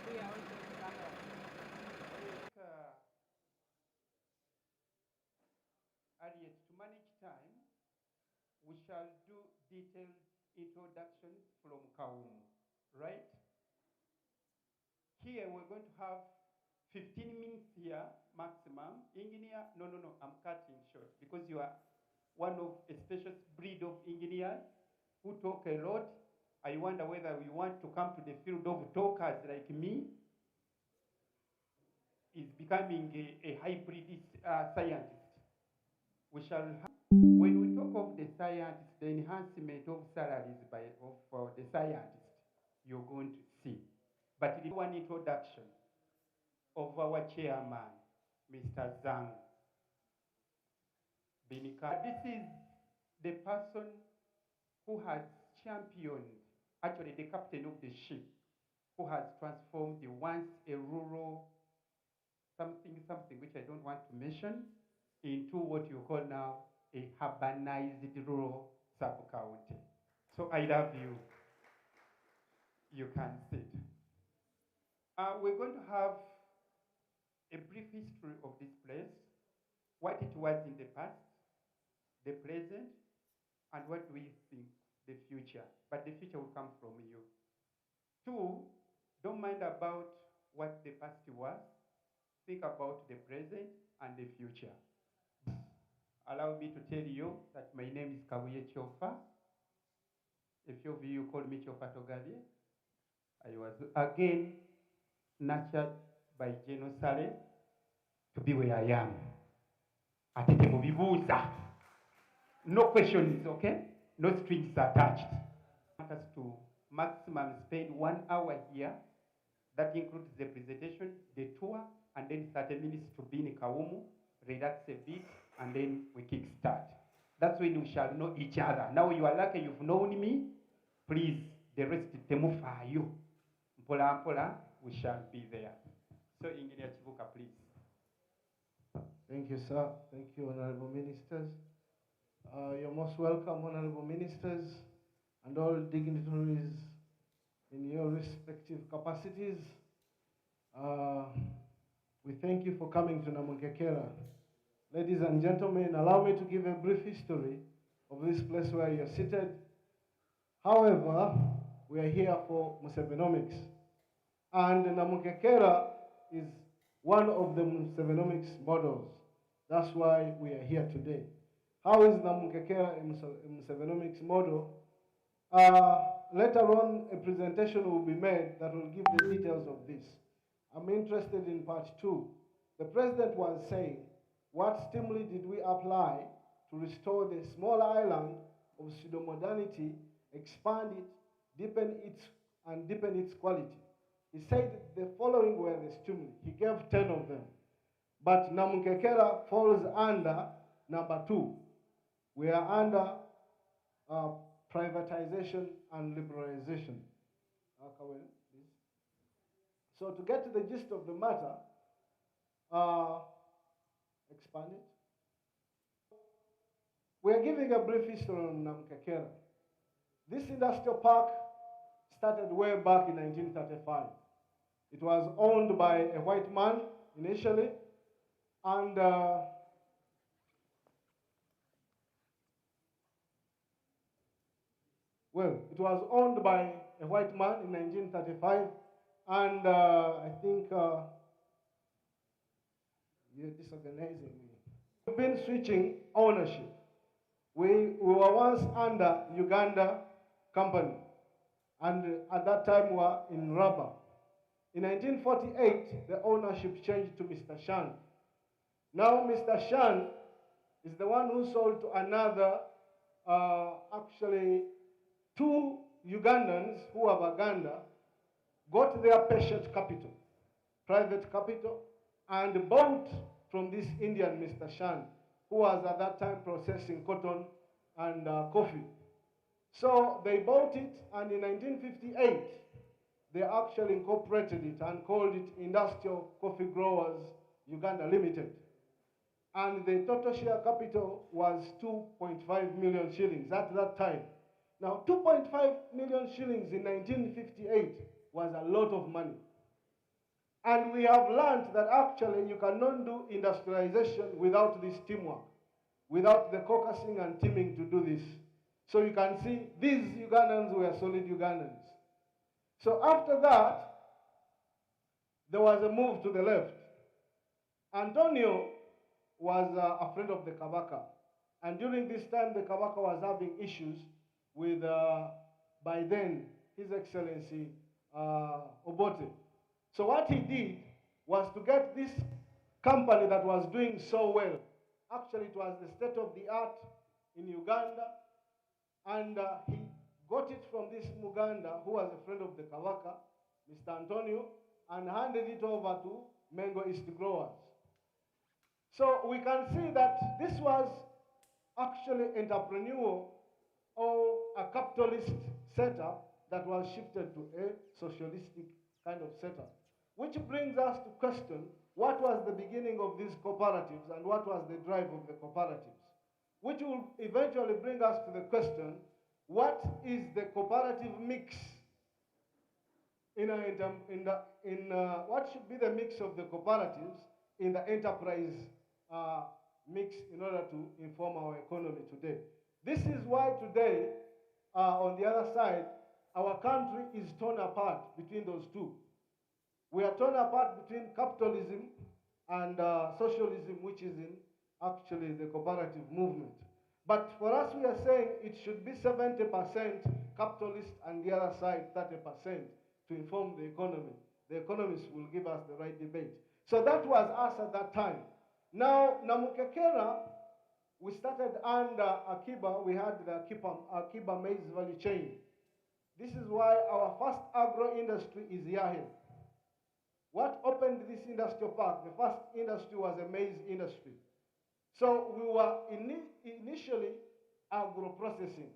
We are also in Uganda. Harriet, to manage time, we shall do detailed introductions from Kaumu, right? Here we're going to have 15 minutes here maximum. Engineer, no, I'm cutting short because you are one of a special breed of engineers who talk a lot. I wonder whether we want to come to the field of talkers like me. Is becoming a hybrid scientist. We shall have, when we talk of the scientist, the enhancement of salaries of the scientist, you're going to see. But it is one introduction of our chairman, Mr. Zhang Binika. This is the person who has championed, actually the captain of the ship, who has transformed the once a rural something which I don't want to mention, into what you call now a urbanized rural sub-county. So I love you. You can sit. We're going to have a brief history of this place, what it was in the past, the present, and what we think the future. But the future will come from you. Two, don't mind about what the past was. Think about the present and the future. Allow me to tell you that my name is Kabuye Chofa. A few of you call me Chofa Togabi. I was again nurtured by Genosale to be where I am. Atete mubibuza. No questions, okay? No strings attached. I want us to maximum spend 1 hour here. That includes the presentation, the tour, and then 30 minutes to be in Kaumu, relax a bit, and then we kick start. That's when we shall know each other. Now you are lucky you've known me. Please, the rest temufayo. Mpola mpola, we shall be there. So Engineer Chibuka, please. Thank you, sir. Thank you, honorable ministers. You're most welcome, honorable ministers, and all dignitaries in your respective capacities. We thank you for coming to Namunkekera. Ladies and gentlemen, allow me to give a brief history of this place where you're seated. However, we are here for Musevenomics. And Namunkekera is one of the Musevenomics models. That's why we are here today. How is Namunkekera a Musevenomics model? Later on, a presentation will be made that will give the details of this. I'm interested in part 2. The president was saying, what stimuli did we apply to restore the small island of pseudo-modernity, expand it, deepen its quality? He said the following were the stimuli. He gave 10 of them. But Namunkekera falls under number 2. We are under privatization and liberalization. So to get to the gist of the matter, expand it. We are giving a brief history on Namunkekera. This industrial park started way back in 1935. It was owned by a white man initially, and it was owned by a white man in 1935, and I think you're disorganizing me. We've been switching ownership. We were once under Uganda company, and at that time we were in rubber. In 1948, the ownership changed to Mr. Shan. Now Mr. Shan is the one who sold to another, actually 2 Ugandans who are Baganda, got their patient capital, private capital, and bought from this Indian Mr. Shan, who was at that time processing cotton and coffee. So they bought it, and in 1958, they actually incorporated it and called it Industrial Coffee Growers Uganda Limited. And the total share capital was 2.5 million shillings at that time. Now, 2.5 million shillings in 1958 was a lot of money. And we have learned that actually you cannot do industrialization without this teamwork, without the caucusing and teaming to do this. So you can see these Ugandans were solid Ugandans. So after that, there was a move to the left. Antonio was a friend of the Kabaka. And during this time, the Kabaka was having issues with, by then, His Excellency Obote. So what he did was to get this company that was doing so well. Actually, it was the state of the art in Uganda. And he got it from this Muganda, who was a friend of the Kabaka, Mr. Antonio, and handed it over to Mango East Growers. So we can see that this was actually entrepreneurial or a capitalist setup that was shifted to a socialistic kind of setup, which brings us to question what was the beginning of these cooperatives and what was the drive of the cooperatives, which will eventually bring us to the question, what is the cooperative mix what should be the mix of the cooperatives in the enterprise mix in order to inform our economy today. This is why today, on the other side, our country is torn apart between those two. We are torn apart between capitalism and socialism, which is in actually the cooperative movement. But for us, we are saying it should be 70% capitalist and the other side 30% to inform the economy. The economists will give us the right debate. So that was us at that time. Now, Namukekera, we started under Akiba. We had the Akiba maize value chain. This is why our first agro industry is Yahel. What opened this industrial park? The first industry was a maize industry. So we were initially agro-processing,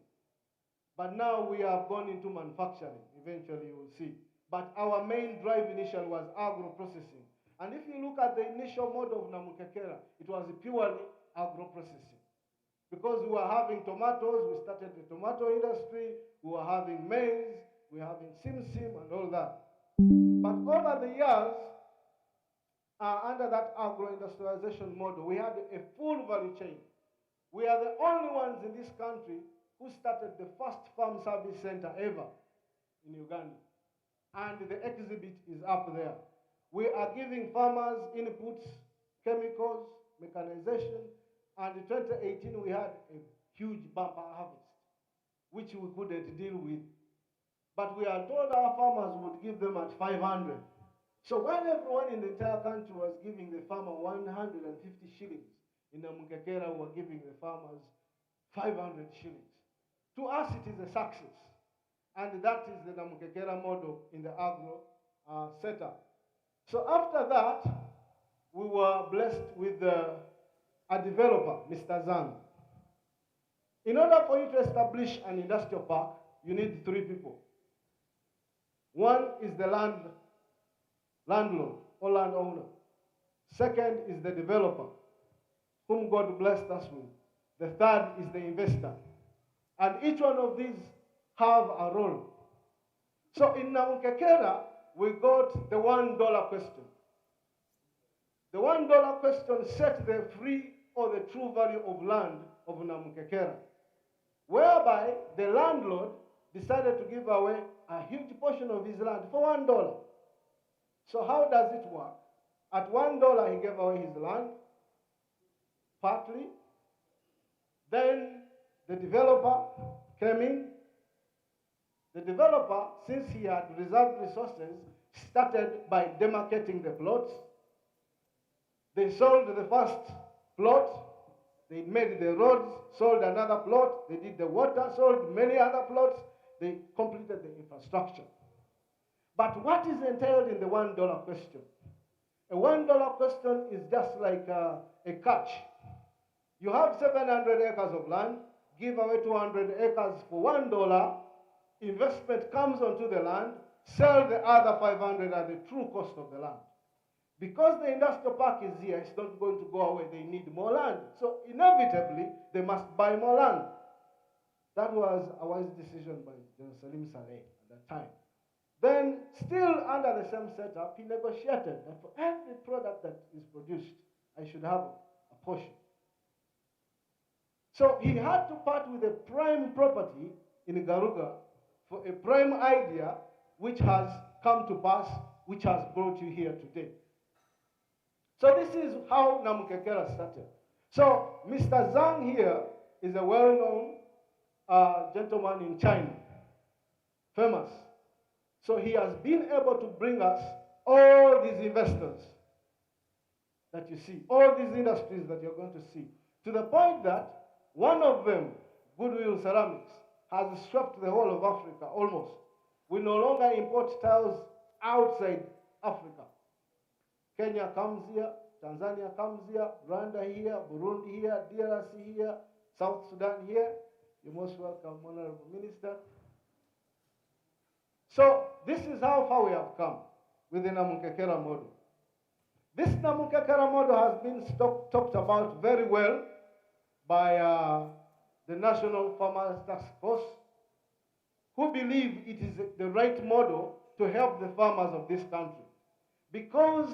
but now we have gone into manufacturing. Eventually you will see. But our main drive initially was agro-processing. And if you look at the initial model of Namukekera, it was purely agro-processing. Because we were having tomatoes, we started the tomato industry, we were having maize, we were having sim-sim and all that. But over the years, under that agro-industrialization model, we had a full value chain. We are the only ones in this country who started the first farm service center ever in Uganda. And the exhibit is up there. We are giving farmers inputs, chemicals, mechanization, and in 2018 we had a huge bumper harvest, which we couldn't deal with. But we are told our farmers would give them at 500. So while everyone in the entire country was giving the farmer 150 shillings, in Namukekera we were giving the farmers 500 shillings. To us it is a success. And that is the Namukekera model in the agro setup. So after that, we were blessed with a developer, Mr. Zhang. In order for you to establish an industrial park, you need 3 people. One is the landlord or landowner. Second is the developer, whom God blessed us with. The third is the investor. And each one of these have a role. So in Namukekera, we got the $1 question. The $1 question set the free or the true value of land of Namukekera, whereby the landlord decided to give away a huge portion of his land for $1. So how does it work? At $1, he gave away his land, partly. Then the developer came in. The developer, since he had reserved resources, started by demarcating the plots. They sold the first plot. They made the roads, sold another plot. They did the water, sold many other plots. They completed the infrastructure. But what is entailed in the $1 question? A $1 question is just like a catch. You have 700 acres of land, give away 200 acres for $1, investment comes onto the land, sell the other 500 at the true cost of the land. Because the industrial park is here, it's not going to go away, they need more land. So inevitably, they must buy more land. That was a wise decision by General Salim Saleh at that time. Then, still under the same setup, he negotiated that for every product that is produced, I should have a portion. So he had to part with a prime property in Garuga for a prime idea which has come to pass, which has brought you here today. So this is how Namukekera started. So Mr. Zhang here is a well-known gentleman in China, famous. So he has been able to bring us all these investors that you see, all these industries that you're going to see, to the point that one of them, Goodwill Ceramics, has swept the whole of Africa almost. We no longer import tiles outside Africa. Kenya comes here, Tanzania comes here, Rwanda here, Burundi here, DRC here, South Sudan here. You're most welcome, Honorable Minister. So this is how far we have come with the Namukekera model. This Namukekera model has been talked about very well by the National Farmers Task Force, who believe it is the right model to help the farmers of this country. Because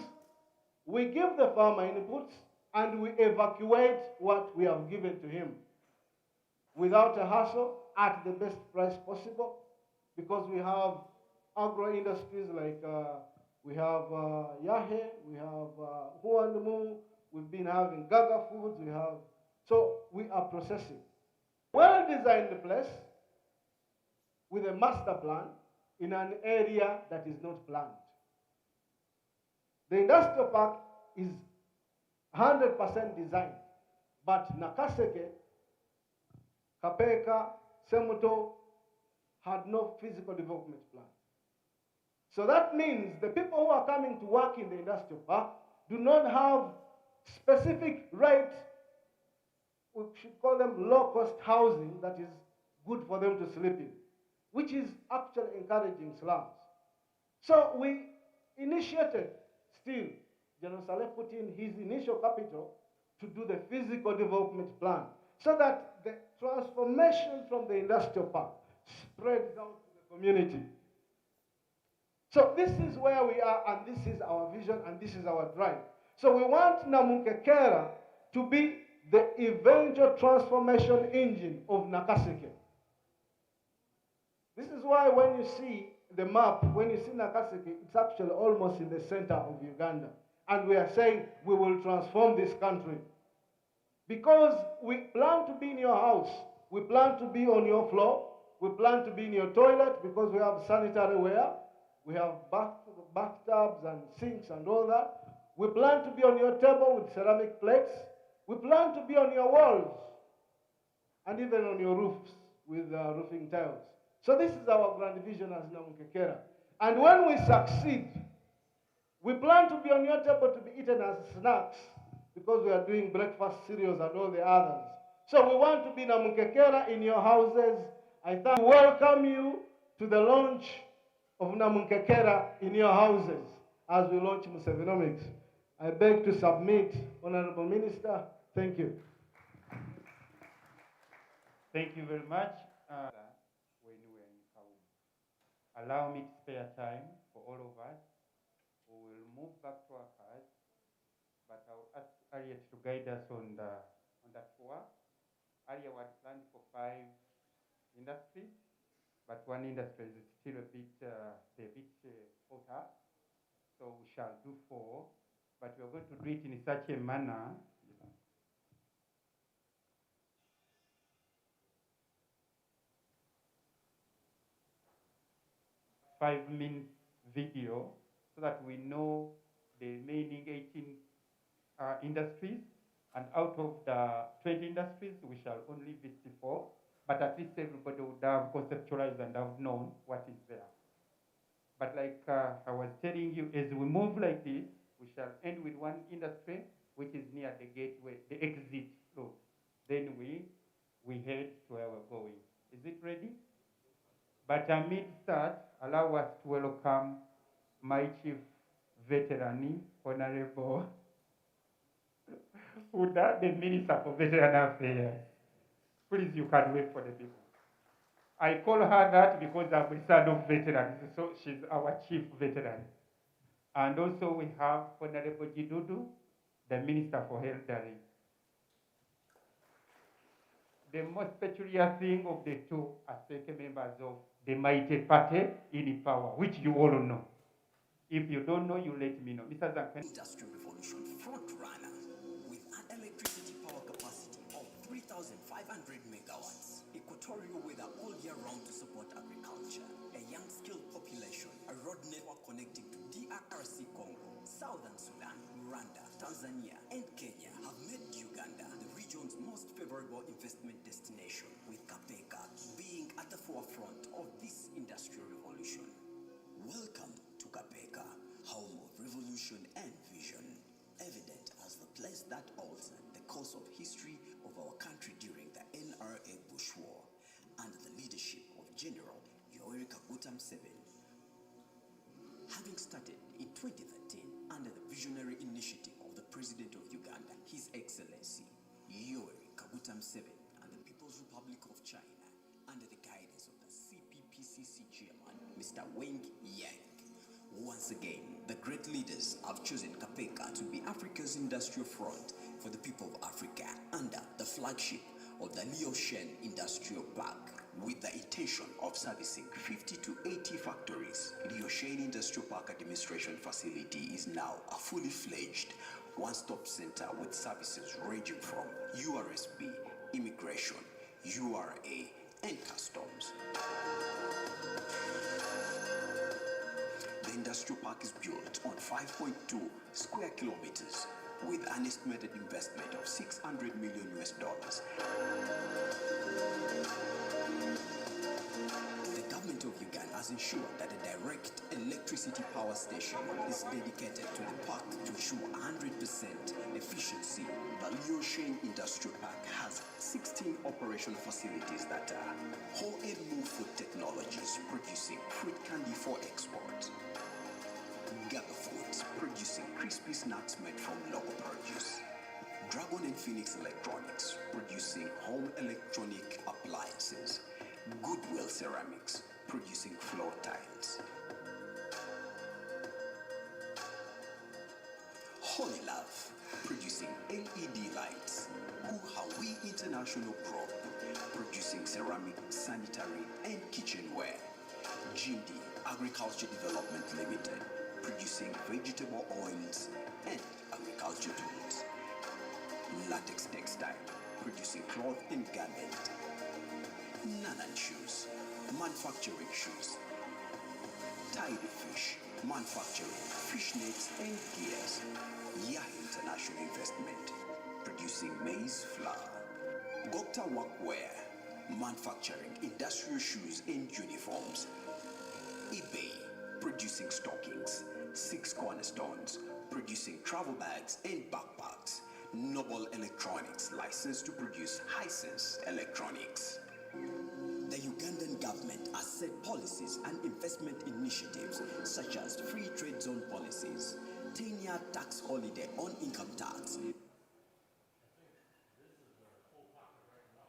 we give the farmer inputs and we evacuate what we have given to him without a hassle at the best price possible, because we have agro-industries like we have Yahe, we have Huanmu, we've been having Gaga Foods, so we are processing. Well-designed place with a master plan in an area that is not planned. The industrial park is 100% designed, but Nakaseke, Kapeka, Semuto had no physical development plan. So that means the people who are coming to work in the industrial park do not have specific right, we should call them low-cost housing that is good for them to sleep in, which is actually encouraging slums. So we initiated, still, General Saleh put in his initial capital to do the physical development plan, so that the transformation from the industrial park spreads out to the community. So this is where we are, and this is our vision, and this is our drive. So we want Namukekera to be the eventual transformation engine of Nakaseke. This is why when you see the map, when you see Nakaseke, it's actually almost in the center of Uganda. And we are saying we will transform this country. Because we plan to be in your house, we plan to be on your floor, we plan to be in your toilet because we have sanitary ware, we have bathtubs and sinks and all that. We plan to be on your table with ceramic plates. We plan to be on your walls and even on your roofs with roofing tiles. So this is our grand vision as Namukekera. And when we succeed, we plan to be on your table to be eaten as snacks because we are doing breakfast cereals and all the others. So we want to be Namukekera in your houses. I welcome you to the launch of Namukekera in your houses as we launch Musevenomics. I beg to submit, Honorable Minister. Thank you. Thank you very much. When we are in Kaum. Allow me to spare time for all of us. We will move back to our cars, but I'll ask Harriet to guide us on the tour. Aria was planned for 5 industries, but one industry is still a bit hotter, so we shall do 4, but we are going to do it in such a manner. 5-minute video so that we know the remaining 18 industries, and out of the 20 industries, we shall only visit 4, but at least everybody would have conceptualized and have known what is there. But like I was telling you, as we move like this, we shall end with one industry, which is near the gateway, the exit road. Then we head to where we're going. Is it ready? But amid start, allow us to welcome my chief veteran, Honorable Uda, the Minister for Veteran Affairs. Please, you can wait for the people. I call her that because I'm a son of veterans, so she's our chief veteran. And also we have Honorable Jidudu, the Minister for Elderly. The most peculiar thing of the two are second members of the mighty party in power, which you all know. If you don't know, you let me know. Mr. Zankan. Industrial Revolution front runner with an electricity power capacity of 3,500 megawatts, equatorial weather all year round to support agriculture, a young skilled population, a road network connecting to DRC Congo, Southern Sudan, Rwanda, Tanzania, and Kenya have made Uganda the region's most favorable investment destination, with Kapeka being at the forefront of this industrial revolution. Welcome to Kapeka, home of revolution and vision, evident as the place that altered the course of history of our country during the NRA Bush War, under the leadership of General Yoweri Kaguta Museveni. Having started in 2013 under the visionary initiative of the President of Uganda, His Excellency Yoweri Kaguta Museveni, and the People's Republic of China, under the guidance of the CPPCC chairman, Mr. Wang Yang. Once again, the great leaders have chosen Kapeka to be Africa's industrial front for the people of Africa under the flagship of the Lioshen Industrial Park, with the intention of servicing 50 to 80 factories. Lioshen Industrial Park Administration Facility is now a fully fledged one-stop center with services ranging from URSB, immigration, URA, and customs. The industrial park is built on 5.2 square kilometers with an estimated investment of $600 million. The government of Uganda has ensured that a direct electricity power station is dedicated to the park to ensure 100% efficiency. The Lioshen Industrial Park has 16 operational facilities that are whole and move food technologies, producing fruit candy for export. Gather Foods, producing crispy snacks made from local produce. Dragon and Phoenix Electronics, producing home electronic appliances. Goodwill Ceramics, producing floor tiles. Holy Love, producing LED lights. Huawei International Group, producing ceramic, sanitary, and kitchenware. Jindi Agriculture Development Limited, producing vegetable oils and agriculture tools. Latex Textile, producing cloth and garment. Nanan Shoes, manufacturing shoes. Tidy Fish, manufacturing fish nets and gears. Yah International Investment, producing maize flour. Gokta Workwear, manufacturing industrial shoes and uniforms. eBay, producing stockings. Six Cornerstones, producing travel bags and backpacks. Noble Electronics, licensed to produce Hisense electronics. The Ugandan government has set policies and investment initiatives such as free trade zone policies, 10-year tax holiday on income tax.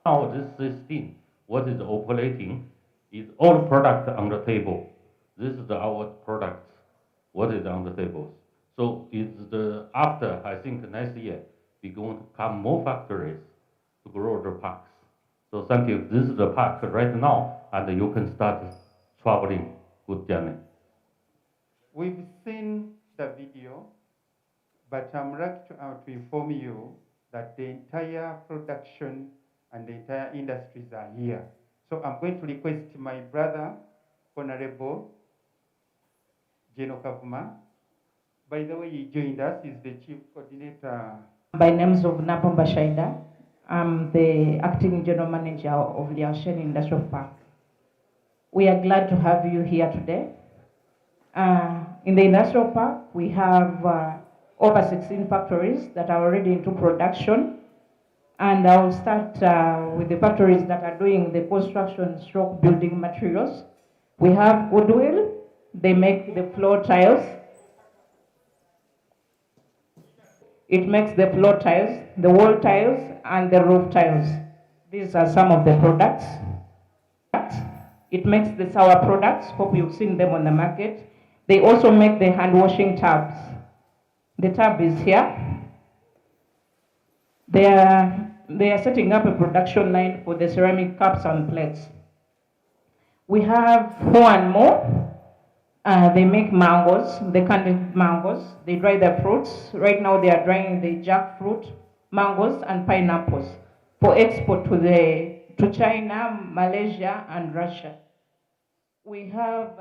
Now this system, what is operating, is all products on the table. This is our products, what is on the tables. So it's after, I think next year, we're going to come more factories to grow the parks. So thank you. This is the park right now, and you can start traveling. Good journey. We've seen the video, but I'm like to inform you that the entire production and the entire industries are here. So I'm going to request my brother, Honorable Jeno Kavuma. By the way, he joined us, he's the chief coordinator. By names of Napamba Shaida, I'm the acting general manager of Lioshen Industrial Park. We are glad to have you here today. In the industrial park, we have over 16 factories that are already into production. And I'll start with the factories that are doing the construction stroke building materials. We have Goodwill, they make the floor tiles. It makes the floor tiles, the wall tiles, and the roof tiles. These are some of the products. It makes the sour products. Hope you've seen them on the market. They also make the hand washing tubs. The tub is here. They are setting up a production line for the ceramic cups and plates. We have more and more. They make mangoes, the candied mangoes. They dry the fruits. Right now they are drying the jackfruit, mangoes, and pineapples for export to China, Malaysia, and Russia. We have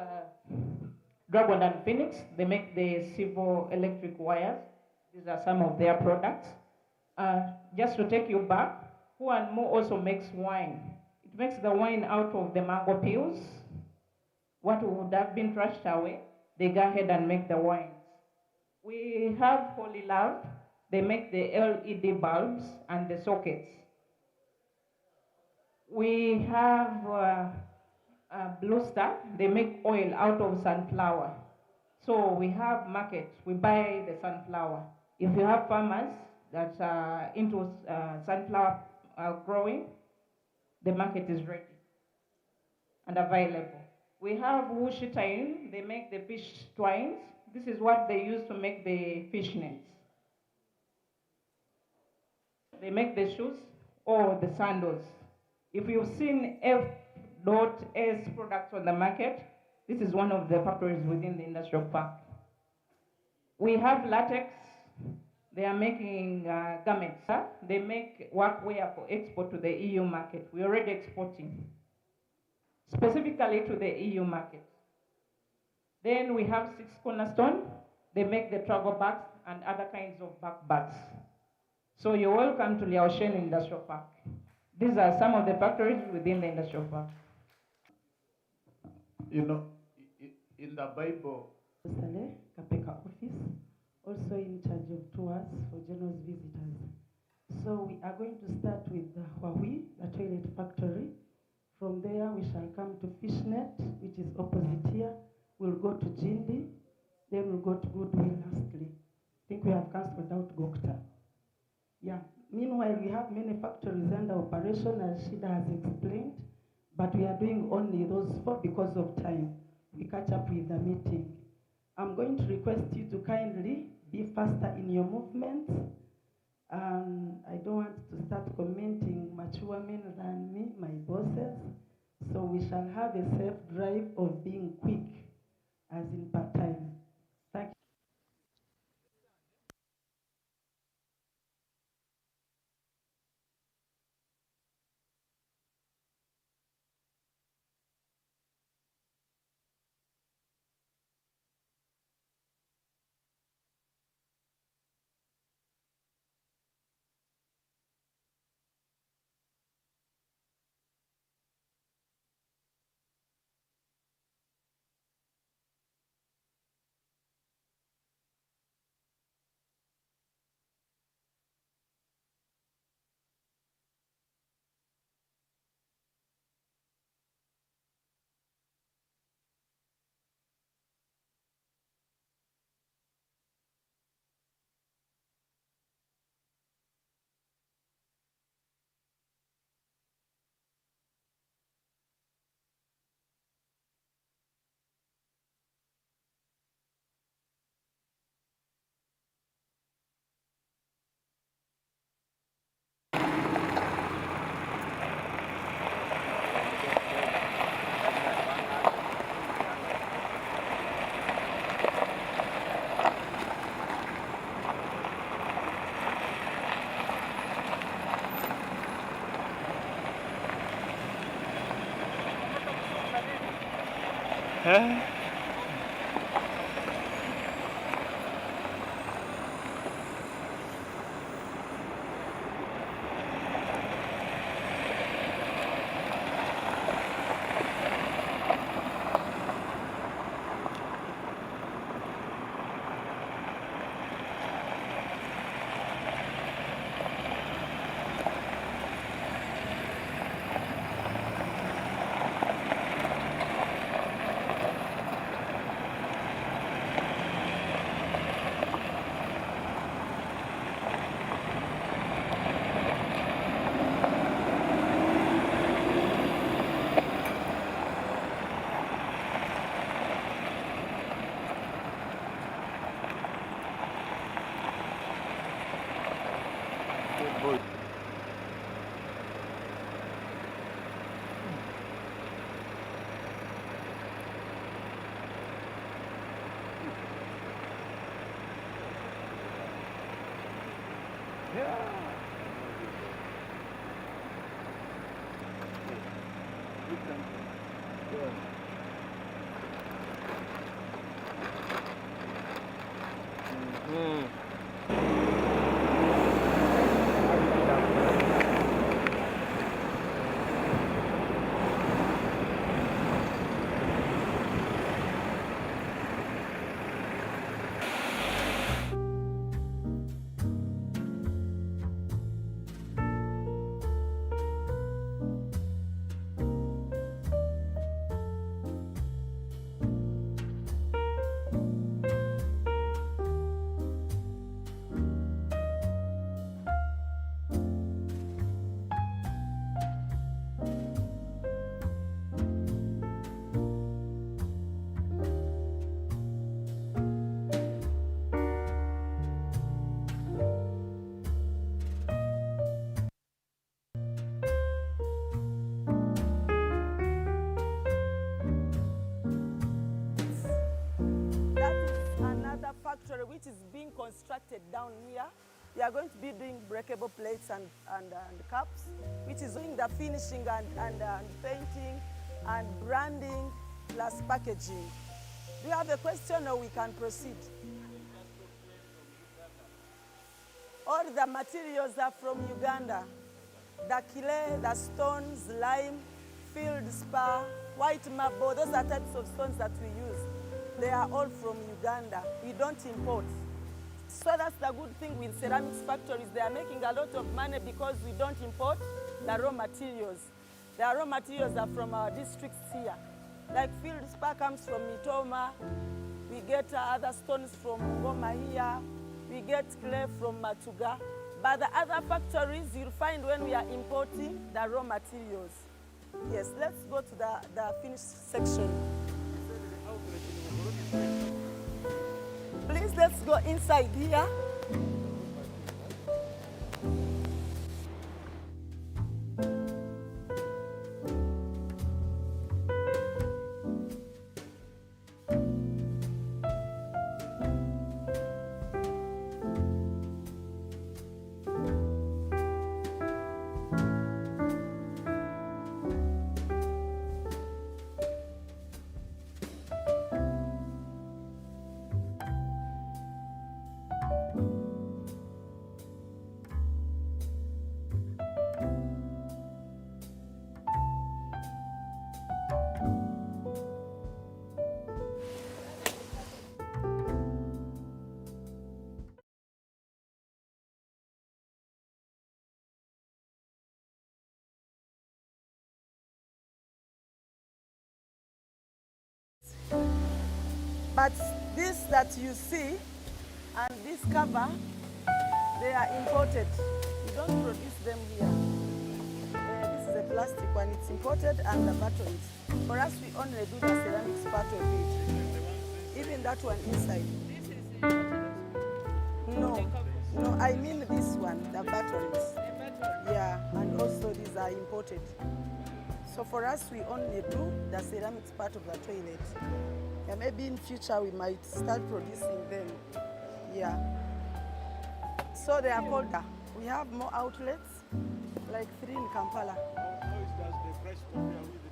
Dragon and Phoenix. They make the civil electric wires. These are some of their products. Just to take you back, Who and Mo also makes wine. It makes the wine out of the mango peels. What would have been trashed away, they go ahead and make the wines. We have Holy Love. They make the LED bulbs and the sockets. We have Blue Star. They make oil out of sunflower. So we have markets. We buy the sunflower. If you have farmers that are into sunflower growing, the market is ready and available. We have Wushi Twine. They make the fish twines. This is what they use to make the fish nets. They make the shoes or the sandals. If you've seen F.S products on the market, this is one of the factories within the industrial park. We have latex. They are making garments. They make workwear for export to the EU market. We're already exporting, specifically to the EU market. Then we have Six Cornerstone. They make the travel bags and other kinds of backpacks. So you're welcome to Liaoshen Industrial Park. These are some of the factories within the industrial park. You know, in the Bible, Saleh, Kapeka office, also in charge of tours for general visitors. So we are going to start with the Huawei, the toilet factory. From there we shall come to Fishnet, which is opposite here. We'll go to Jindi, then we'll go to Goodwill lastly. I think we have cancelled out Gokta. Yeah. Meanwhile, we have many factories under operation, as Shida has explained, but we are doing only those four because of time. We catch up with the meeting. I'm going to request you to kindly be faster in your movements. I don't want to start commenting mature men than me, my bosses. So we shall have a safe drive of being quick, as in part-time. Thank you. That is another factory which is being constructed down here. We are going to be doing breakable plates and cups, which is doing the finishing and painting and branding plus packaging. Do you have a question or we can proceed? All the materials are from Uganda. The clay, the stones, lime, field spar, white marble, those are types of stones that we use. They are all from Uganda. We don't import. So that's the good thing with ceramics factories. They are making a lot of money because we don't import the raw materials. The raw materials are from our districts here. Like field spar comes from Mitoma. We get other stones from Ngoma here. We get clay from Matuga. But the other factories you'll find when we are importing the raw materials. Yes, let's go to the finished section. Please, let's go inside here. But this that you see and this cover, they are imported. We don't produce them here. This is a plastic one, it's imported, and the buttons. For us, we only do the ceramics part of it. Even that one inside. This is imported. No, I mean this one, the buttons. The button. Yeah, and also these are imported. So for us, we only do the ceramics part of the toilet. Yeah, maybe in future we might start producing them. Yeah. So they are called. We have more outlets, like 3 in Kampala. How is the price compare with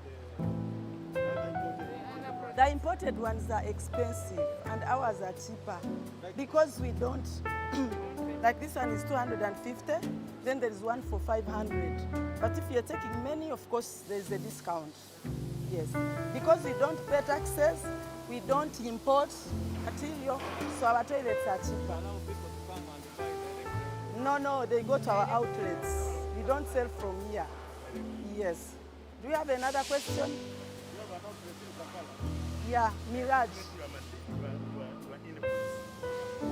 the other imported? The imported ones are expensive and ours are cheaper because we don't, like this one is 250, then there is one for 500. But if you're taking many, of course, there's a discount. Yes, because we don't pay taxes, we don't import material, so our toilets are cheaper. No, they go to our outlets. We don't sell from here. Yes. Do you have another question? Yeah, Mirage.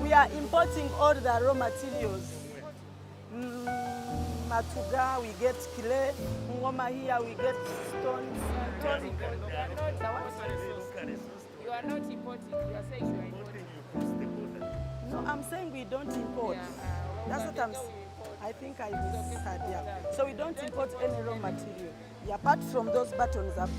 We are importing all the raw materials. Matuga, we get clay. Ngoma here, we get stones. You are not importing. You are saying you are importing. No, I'm saying we don't import. Yeah, That's what I'm saying. I think I misheard, yeah. So we don't import any raw material. Yeah, apart from those buttons up.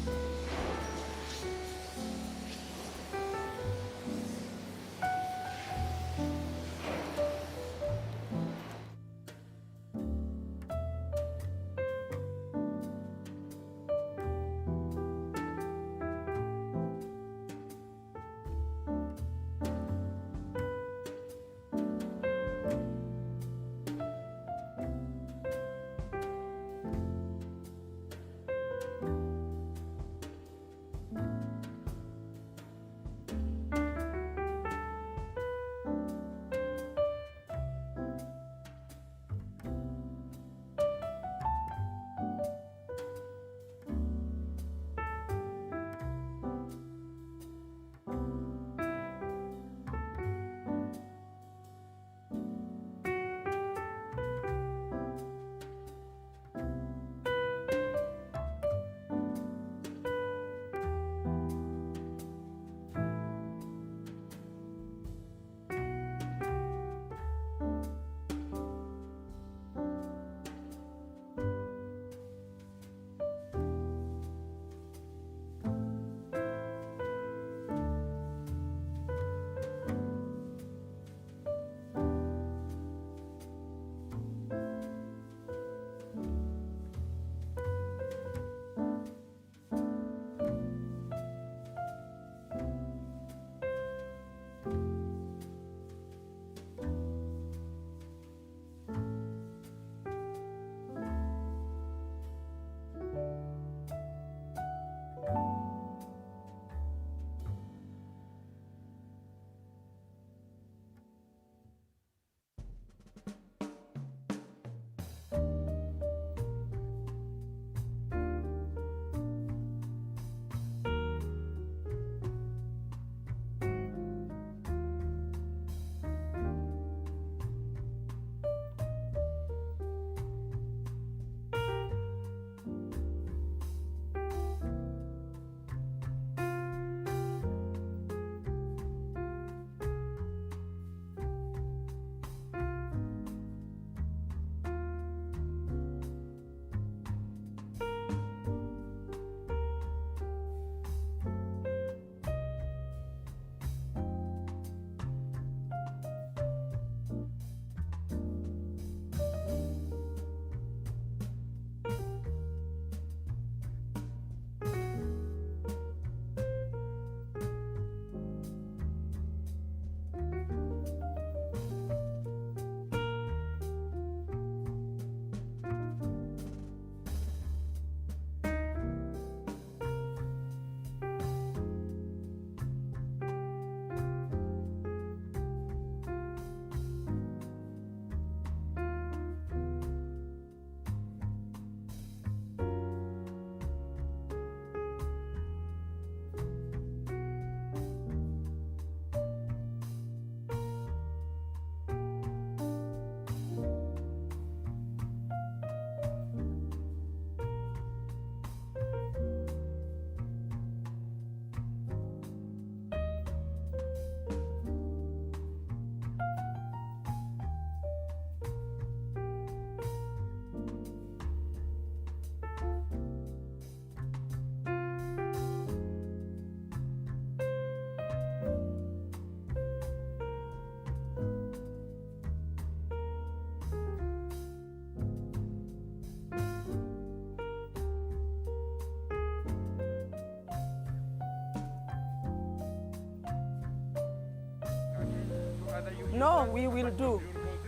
No, we will do.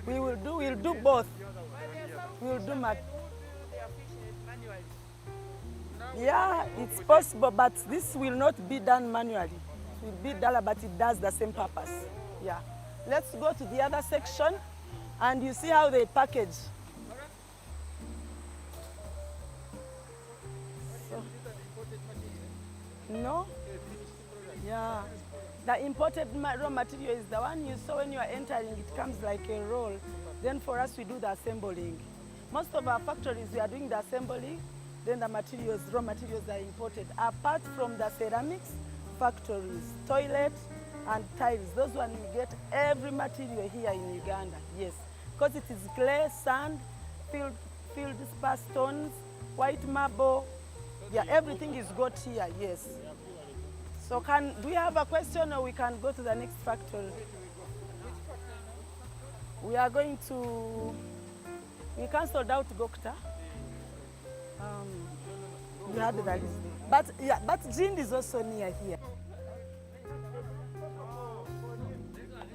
We'll do both. We'll do Yeah, it's possible, but this will not be done manually. It will be done, but it does the same purpose. Yeah. Let's go to the other section, and you see how they package. No? Yeah. The imported raw material is the one you saw when you are entering. It comes like a roll. Then for us, we do the assembling. Most of our factories, we are doing the assembling. Then the materials, raw materials are imported. Apart from the ceramics factories, toilets and tiles, those ones we get every material here in Uganda, yes. Because it is clay, sand, field spar stones, white marble. Yeah, everything is got here, yes. So do we have a question, or we can go to the next factory? We are going to, we cancelled out Gokta. We had the list. But yeah, but Jind is also near here.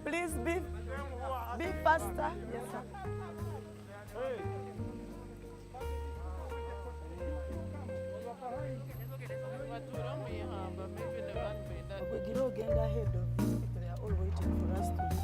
Please be faster. Yes, sir. Uganda ahead of these people, they are all waiting for us to leave.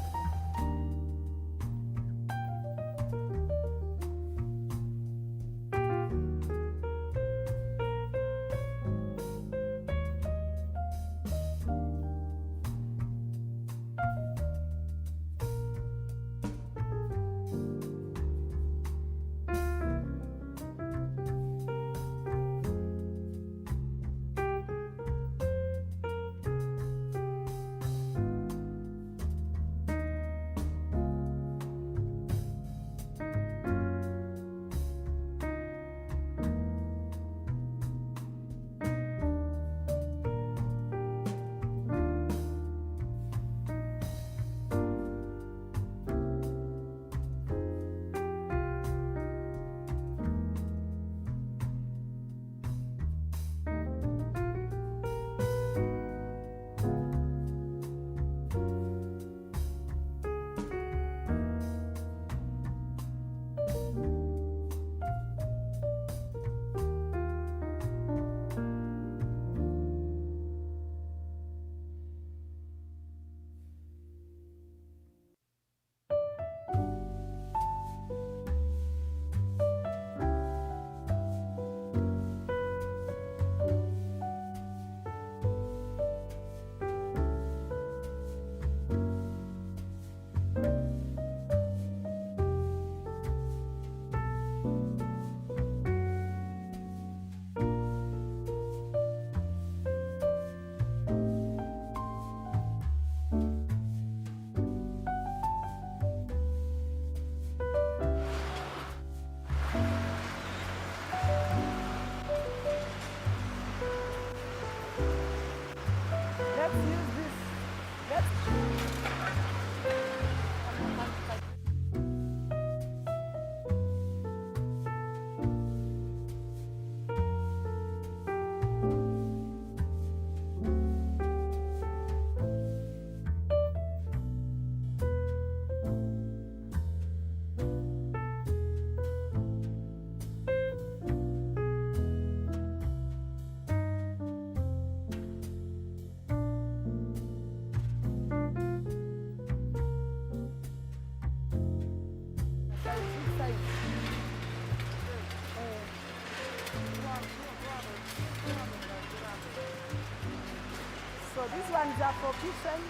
So these ones are for kitchen.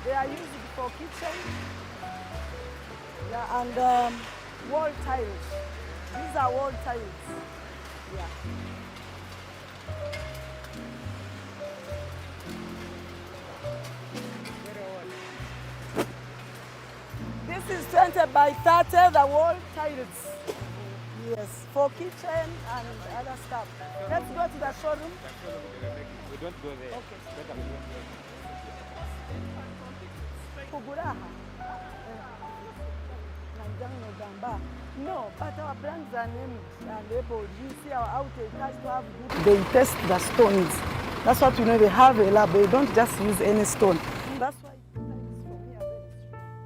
They are used for kitchen. Yeah, and wall tiles. These are wall tiles. Yeah. This is 20 by 30, the wall tiles. Yes, for kitchen and other stuff. Let's go to the showroom. We don't go there. Okay. No, but our brands are named and labeled. You see our outlet has to have good. They test the stones. That's what you know, they have a lab. They don't just use any stone. That's why tiles from here are very strong.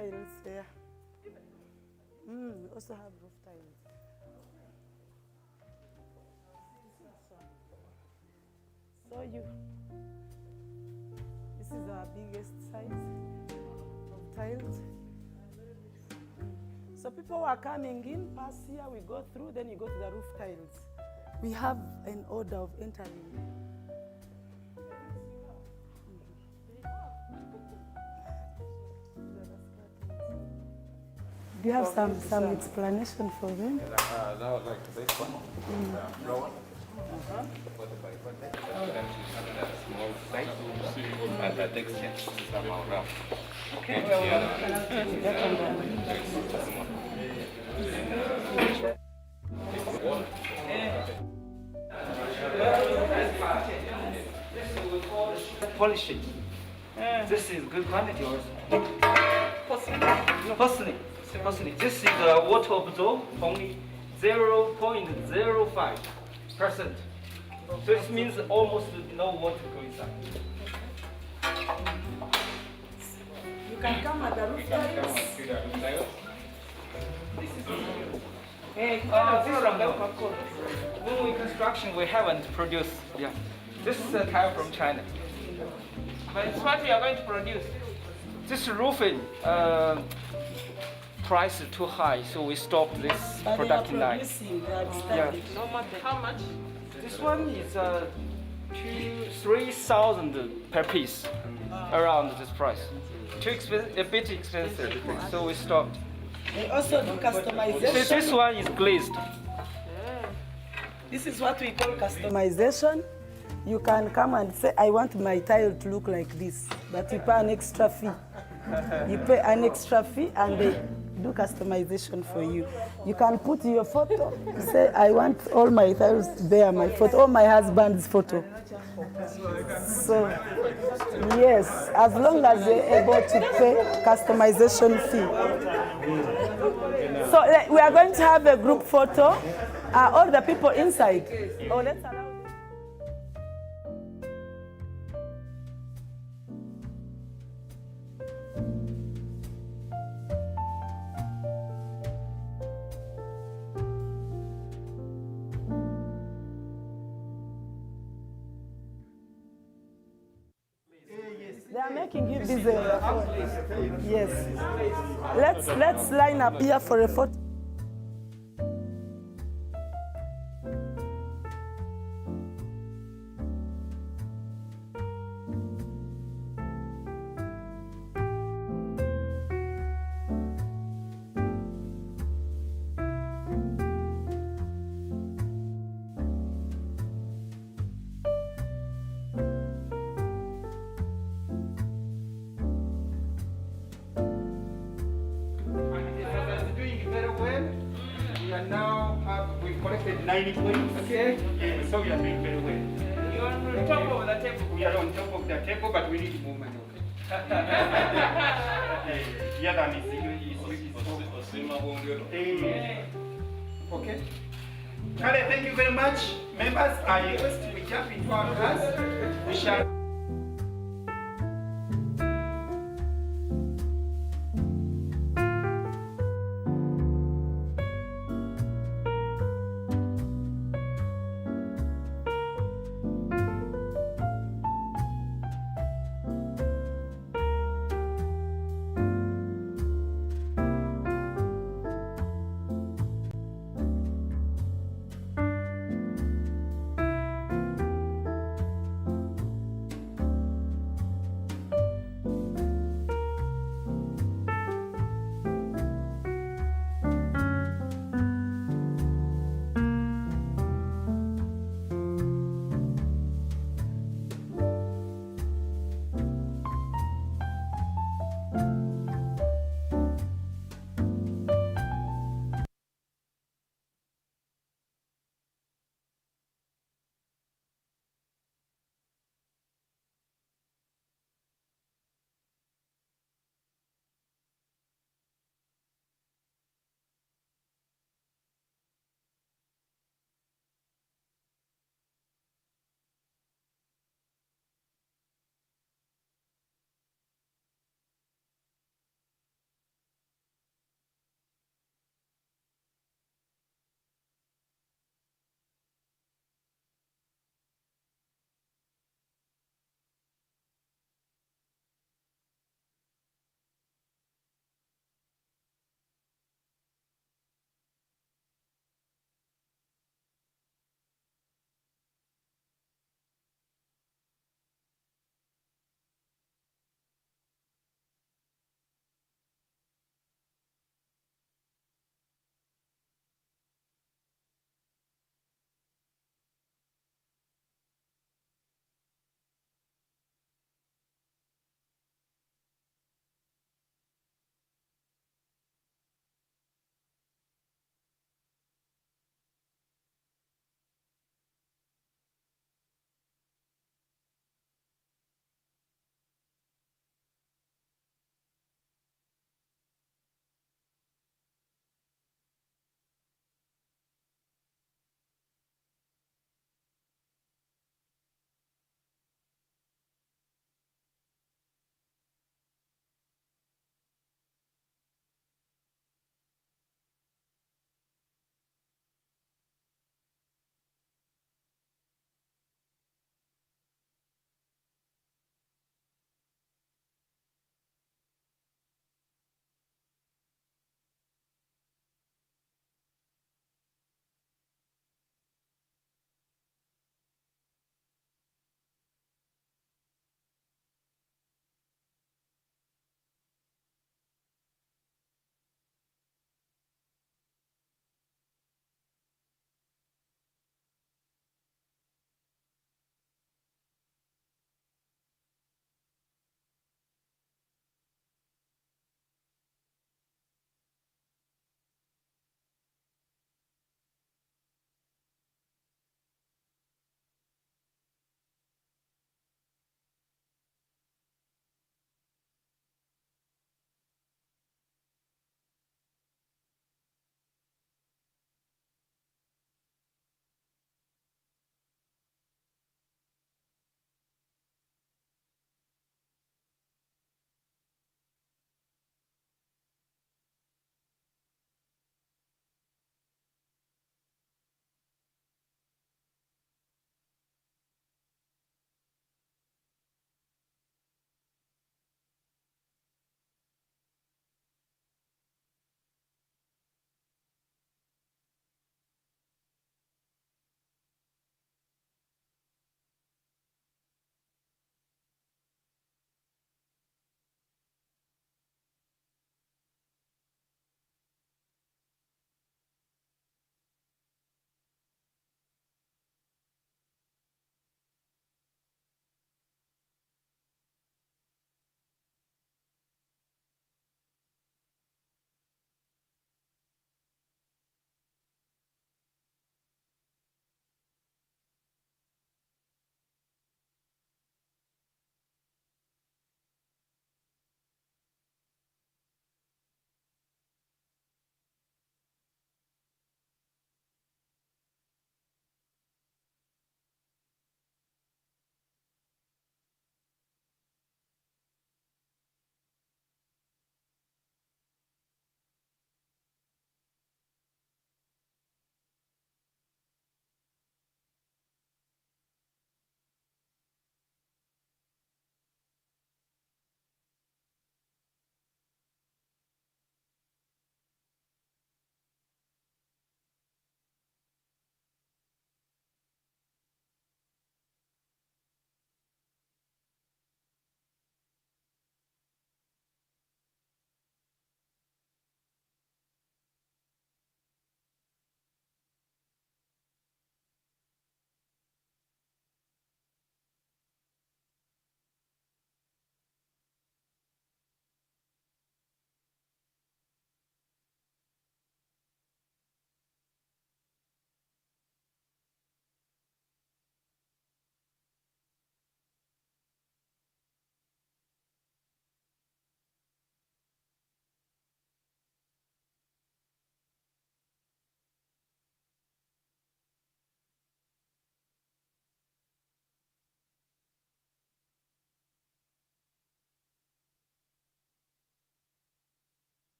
tiles there. We also have roof tiles. So this is our biggest size of tiles. So people who are coming in, pass here, we go through, then you go to the roof tiles. We have an order of entering. Do you have some explanation for them? No, like this one. Small size. And the texture somehow rough. Polishing. This is good quality also. Porcelain. This is water absorb only 0.05%. So this means almost no water go inside. You can come at the roof tiles. When we construction, we haven't produced. Yeah, this is a tile from China. But it's what we are going to produce. This roofing price is too high, so we stopped this But production they are line. producing, they are Yeah. starting. How much? This one is 3,000 per piece, around this price. Too expensive, a bit expensive, so we stopped. They also do customization. This one is glazed. This is what we call customization. You can come and say, I want my tile to look like this, but you pay an extra fee. You pay an extra fee and they do customization for you. You can put your photo, say, I want all my tiles to bear my photo, or my husband's photo. So, yes, as long as they're able to pay customization fee. So we are going to have a group photo. All the people inside. Oh, let's allow them. They are making you busy. Yes. Let's line up here for a photo. We collected 90 points. Okay. Yeah, so we are doing very well. You are on top of the table. We are on top of the table, but we need more money. The other one is okay. Kale, thank you very much. Members, I request we jump into our class. We shall.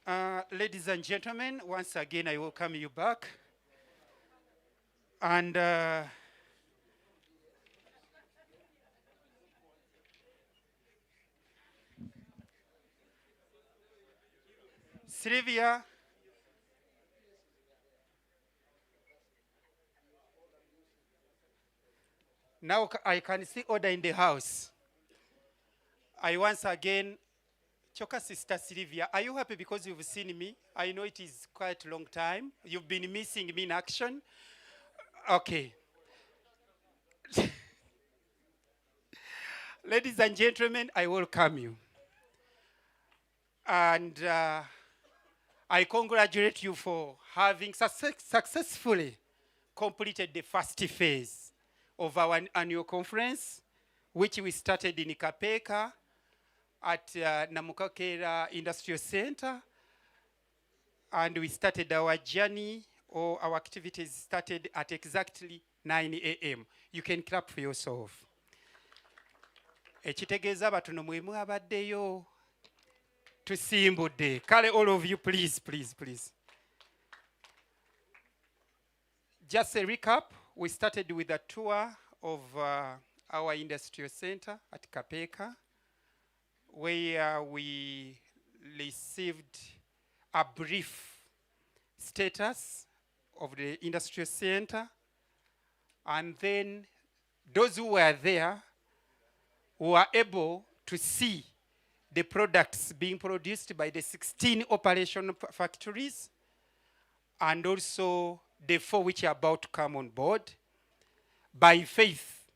Ladies and gentlemen, once again, I welcome you back. And Sylvia, now I can see order in the house. I once again, Choka Sister Sylvia, are you happy because you've seen me? I know it is quite a long time. You've been missing me in action. Okay. Ladies and gentlemen, I welcome you. And I congratulate you for having successfully completed the first phase of our annual conference, which we started in Kapeka at Namukakera Industrial Center. And we started our journey, or our activities started at exactly 9 a.m. You can clap for yourself. Ekitegeeza batono mwe mwabaddeyo tusimbudde. Kale, all of you, please. Just a recap, we started with a tour of our industrial center at Kapeka, where we received a brief status of the industrial center. And then those who were there were able to see the products being produced by the 16 operational factories, and also the 4 which are about to come on board. By faith,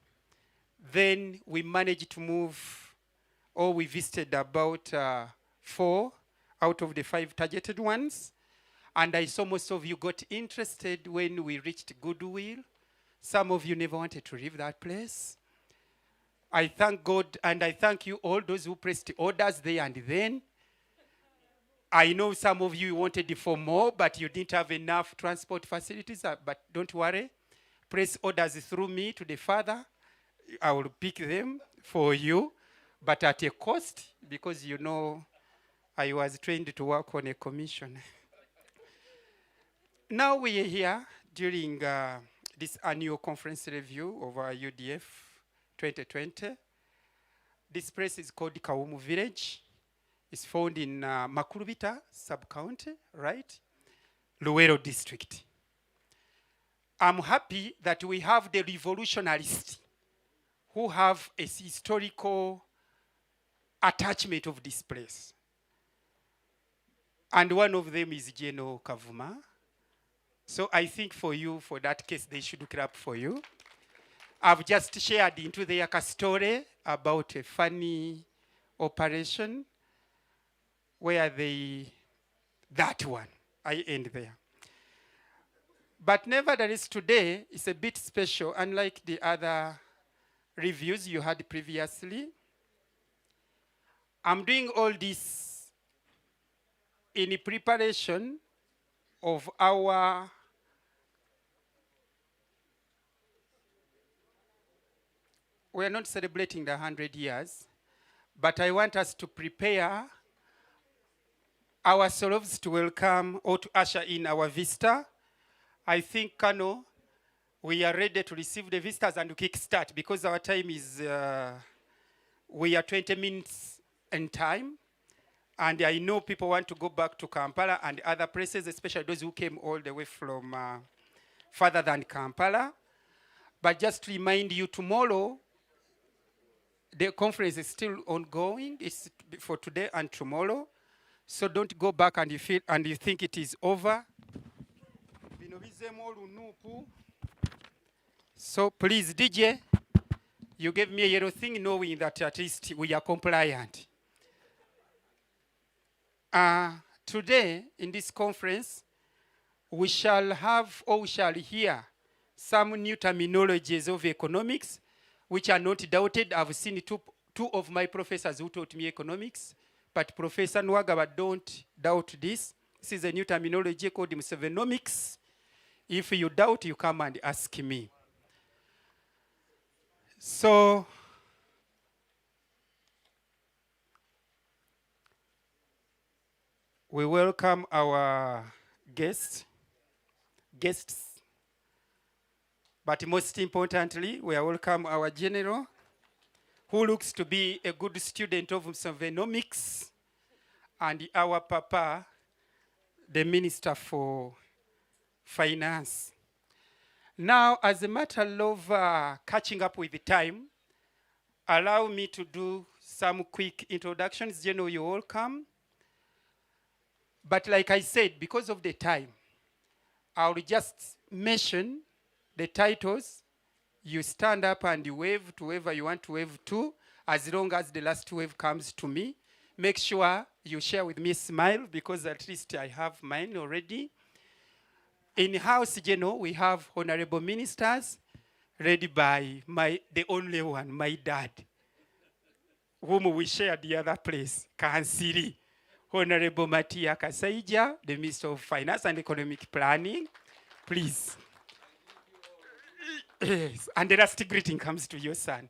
then we managed to move, or we visited about 4 out of the 5 targeted ones. And I saw most of you got interested when we reached Goodwill. Some of you never wanted to leave that place. I thank God, and I thank you all those who placed orders there and then. I know some of you wanted for more, but you didn't have enough transport facilities, but don't worry. Place orders through me to the Father. I will pick them for you, but at a cost, because you know I was trained to work on a commission. Now we are here during this annual conference review of our UDF 2020. This place is called Kawumu Village. It's found in Makurubita sub-county, right? Luwero district. I'm happy that we have the revolutionists who have a historical attachment of this place. And one of them is Jeno Kavuma. So I think for you, for that case, they should clap for you. I've just shared into their story about a funny operation where that one, I end there. But nevertheless, today is a bit special, unlike the other reviews you had previously. I'm doing all this in preparation of our we are not celebrating the 100 years, but I want us to prepare ourselves to welcome or to usher in our visitor. I think, Kano, we are ready to receive the visitors and to kickstart because our time is, we are 20 minutes in time. And I know people want to go back to Kampala and other places, especially those who came all the way from further than Kampala. But just to remind you, tomorrow, the conference is still ongoing. It's for today and tomorrow. So don't go back and you think it is over. So please, DJ, you gave me a yellow thing knowing that at least we are compliant. Today, in this conference, we shall have or we shall hear some new terminologies of economics, which are not doubted. I've seen two of my professors who taught me economics, but Professor Nwagaba, don't doubt this. This is a new terminology called Musevenomics. If you doubt, you come and ask me. So, We welcome our guests, but most importantly, we welcome our general, who looks to be a good student of Sovenomics, and our papa, the Minister for Finance. Now, as a matter of catching up with the time, allow me to do some quick introductions. General, you're welcome. But like I said, because of the time, I'll just mention the titles. You stand up and you wave to whoever you want to wave to, as long as the last wave comes to me. Make sure you share with me smile, because at least I have mine already. In House General, we have honorable ministers, led by the only one, my dad, whom we share the other place, Kansiri. Honorable Matia Kasaija, the Minister of Finance and Economic Planning. Please. Yes, and the last greeting comes to your son.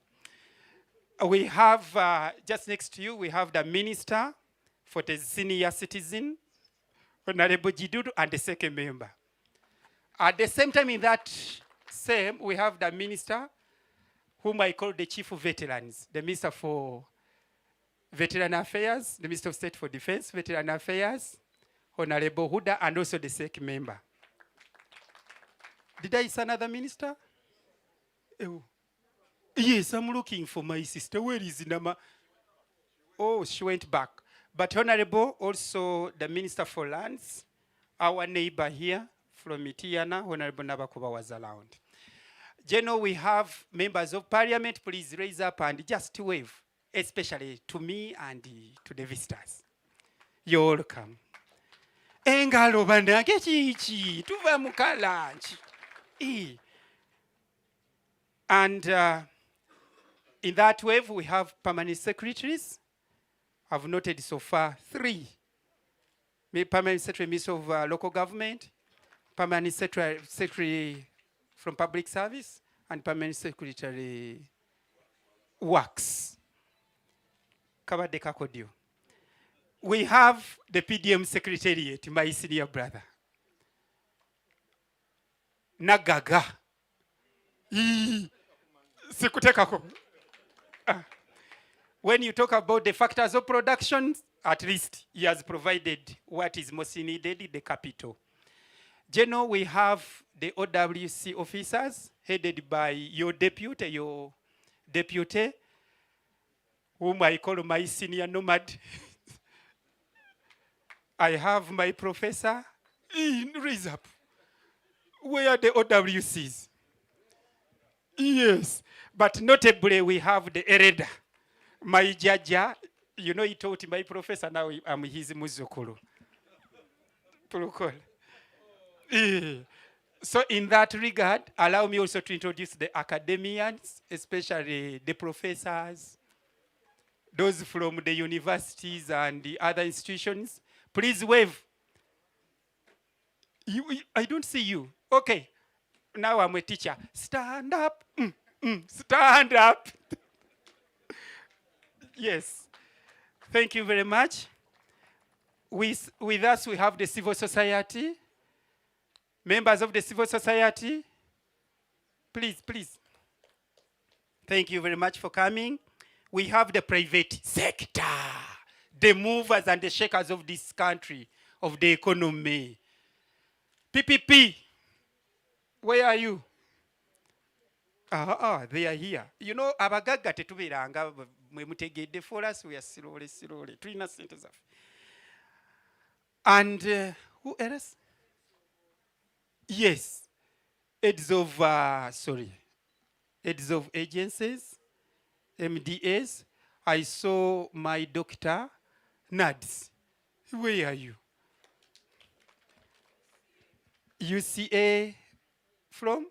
We have, just next to you, we have the Minister for the Senior Citizen, Honorable Jiduru, and the second member. At the same time, in that same, we have the Minister, whom I call the Chief of Veterans, the Minister for Veteran Affairs, the Minister of State for Defense, Veteran Affairs, Honorable Huda, and also the second member. Did I say another minister? Oh. Yes, I'm looking for my sister. Where is Nama? Oh, she went back. But Honorable, also the Minister for Lands, our neighbor here from Mitiana, Honorable Nabakuba was around. General, we have members of Parliament. Please raise up and just wave, especially to me and to the visitors. You're welcome. Engalo bandange chichi, tuva mukalanchi. And in that wave, we have permanent secretaries. I've noted so far 3. Permanent secretary, Minister of Local Government, permanent secretary from Public Service, and permanent secretary Works. Kabadeka Kodio. We have the PDM Secretariat, my senior brother. Nagaga. When you talk about the factors of production, at least he has provided what is most needed, the capital. General, we have the OWC officers headed by your deputy, whom I call my senior nomad. I have my professor in raise up. Where are the OWCs? Yes, but notably we have the Ereda, my jaja. You know, he taught my professor, now I'm his muzukuru. So in that regard, allow me also to introduce the academians, especially the professors, those from the universities and the other institutions. Please wave. I don't see you. Okay. Now I'm a teacher. Stand up. Stand up. Yes. Thank you very much. With us, we have the civil society. Members of the civil society, please. Thank you very much for coming. We have the private sector, the movers and the shakers of this country, of the economy. PPP, where are you? They are here. You know, abagaga tetubiranga mwe mutegedde for us, we are slowly. Tulina sente zaffe. And who else? Yes, heads of agencies, MDAs. I saw my doctor, Nads. Where are you? UCA from?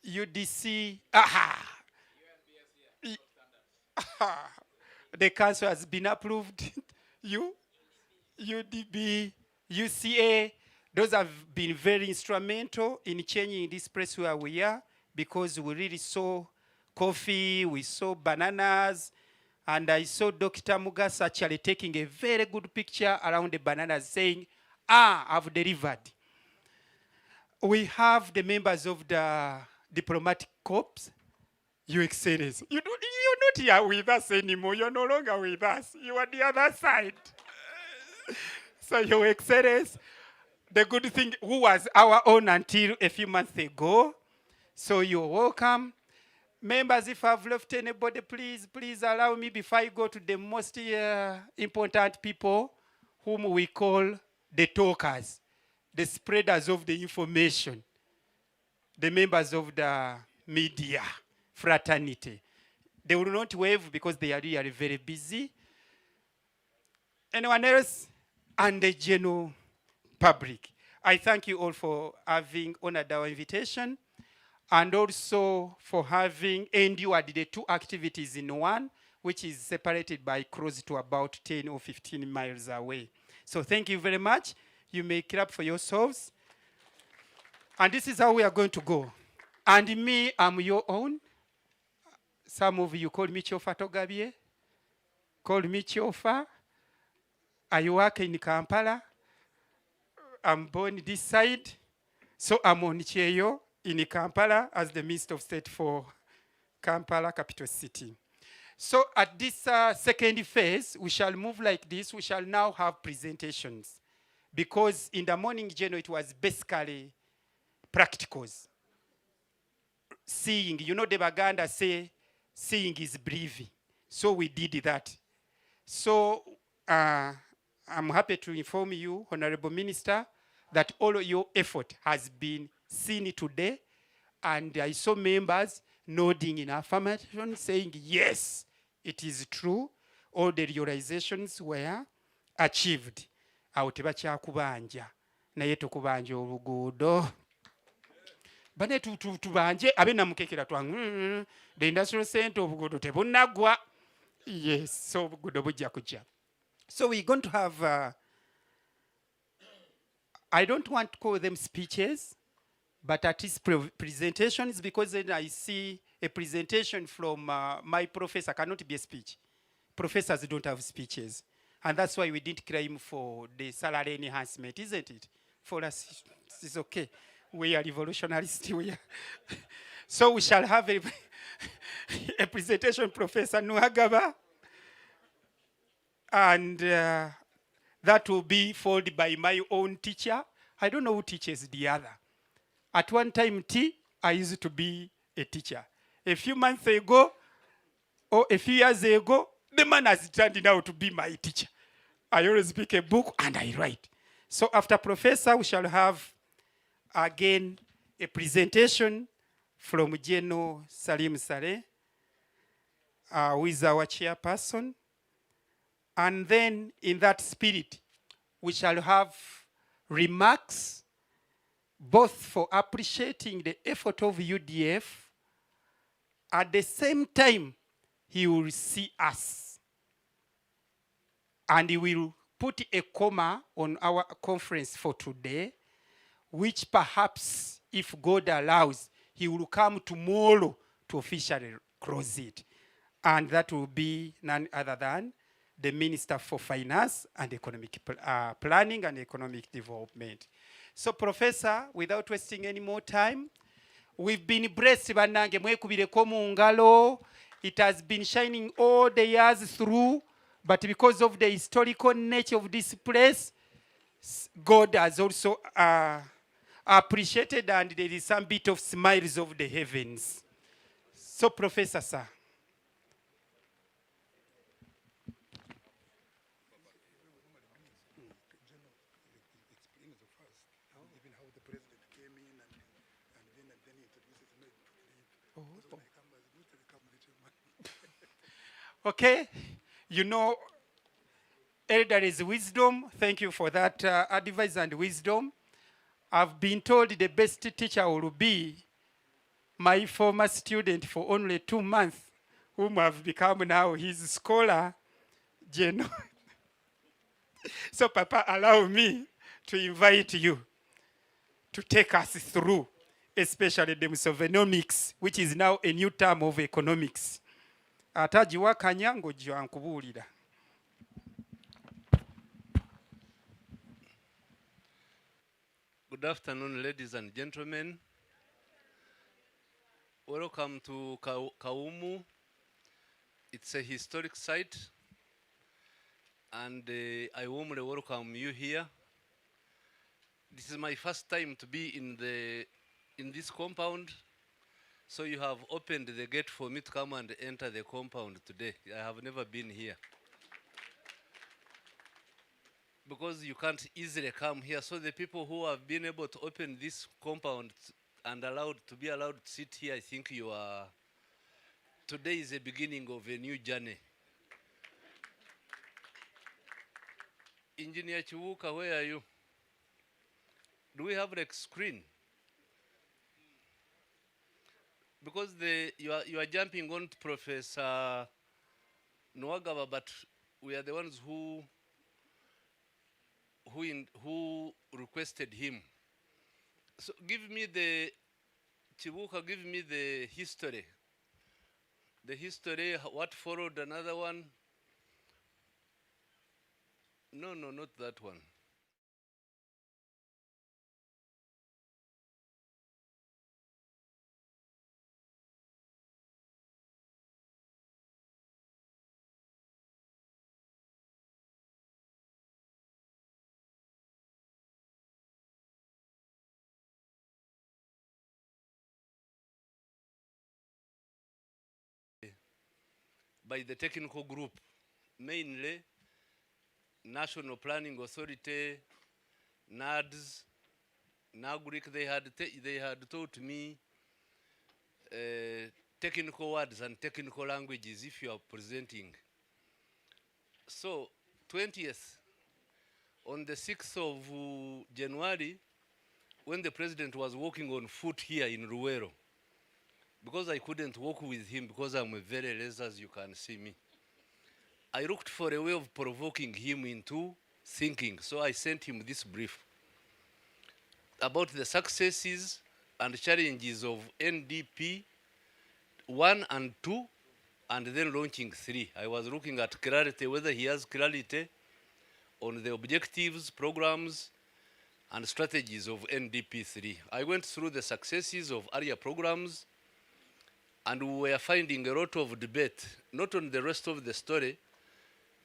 UDC. Aha! The council has been approved. You? UDB, UCA. Those have been very instrumental in changing this place where we are, because we really saw coffee, we saw bananas, And I saw Dr. Mugasa actually taking a very good picture around the bananas saying, I've delivered. We have the members of the diplomatic corps. Your Excellency, you're not here with us anymore. You're no longer with us. You are the other side. So, Your Excellency, the good thing, who was our own until a few months ago. So you're welcome. Members, if I've left anybody, please allow me before I go to the most important people whom we call the talkers, the spreaders of the information, the members of the media fraternity. They will not wave because they are really very busy. Anyone else? And the general public. I thank you all for having honored our invitation and also for having endured the two activities in one, which is separated by close to about 10 or 15 miles away. So thank you very much. You may clap for yourselves. And this is how we are going to go. And me, I'm your own. Some of you call me Chofa Togabie. Call me Chofa. I work in Kampala. I'm born this side. So I'm on Cheyo in Kampala as the Minister of State for Kampala, capital city. So at this second phase, we shall move like this. We shall now have presentations. Because in the morning journal, it was basically practicals. Seeing, the Baganda say, seeing is believing. So we did that. So I'm happy to inform you, Honorable Minister, that all of your effort has been seen today. And I saw members nodding in affirmation, saying, yes, it is true. All the realizations were achieved. Awo tebakyakubanja naye tukubanja oluguudo bane tubanje abe namukekera twa the industrial center obuguudo tebunnagwa. Yes, so obuguudo bujja kujja. So we're going to have I don't want to call them speeches, but at least presentations, because then I see a presentation from my professor cannot be a speech. Professors don't have speeches. And that's why we didn't claim for the salary enhancement, isn't it? For us, it's okay. We are revolutionists. So we shall have a presentation, Professor Nuagaba. And that will be followed by my own teacher. I don't know who teaches the other. At one time, I used to be a teacher. A few months ago, or a few years ago, the man has turned now to be my teacher. I always pick a book and I write. So after Professor, we shall have, again, a presentation from General Salim Saleh, who is our chairperson. And then, in that spirit, we shall have remarks, both for appreciating the effort of UDF. At the same time, he will see us. And he will put a comma on our conference for today, which perhaps, if God allows, he will come tomorrow to officially close it. And that will be none other than the Minister for Finance and Economic Planning and Economic Development. So, Professor, without wasting any more time, we've been blessed, bannange mwekubireko mu ngalo. It has been shining all the years through, but because of the historical nature of this place, God has also appreciated, and there is some bit of smiles of the heavens. So, Professor, sir. Okay, elder is wisdom. Thank you for that advice and wisdom. I've been told the best teacher will be my former student for only 2 months, whom I've become now his scholar, General. So, Papa, allow me to invite you to take us through, especially the Musovenomics, which is now a new term of economics. atagiwakanya ng'ojjo ankubuulira. Good afternoon, ladies and gentlemen. Welcome to Kaumu. It's a historic site, and I warmly welcome you here. This is my first time to be in this compound, so you have opened the gate for me to come and enter the compound today. I have never been here, because you can't easily come here. So the people who have been able to open this compound and be allowed to sit here, I think today is the beginning of a new journey. Engineer Chiwuka, where are you? Do we have like screen? Because you are jumping on to Professor Nwagaba, but we are the ones who requested him. So give me Chibuka, give me the history. The history, what followed another one. No, not that one. By the technical group, mainly National Planning Authority, NADS, NAGRIC. They had taught me technical words and technical languages if you are presenting. So 20th, on the 6th of January, when the president was walking on foot here in Ruwero, because I couldn't walk with him because I'm very lazy, as you can see me, I looked for a way of provoking him into thinking. So I sent him this brief about the successes and challenges of NDP 1 and 2, and then launching 3. I was looking at clarity, whether he has clarity on the objectives, programs, and strategies of NDP 3. I went through the successes of earlier programs, and we were finding a lot of debate, not on the rest of the story,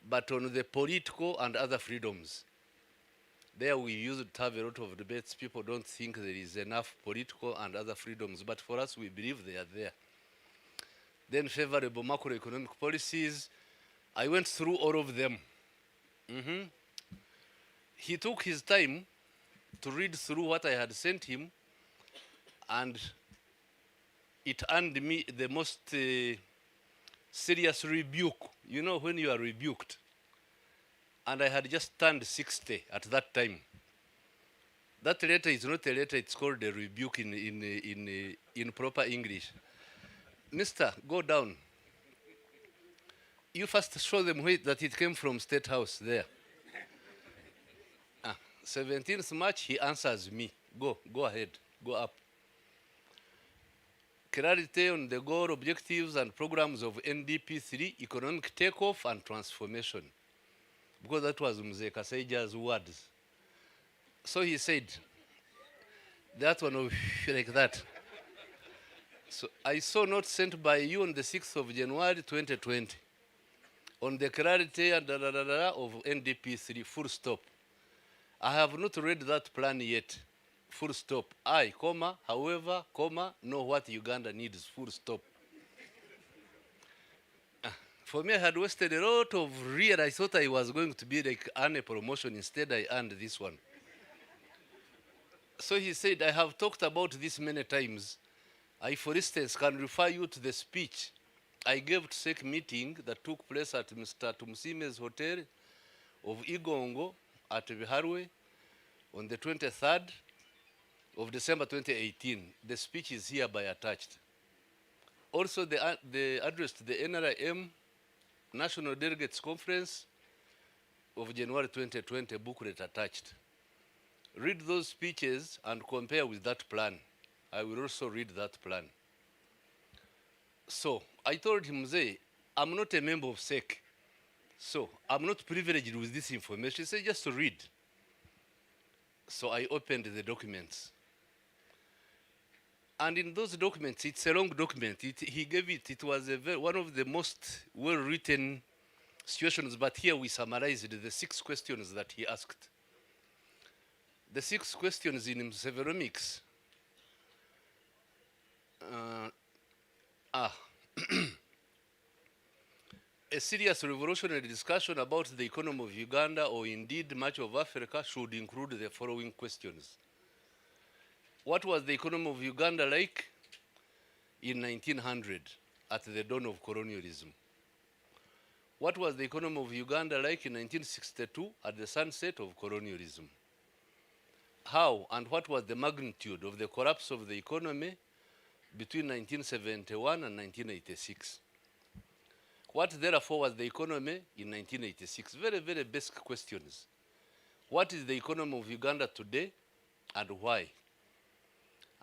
but on the political and other freedoms. There we used to have a lot of debates. People don't think there is enough political and other freedoms, but for us, we believe they are there. Then favorable macroeconomic policies. I went through all of them. He took his time to read through what I had sent him, and it earned me the most serious rebuke. You know when you are rebuked. And I had just turned 60 at that time. That letter is not a letter, it's called a rebuke in proper English. Mister, go down. You first show them that it came from State House there. 17th March, he answers me. Go ahead, go up. Clarity on the goal, objectives, and programs of NDP 3, economic takeoff and transformation. Because that was Mzee Kaseja's words. So he said, that one will be like that. So I saw note sent by you on the 6th of January 2020 on the clarity and of NDP 3, full stop. I have not read that plan yet, full stop. However, know what Uganda needs, full stop. For me, I had wasted a lot of real. I thought I was going to be like earn a promotion. Instead, I earned this one. So he said, I have talked about this many times. I, for instance, can refer you to the speech I gave to SEC meeting that took place at Mr. Tumsime's Hotel of Igongo at Biharwe on the 23rd of December 2018. The speech is hereby attached. Also, the address to the NRIM National Delegates Conference of January 2020 booklet attached. Read those speeches and compare with that plan. I will also read that plan. So I told him, Zay, I'm not a member of SEC, so I'm not privileged with this information. He said, just to read. So I opened the documents. And in those documents, it's a long document. He gave it, it was one of the most well-written situations, but here we summarized the 6 questions that he asked. The 6 questions in Severomics are a serious revolutionary discussion about the economy of Uganda, or indeed much of Africa, should include the following questions. What was the economy of Uganda like in 1900 at the dawn of colonialism? What was the economy of Uganda like in 1962 at the sunset of colonialism? How and what was the magnitude of the collapse of the economy between 1971 and 1986? What therefore was the economy in 1986? Very, very basic questions. What is the economy of Uganda today and why?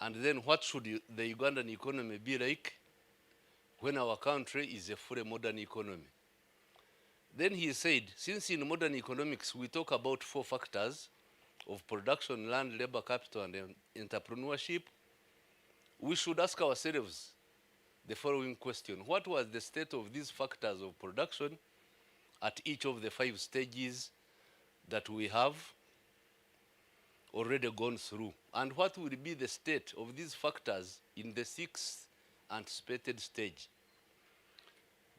And then what should the Ugandan economy be like when our country is a fully modern economy? Then he said, since in modern economics we talk about 4 factors of production, land, labor, capital, and entrepreneurship, we should ask ourselves the following question. What was the state of these factors of production at each of the 5 stages that we have already gone through? And what will be the state of these factors in the 6th anticipated stage?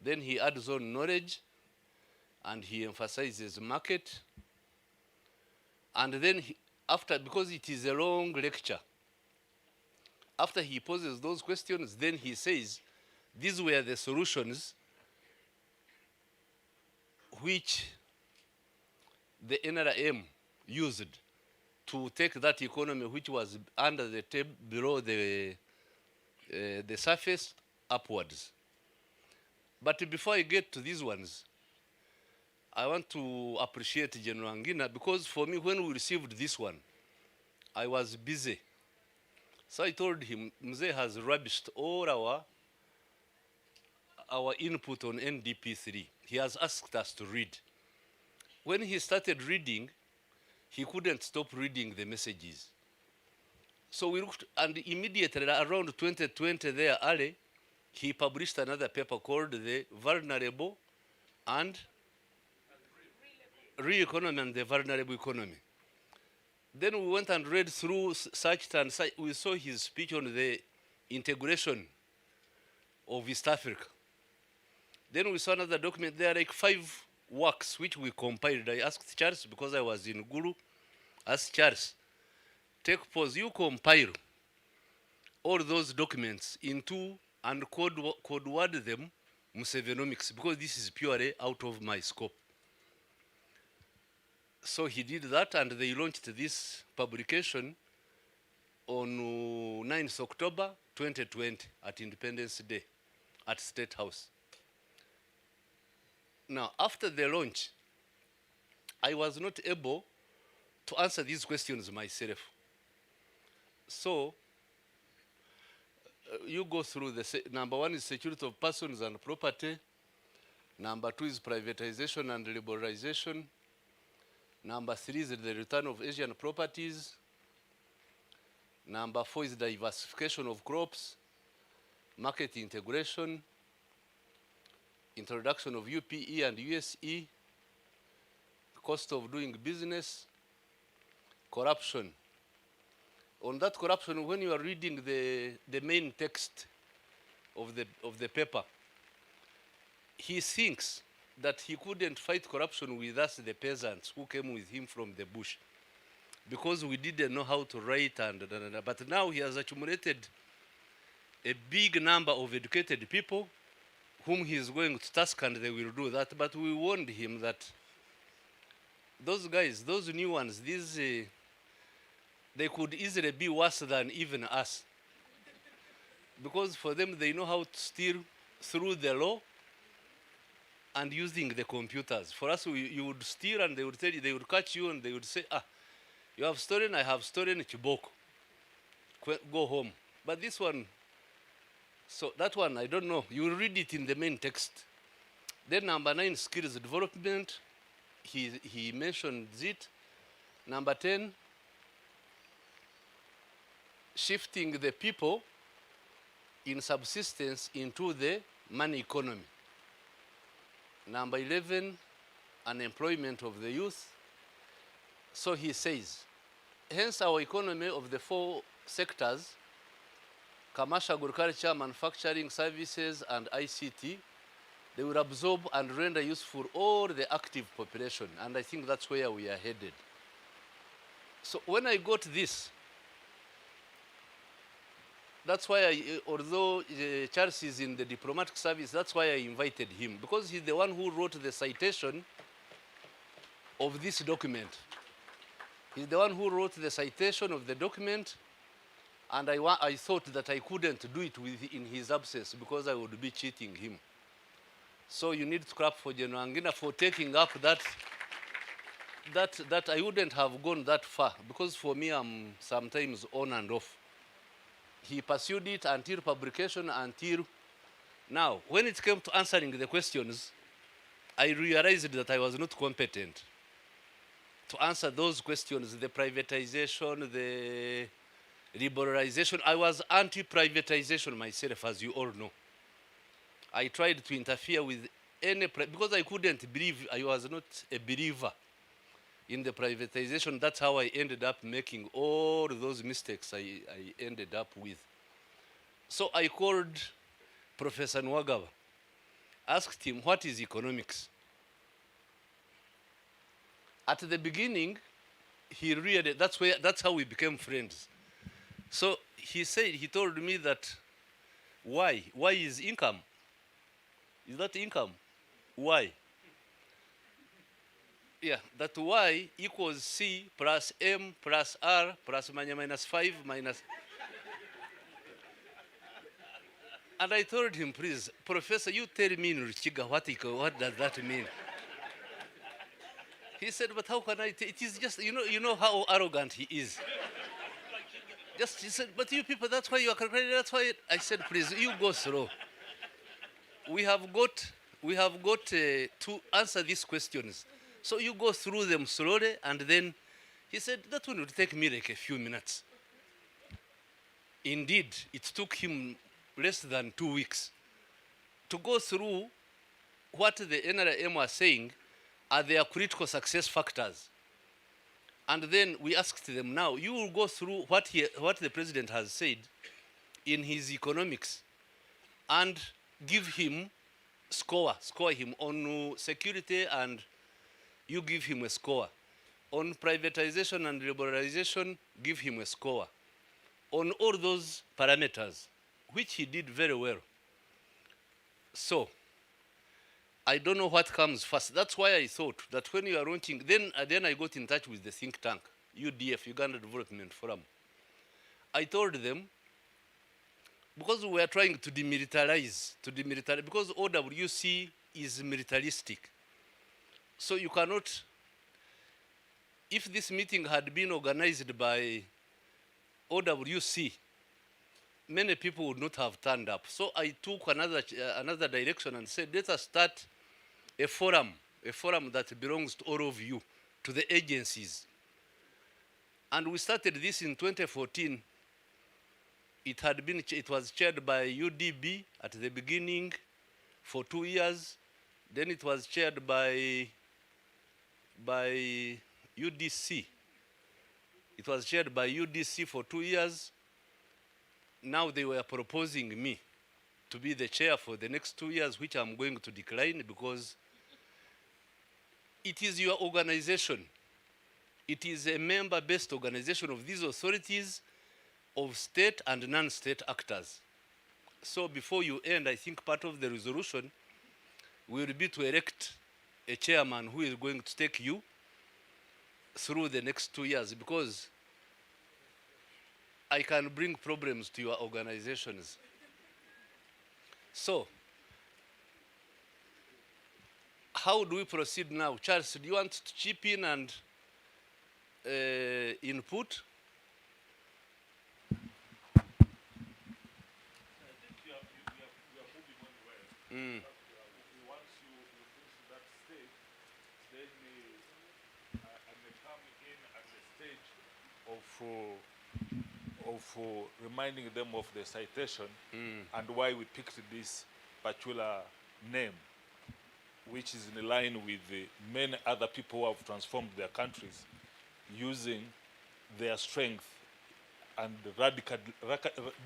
Then he adds on knowledge, and he emphasizes market. And then because it is a long lecture, after he poses those questions, then he says, these were the solutions which the NRM used to take that economy which was under the table, below the surface, upwards. But before I get to these ones, I want to appreciate General Ngina, because for me, when we received this one, I was busy. So I told him, Mzee has rubbished all our input on NDP3. He has asked us to read. When he started reading, he couldn't stop reading the messages. So we looked, and immediately around 2020 there, early, he published another paper called The Vulnerable and Real Economy and the Vulnerable Economy. Then we went and read through, searched, and we saw his speech on the integration of East Africa. Then we saw another document there, like 5 works which we compiled. I asked Charles, because I was in Gulu, asked Charles, take pause, you compile all those documents into and code word them Musevenomics, because this is purely out of my scope. So he did that, and they launched this publication on 9th October 2020 at Independence Day at State House. Now, after the launch, I was not able to answer these questions myself. So, you go through number 1 is security of persons and property. Number 2 is privatization and liberalization. Number 3 is the return of Asian properties. Number 4 is diversification of crops, market integration, introduction of UPE and USE, cost of doing business, corruption. On that corruption, when you are reading the main text of the paper, he thinks that he couldn't fight corruption with us, the peasants who came with him from the bush, because we didn't know how to write, but now he has accumulated a big number of educated people whom he is going to task, and they will do that. But we warned him that those guys, those new ones, these they could easily be worse than even us, because for them, they know how to steer through the law and using the computers. For us, you would steer, and they would tell you, they would catch you, and they would say, you have stolen, I have stolen, Chiboko. Go home. But this one, so that one, I don't know. You will read it in the main text. Then number 9, skills development. He mentioned it. Number 10, shifting the people in subsistence into the money economy. Number 11, unemployment of the youth. So he says, hence our economy of the 4 sectors, commercial, agriculture, manufacturing, services, and ICT, they will absorb and render useful all the active population. And I think that's where we are headed. So when I got this, that's why although Charles is in the diplomatic service, that's why I invited him, because he's the one who wrote the citation of this document. He's the one who wrote the citation of the document, and I thought that I couldn't do it in his absence because I would be cheating him. So you need to clap for General Angina for taking up that I wouldn't have gone that far, because for me I'm sometimes on and off. He pursued it until publication, until now. When it came to answering the questions, I realized that I was not competent to answer those questions, the privatization, the liberalization. I was anti-privatization myself, as you all know. I tried to interfere with because I couldn't believe, I was not a believer in the privatization. That's how I ended up making all those mistakes I ended up with. So I called Professor Nwagawa, asked him, what is economics? At the beginning, he really, that's how we became friends. So he told me that why is income? Is that income? Why? Yeah, that y equals c plus m plus r plus minus 5 minus. And I told him, please, Professor, you tell me in Ruchiga what does that mean? He said, but how can I? It is just, you know how arrogant he is. He said, but you people, that's why you are calculating. That's why. I said, please, you go slow. We have got to answer these questions. So you go through them slowly, and then he said that one would take me like a few minutes. Indeed, it took him less than 2 weeks to go through what the NRM was saying are their critical success factors. And then we asked them, now, you will go through what the president has said in his economics and give him score him on security, and you give him a score. On privatization and liberalization, give him a score. On all those parameters, which he did very well. So, I don't know what comes first. That's why I thought that when you are launching, then I got in touch with the think tank, UDF, Uganda Development Forum. I told them, because we are trying to demilitarize, because OWC is militaristic. So you cannot, if this meeting had been organized by OWC, many people would not have turned up. So I took another direction and said, let us start a forum that belongs to all of you, to the agencies. And we started this in 2014. It was chaired by UDB at the beginning for 2 years. Then it was chaired by UDC. It was chaired by UDC for 2 years. Now they were proposing me to be the chair for the next 2 years, which I'm going to decline because it is your organization. It is a member-based organization of these authorities, of state and non-state actors. So before you end, I think part of the resolution will be to elect a chairman who is going to take you through the next 2 years, because I can bring problems to your organizations. So, how do we proceed now? Charles, do you want to chip in and input? We are moving on well. We want reminding them of the citation and why we picked this particular name, which is in line with the many other people who have transformed their countries using their strength and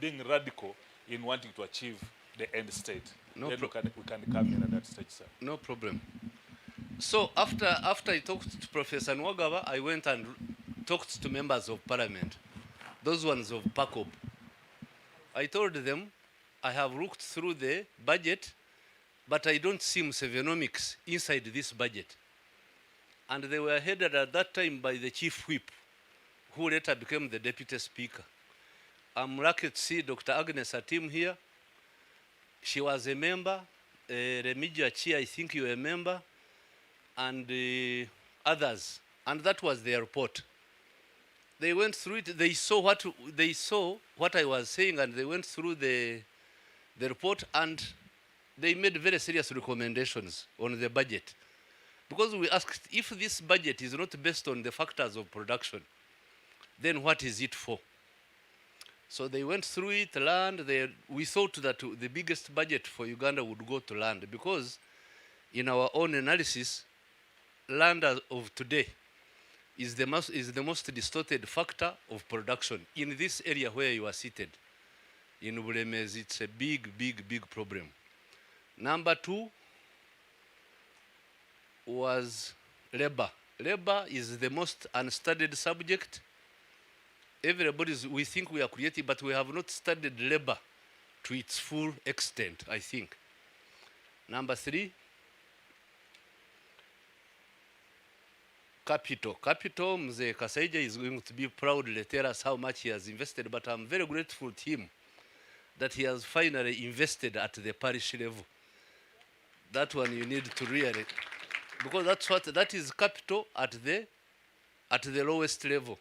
being radical in wanting to achieve the end state. No then we can come in at that stage, sir. No problem. So after I talked to Professor Nwagaba, I went and talked to members of parliament, those ones of PACOB. I told them, I have looked through the budget, but I don't see Musevenomics inside this budget. And they were headed at that time by the chief whip, who later became the deputy speaker. I'm lucky to see Dr. Agnes Atim here. She was a member, Remigio Achia, I think you were a member, and others. And that was their report. They went through it, they saw what I was saying, and they went through the report, and they made very serious recommendations on the budget. Because we asked, if this budget is not based on the factors of production, then what is it for? So they went through it, land. We thought that the biggest budget for Uganda would go to land, because in our own analysis, land of today is the most distorted factor of production in this area where you are seated. In Bulemez, it's a big problem. Number two was labor. Labor is the most unstudied subject. We think we are creative, but we have not studied labor to its full extent, I think. Number three, capital. Capital, Mzee Kasaija is going to be proudly tell us how much he has invested, but I'm very grateful to him that he has finally invested at the parish level. That one you need to really, because that is capital at the lowest level.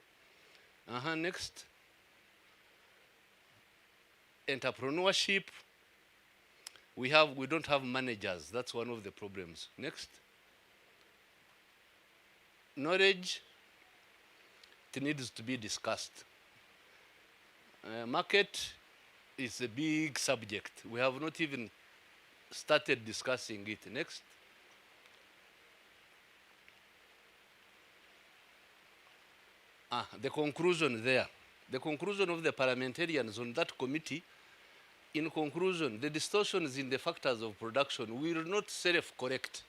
Next. Entrepreneurship. We don't have managers. That's one of the problems. Next. Knowledge. It needs to be discussed. Market is a big subject. We have not even started discussing it. Next. The conclusion there. The conclusion of the parliamentarians on that committee, in conclusion, the distortions in the factors of production will not self-correct.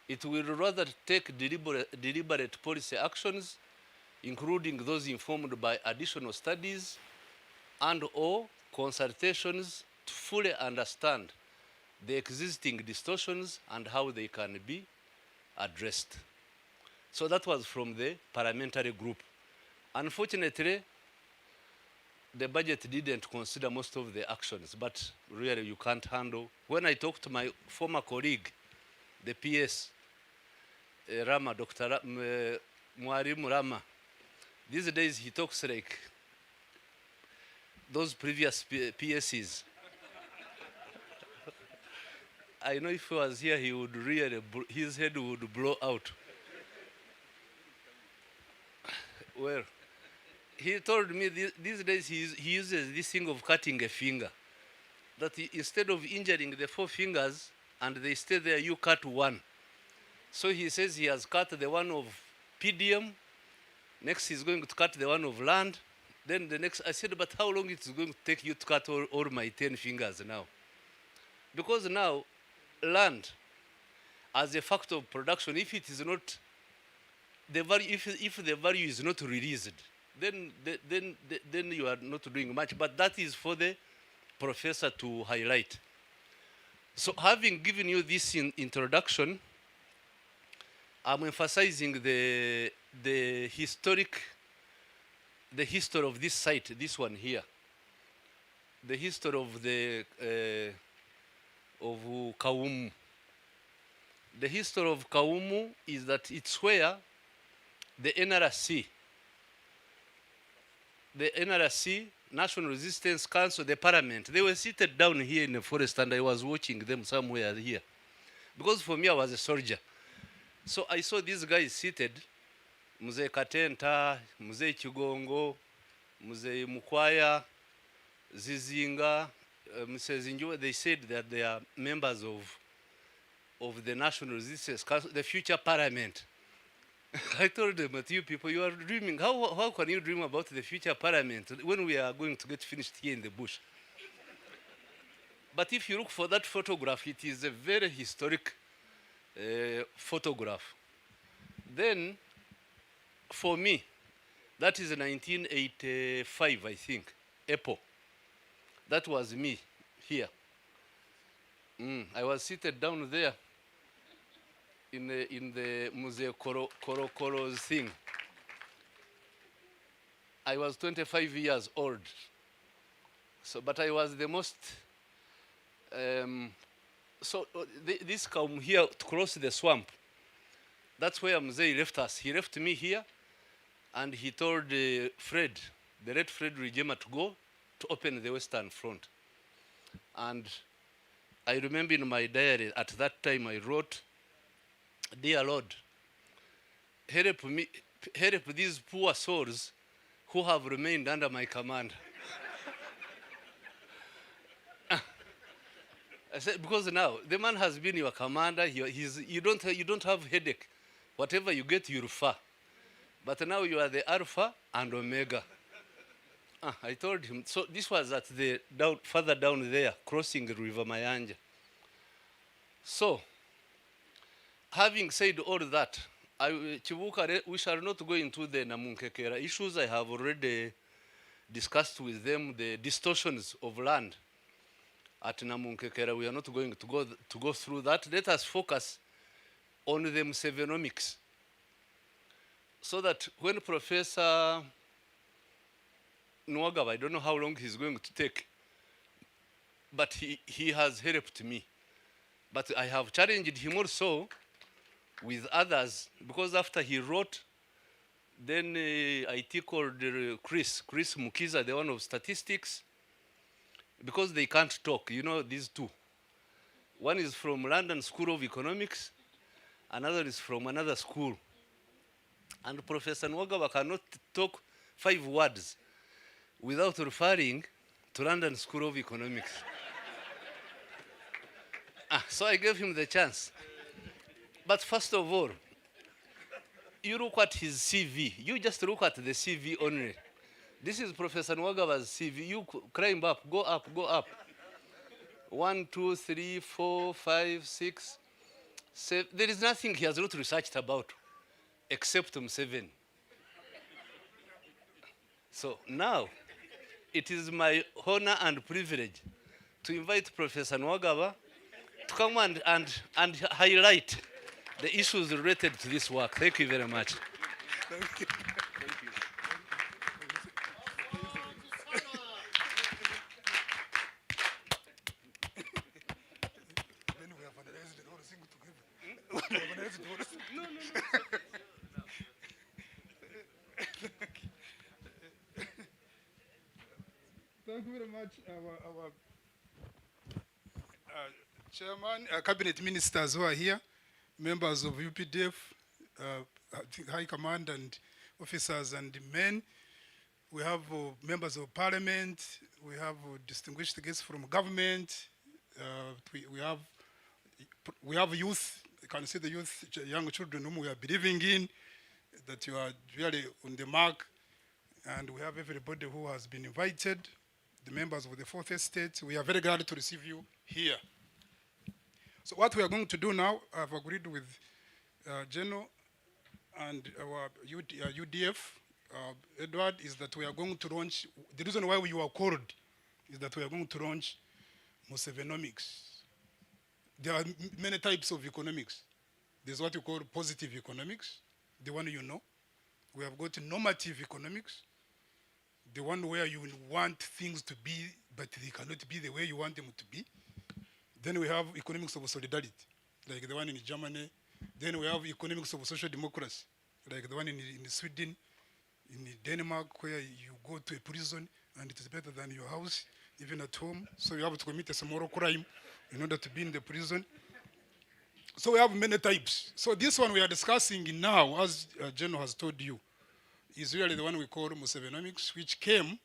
It will rather take deliberate policy actions, including those informed by additional studies and/or consultations to fully understand the existing distortions and how they can be addressed. So that was from the parliamentary group. Unfortunately, the budget didn't consider most of the actions, but really you can't handle. When I talked to my former colleague, the PS, Rama, Dr. Mwarimu Rama, these days he talks like those previous PSs. I know if he was here, he would really, his head would blow out. Well, he told me these days he uses this thing of cutting a finger. That instead of injuring the 4 fingers and they stay there, you cut one. So he says he has cut the one of PDM. Next he's going to cut the one of land. Then the next, I said, but how long it's going to take you to cut all my 10 fingers now? Because now, land, as a factor of production, if it is not, the value, if the value is not released, then you are not doing much. But that is for the professor to highlight. So having given you this introduction, I'm emphasizing the history of this site, this one here. The history of Kaumu. The history of Kaumu is that it's where the NRC, National Resistance Council, the parliament, they were seated down here in the forest and I was watching them somewhere here. Because for me, I was a soldier. So I saw these guys seated Mzee Katenta, Mzee Chigongo, Mzee Mukwaya, Zizinga, Mzee Zinjua, they said that they are members of the National Resistance Council, the future parliament. I told them, but you people, you are dreaming. How can you dream about the future parliament when we are going to get finished here in the bush? But if you look for that photograph, it is a very historic photograph. Then, for me, that is 1985, I think, April. That was me here. I was seated down there in the Museo Koro's thing. I was 25 years old. So, but I was the most, this come here to cross the swamp. That's where Mzee left us. He left me here, and he told Fred, the late Fred Rijema, to go to open the Western Front. And I remember in my diary, at that time I wrote, "Dear Lord, help me, help these poor souls who have remained under my command." I said, because now the man has been your commander. You don't have headache. Whatever you get, you refer. But now you are the Alpha and Omega. I told him. So this was at the further down there, crossing the River Mayanja. So, having said all that, Chibuka, we shall not go into the Namunkekera issues. I have already discussed with them the distortions of land at Namunkekera. We are not going to go through that. Let us focus on the Musevenomics, so that when Professor Nwagaba, I don't know how long he's going to take, but he has helped me. But I have challenged him also with others, because after he wrote, then I tickled Chris Mukiza, the one of statistics, because they can't talk, you know, these two. One is from London School of Economics, another is from another school. And Professor Nwagaba cannot talk 5 words without referring to London School of Economics. So I gave him the chance. But first of all, you look at his CV. You just look at the CV only. This is Professor Nwagaba's CV. You climb up, go up, go up. 1, 2, 3, 4, 5, 6, 7. There is nothing he has not researched about, except M7. So now, it is my honor and privilege to invite Professor Nwagaba to come and highlight the issues related to this work. Thank you very much. Thank you. Thank you. Then we have analyzed the whole thing together. We have analyzed the whole thing. No. Thank you very much, our Chairman, Cabinet Ministers who are here, members of UPDF, High Command and officers and men. We have members of Parliament. We have distinguished guests from government. We have youth. You can see the youth, young children whom we are believing in, that you are really on the mark. And we have everybody who has been invited, the members of the Fourth Estate. We are very glad to receive you here. So what we are going to do now, I've agreed with General and our UDF, Edward, is that we are going to launch, the reason why you are called is that we are going to launch Musevenomics. There are many types of economics. There's what you call positive economics, the one you know. We have got normative economics, the one where you want things to be, but they cannot be the way you want them to be. Then we have economics of solidarity, like the one in Germany. Then we have economics of social democracy, like the one in Sweden, in Denmark, where you go to a prison and it is better than your house, even at home. So you have to commit a small crime in order to be in the prison. So we have many types. So this one we are discussing now, as General has told you, is really the one we call Musevenomics, which came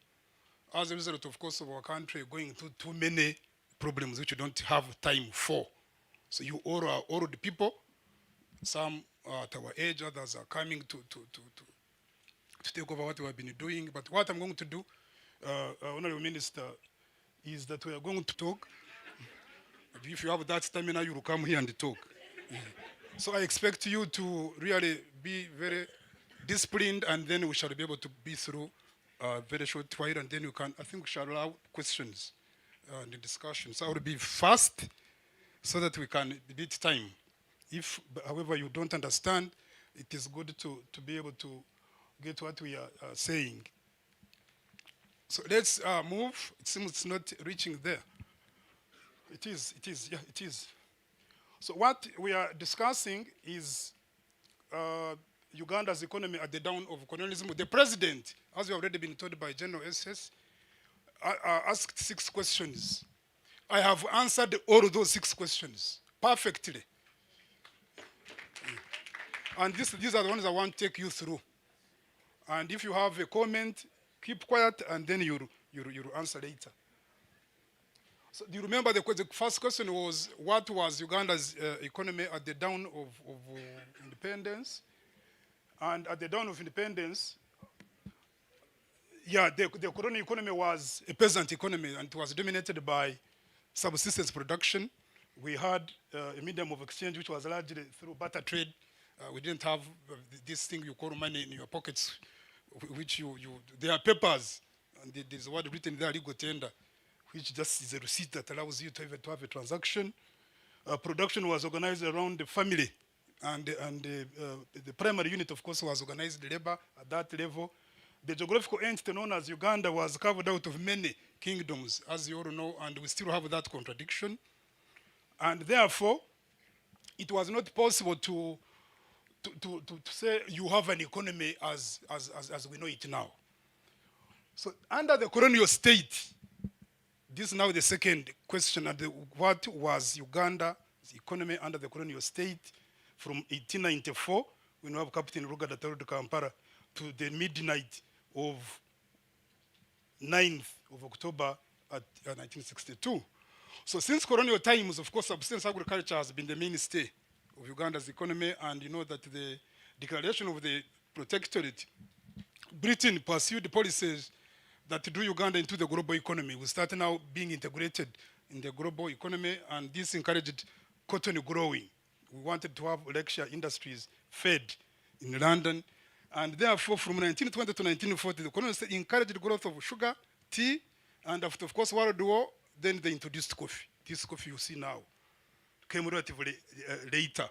as a result, of course, of our country going through too many problems which you don't have time for. So you all are old people, some are at our age, others are coming to take over what we have been doing. But what I'm going to do, Honorable Minister, is that we are going to talk. If you have that stamina, you will come here and talk. So I expect you to really be very disciplined, and then we shall be able to be through a very short while, and then you can, I think we shall allow questions and the discussion. So I will be fast so that we can beat time. If, however, you don't understand, it is good to be able to get what we are saying. So let's move. It seems it's not reaching there. It is, yeah, it is. So what we are discussing is Uganda's economy at the dawn of colonialism. The president, as we have already been told by General SS, asked 6 questions. I have answered all of those 6 questions perfectly. And these are the ones I want to take you through. And if you have a comment, keep quiet, and then you'll answer later. So do you remember the first question was, what was Uganda's economy at the dawn of independence? And at the dawn of independence, yeah, the colonial economy was a peasant economy, and it was dominated by subsistence production. We had a medium of exchange which was largely through barter trade. We didn't have this thing you call money in your pockets, which there are papers, and there's a word written there, legal tender, which just is a receipt that allows you to have a transaction. Production was organized around the family, and the primary unit, of course, was organized labor at that level. The geographical entity known as Uganda was carved out of many kingdoms, as you all know, and we still have that contradiction. And therefore, it was not possible to say you have an economy as we know it now. So under the colonial state, this is now the second question, what was Uganda's economy under the colonial state from 1894, when we have Captain Rugada Tarudu Kampala, to the midnight of 9th of October 1962. So since colonial times, of course, subsistence agriculture has been the mainstay of Uganda's economy, and you know that the declaration of the protectorate, Britain pursued policies that drew Uganda into the global economy. We started now being integrated in the global economy, and this encouraged cotton growing. We wanted to have lecture industries fed in London, and therefore from 1920 to 1940, the colonial state encouraged the growth of sugar, tea, and after, of course, World War, then they introduced coffee. This coffee you see now came relatively later.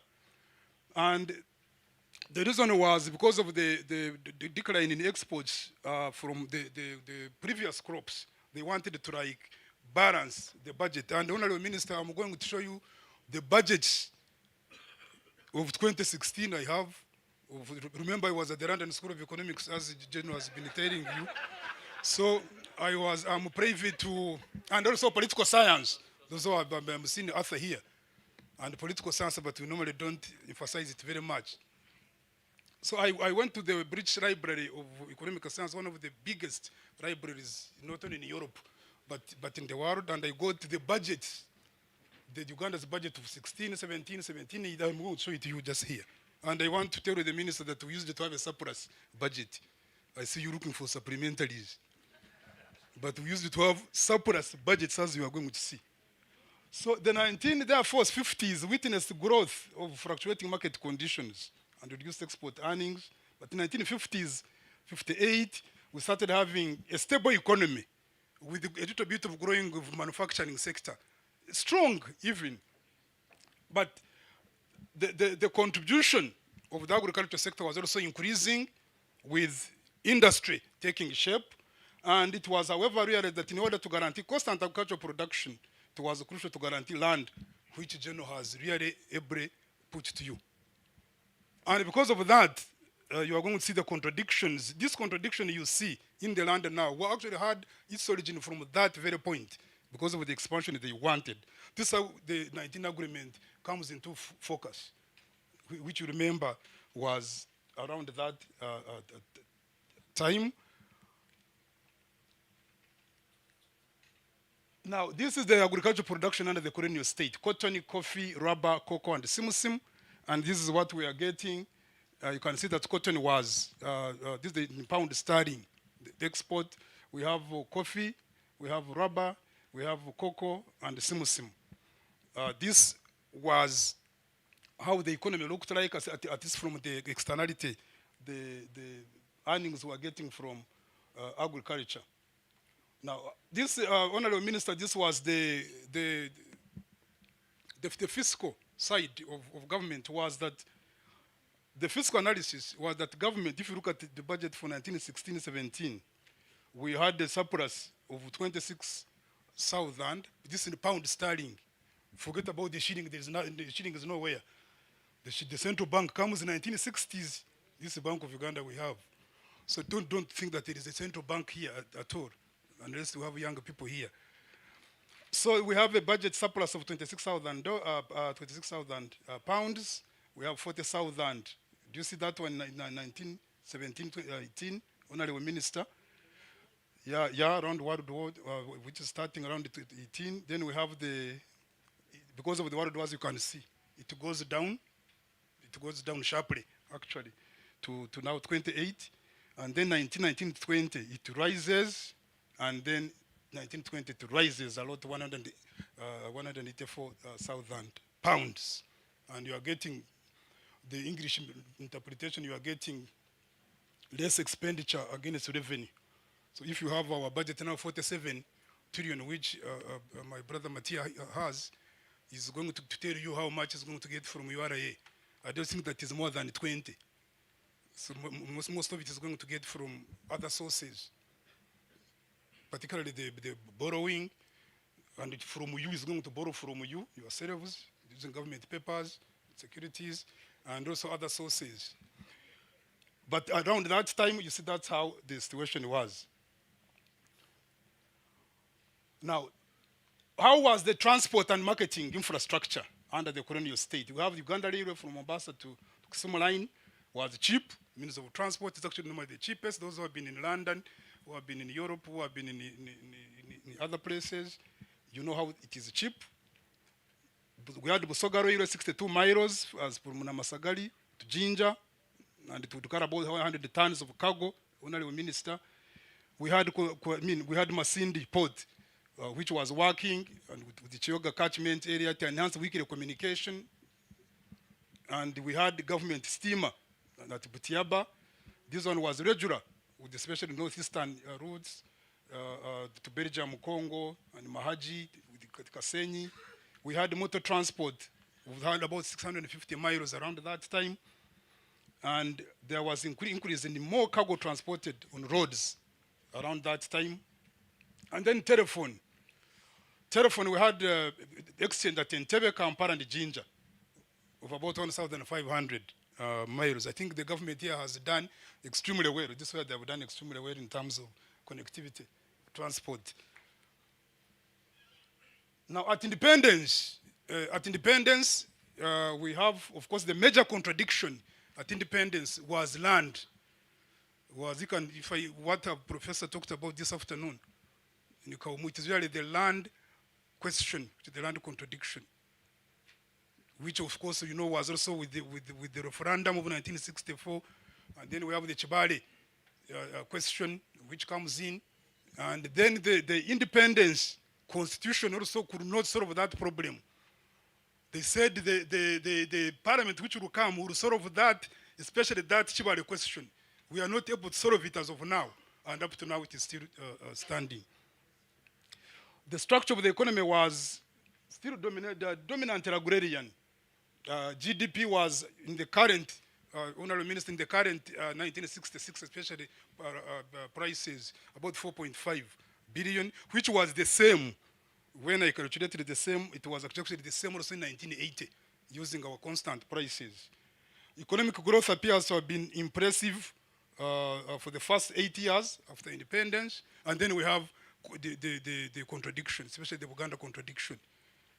And the reason was because of the decline in exports from the previous crops. They wanted to like balance the budget. And Honorable Minister, I'm going to show you the budgets of 2016 I have. Remember, I was at the London School of Economics, as General has been telling you. So I'm privy to, and also political science. Those are, I'm seeing Arthur here. And political science, but we normally don't emphasize it very much. So I went to the British Library of Economic Science, one of the biggest libraries, not only in Europe, but in the world, and I got the budget, the Uganda's budget of 16, 17, 17, I'm going to show it to you just here. And I want to tell the minister that we used to have a surplus budget. I see you looking for supplementaries. But we used to have surplus budgets, as you are going to see. So the 1950s witnessed growth of fluctuating market conditions and reduced export earnings. But in 1950s, 58, we started having a stable economy with a little bit of growing of manufacturing sector. Strong even. But the contribution of the agricultural sector was also increasing with industry taking shape. And it was, however, realized that in order to guarantee constant agricultural production, it was crucial to guarantee land, which General has really ably put to you. And because of that, you are going to see the contradictions. This contradiction you see in the land now, we actually had its origin from that very point, because of the expansion that they wanted. This is how the 19 agreement comes into focus, which you remember was around that time. Now, this is the agricultural production under the colonial state: cotton, coffee, rubber, cocoa, and simsim. And this is what we are getting. You can see that cotton was, this is the pound sterling, the export. We have coffee, we have rubber, we have cocoa, and simsim. This was how the economy looked like, at least from the externality, the earnings we are getting from agriculture. Now, this, Honorable Minister, this was the fiscal side of government, was that the fiscal analysis was that government, if you look at the budget for 1916-17, we had a surplus of 26,000. This in pound sterling. Forget about the shilling. The shilling is nowhere. The central bank comes in 1960s. This is the Bank of Uganda we have. So don't think that there is a central bank here at all, unless we have younger people here. So we have a budget surplus of 26,000 pounds. We have 40,000. Do you see that one in 1917, 18, Honorable Minister? Yeah, around World War, which is starting around 18. Then we have because of the World Wars, you can see, it goes down sharply, actually, to now 28. And then 1920, it rises, and then 1920, it rises a lot, 184,000 pounds. And you are getting, the English interpretation, you are getting less expenditure against revenue. So if you have our budget now 47 trillion, which my brother Mattia has, is going to tell you how much is going to get from URA. I don't think that is more than 20. So most of it is going to get from other sources, particularly the borrowing, and from you is going to borrow from you, yourselves, using government papers, securities, and also other sources. But around that time, you see, that's how the situation was. Now, how was the transport and marketing infrastructure under the colonial state? We have Uganda Railway from Mombasa to Kisumu line was cheap. Means of transport is actually normally the cheapest. Those who have been in London, who have been in Europe, who have been in other places, you know how it is cheap. We had Busoga Railway, 62 miles, as from Namasagari to Jinja, and to carry about 100 tons of cargo, Honorable Minister. We had Masindi Port, which was working, and with the Chiyoga catchment area to enhance weekly communication. And we had the government steamer at Butiaba. This one was regular, with especially northeastern routes to Belgium, Congo, and Mahaji, with Kasenyi. We had motor transport. We had about 650 miles around that time. And there was increase in more cargo transported on roads around that time. And then telephone. Telephone, we had exchange at Entebbe, Kampala, and Jinja of about 1,500 miles. I think the government here has done extremely well. This is where they have done extremely well in terms of connectivity, transport. Now, at independence, we have, of course, the major contradiction at independence was land. What a professor talked about this afternoon, it is really the land question, the land contradiction, which of course you know was also with the referendum of 1964, and then we have the Chibale question which comes in, and then the independence constitution also could not solve that problem. They said the parliament which will come will solve that, especially that Chibale question. We are not able to solve it as of now, and up to now it is still standing. The structure of the economy was still dominantly agrarian. GDP was in the current, Honorable Minister, in the current 1966, especially prices, about 4.5 billion, which was the same. When I calculated the same, it was actually the same also in 1980, using our constant prices. Economic growth appears to have been impressive for the first 8 years after independence, and then we have the contradiction, especially the Uganda contradiction,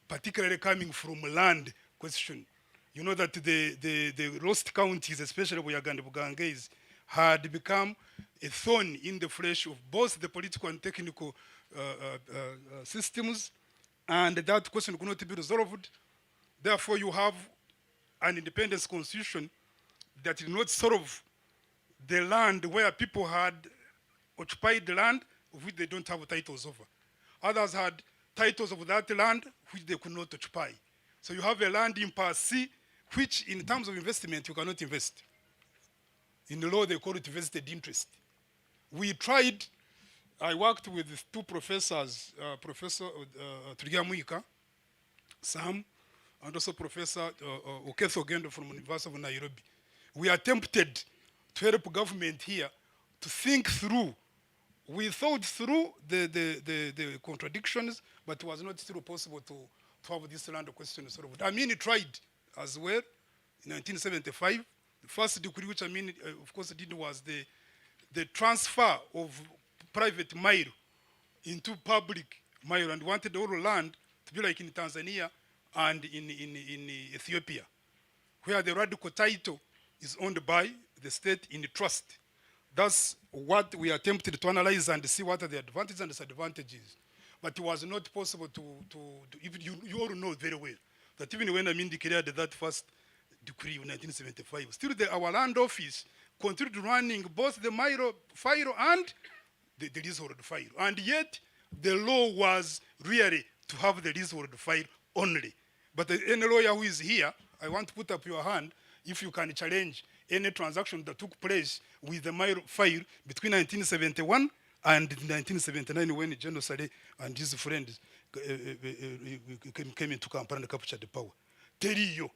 particularly coming from land question. You know that the lost counties, especially Uganda and Bugangese, had become a thorn in the flesh of both the political and technical systems, and that question could not be resolved. Therefore, you have an independence constitution that did not solve the land where people had occupied the land which they don't have titles over. Others had titles of that land which they could not occupy. So you have a land in Part C, which in terms of investment, you cannot invest. In the law, they call it vested interest. We tried, I worked with two professors, Professor Trigamuika, Sam, and also Professor Oketho Gendo from the University of Nairobi. We attempted to help government here to think through. We thought through the contradictions, but it was not still possible to have this land question solved. Amin tried as well in 1975. The first decree which Amin, of course, did was the transfer of private mile into public mile, and wanted the whole land to be like in Tanzania and in Ethiopia, where the radical title is owned by the state in the trust. That's what we attempted to analyze and see what are the advantages and disadvantages. But it was not possible to even you all know very well that even when Amin declared that first decree in 1975, still our land office continued running both the Miro file and the leasehold file. And yet, the law was really to have the leasehold file only. But any lawyer who is here, I want to put up your hand if you can challenge any transaction that took place with the Miro file between 1971 and 1979 when General Saleh and his friends came into Kampala and captured the power. Tell you,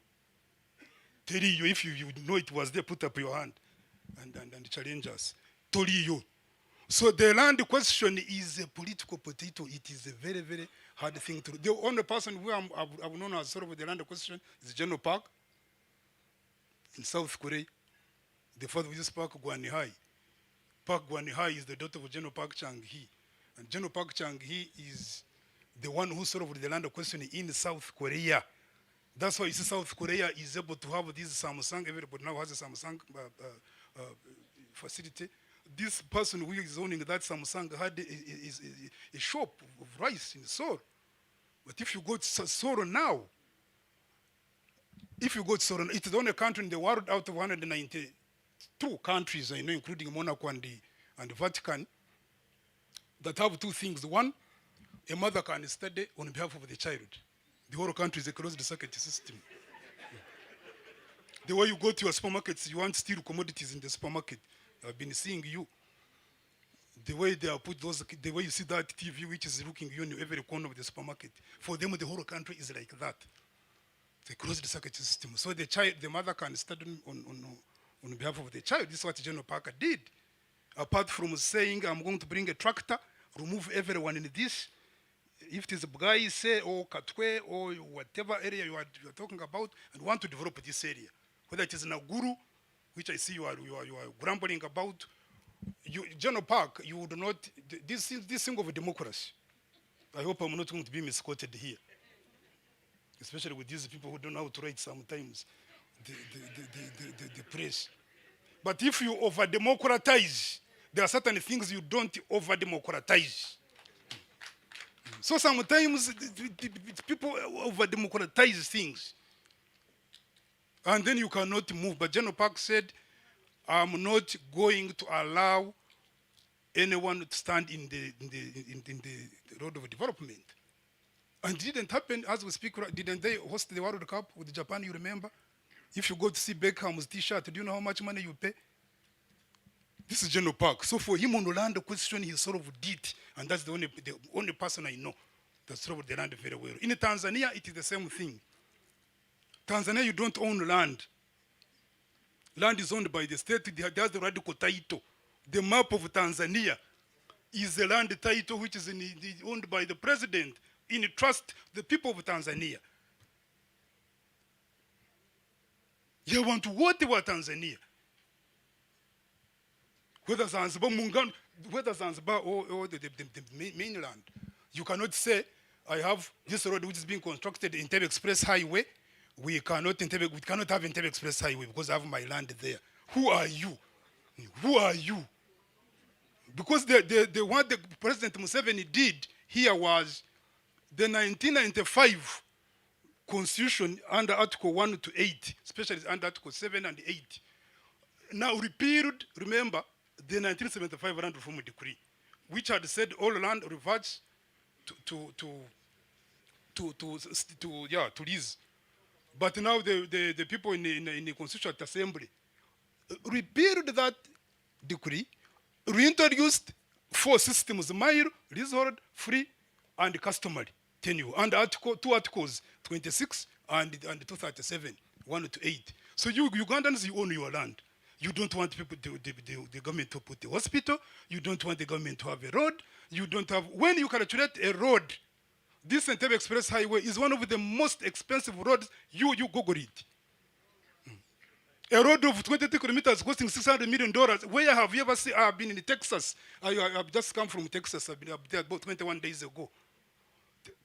if you know it was there, put up your hand and challenge us. Tell you. So the land question is a political potato. It is a very, very hard thing to do. The only person who I've known as solve the land question is General Park in South Korea. The father of this Park, Gwanihai. Park Gwanihai is the daughter of General Park Chung-hee. And General Park Chung-hee is the one who solved the land question in South Korea. That's why you see South Korea is able to have this Samsung. Everybody now has a Samsung facility. This person who is owning that Samsung had a shop of rice in Seoul. But if you go to Seoul now, it's the only country in the world out of 192 countries, I know, including Monaco and the Vatican, that have two things. One, a mother can study on behalf of the child. The whole country is a closed circuit system. The way you go to your supermarkets, you want steel commodities in the supermarket. I've been seeing you. The way they are put those, the way you see that TV which is looking you in every corner of the supermarket. For them, the whole country is like that. They close the circuit system. So the mother can study on behalf of the child. This is what General Parker did. Apart from saying, I'm going to bring a tractor, remove everyone in this. If it is Bugai, say, or Katwe, or whatever area you are talking about, and want to develop this area. Whether it is Naguru, which I see you are grumbling about. General Park, you would not, this thing of democracy. I hope I'm not going to be misquoted here. Especially with these people who don't know how to write sometimes, the press. But if you over-democratize, there are certain things you don't over-democratize. So sometimes people over-democratize things. And then you cannot move. But General Park said, I'm not going to allow anyone to stand in the road of development. And it didn't happen as we speak. Didn't they host the World Cup with Japan, you remember? If you go to see Beckham's t-shirt, do you know how much money you pay? This is General Park. So for him on the land question, he solved it. And that's the only person I know that solved the land very well. In Tanzania, it is the same thing. Tanzania, you don't own land. Land is owned by the state. There's the radical title. The map of Tanzania is the land title which is owned by the president in trust the people of Tanzania. You want to whatever Tanzania. Whether Zanzibar, Muungano, whether Zanzibar or the mainland. You cannot say, I have this road which is being constructed, Entebbe Express Highway, we cannot have Entebbe Express Highway because I have my land there. Who are you? Who are you? Because what the President Museveni did here was the 1995 Constitution under Article 1 to 8, especially under Article 7 and 8. Now repealed, remember, the 1975 Land Reform Decree, which had said all land reverts to lease. But now the people in the Constituent Assembly repealed that decree, reintroduced 4 systems: mile, leasehold, free, and customary tenure, and two articles, 26 and 237, 1 to 8. So you Ugandans, you own your land. You don't want people the government to put a hospital. You don't want the government to have a road. You don't have, when you calculate a road, this Entebbe Express Highway is one of the most expensive roads. You Google it. A road of 22 kilometers costing $600 million. Where have you ever seen? I've been in Texas. I've just come from Texas. I've been up there about 21 days ago.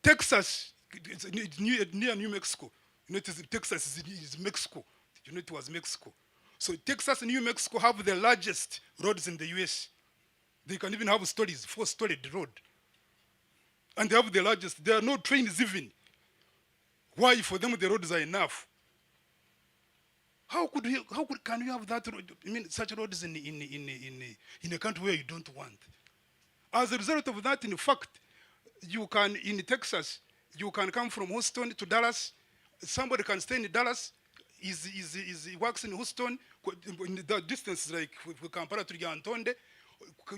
Texas, it's near New Mexico. You know, Texas is Mexico. You know, it was Mexico. So Texas and New Mexico have the largest roads in the US. They can even have 4-storied road. And they have the largest. There are no trains even. Why? For them, the roads are enough. Can you have that road? I mean, such roads in a country where you don't want? As a result of that, in fact, you can, in Texas, you can come from Houston to Dallas. Somebody can stay in Dallas. He works in Houston. The distance is like Kampala to Gantonde.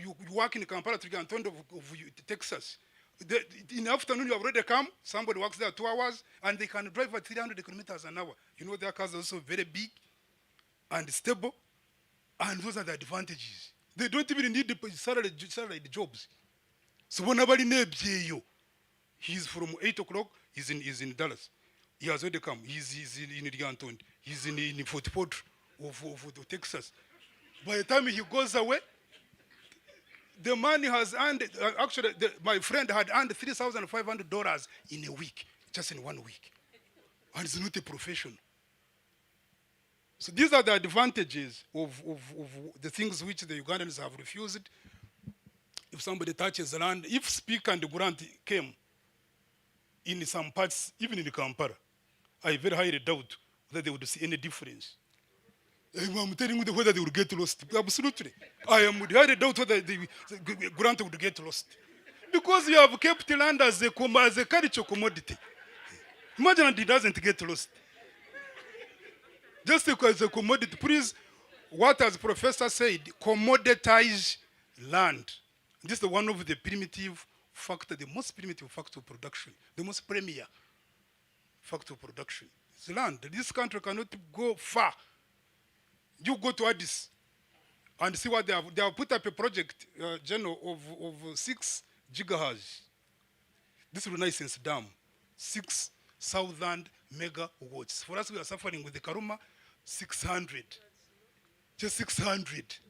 You work in Kampala to Gantonde of Texas. In the afternoon, you have already come. Somebody works there 2 hours, and they can drive at 300 kilometers an hour. You know, their cars are also very big and stable, and those are the advantages. They don't even need the salaried jobs. So whenever he's from 8 o'clock, he's in Dallas. He has already come. He's in Gantonde. He's in Fort Worth of Texas. By the time he goes away, the man has earned, actually, my friend had earned $3,500 in a week, just in 1 week. And it's not a profession. So these are the advantages of the things which the Ugandans have refused. If somebody touches the land, if Speaker and Grant came in some parts, even in Kampala, I very highly doubt that they would see any difference. I'm telling you whether they would get lost. Absolutely. I am highly doubt whether the Grant would get lost. Because you have kept land as a cultural commodity. Imagine it doesn't get lost. Just because a commodity, please, what as Professor said, commoditize land. This is one of the primitive factor, the most primitive factor of production, the most premier factor of production. It's land. This country cannot go far. You go to Addis and see what they have. They have put up a project, General, of 6 gigahertz. This Renaissance Dam, 6,000 megawatts. For us, we are suffering with the Karuma, 600. Just 600.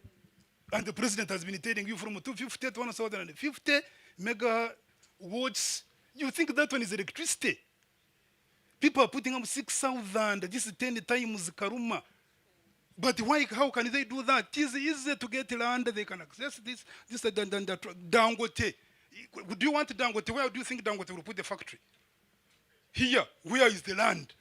And the president has been telling you from 250 to 1,050 megawatts. You think that one is electricity? People are putting up 6,000. This is 10 times Karuma. But why? How can they do that? It is easy to get land. They can access this Dangote. Do you want Dangote? Where do you think Dangote will put the factory? Here. Where is the land?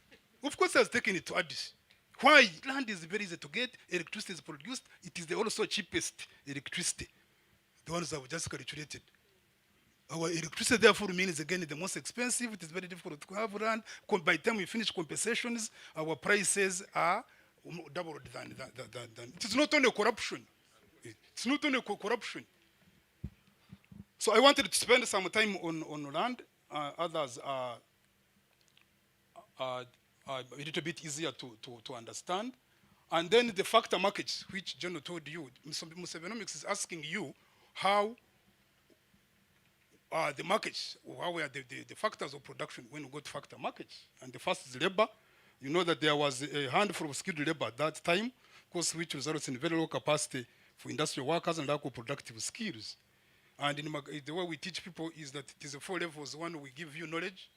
Of course, he has taken it to Addis. Why? Land is very easy to get. Electricity is produced. It is the also cheapest electricity. The ones that we just calculated. Our electricity, therefore, remains again the most expensive. It is very difficult to have land. By the time we finish compensations, our prices are double than. It is not only corruption. It's not only corruption. So I wanted to spend some time on land. Others are a little bit easier to understand. And then the factor markets, which John told you. Musevenomics is asking you how the markets, how were the factors of production when we go to factor markets. And the first is labor. You know that there was a handful of skilled labor at that time, of course, which results in very low capacity for industrial workers and lack of productive skills. And the way we teach people is that it is 4 levels. One, we give you knowledge.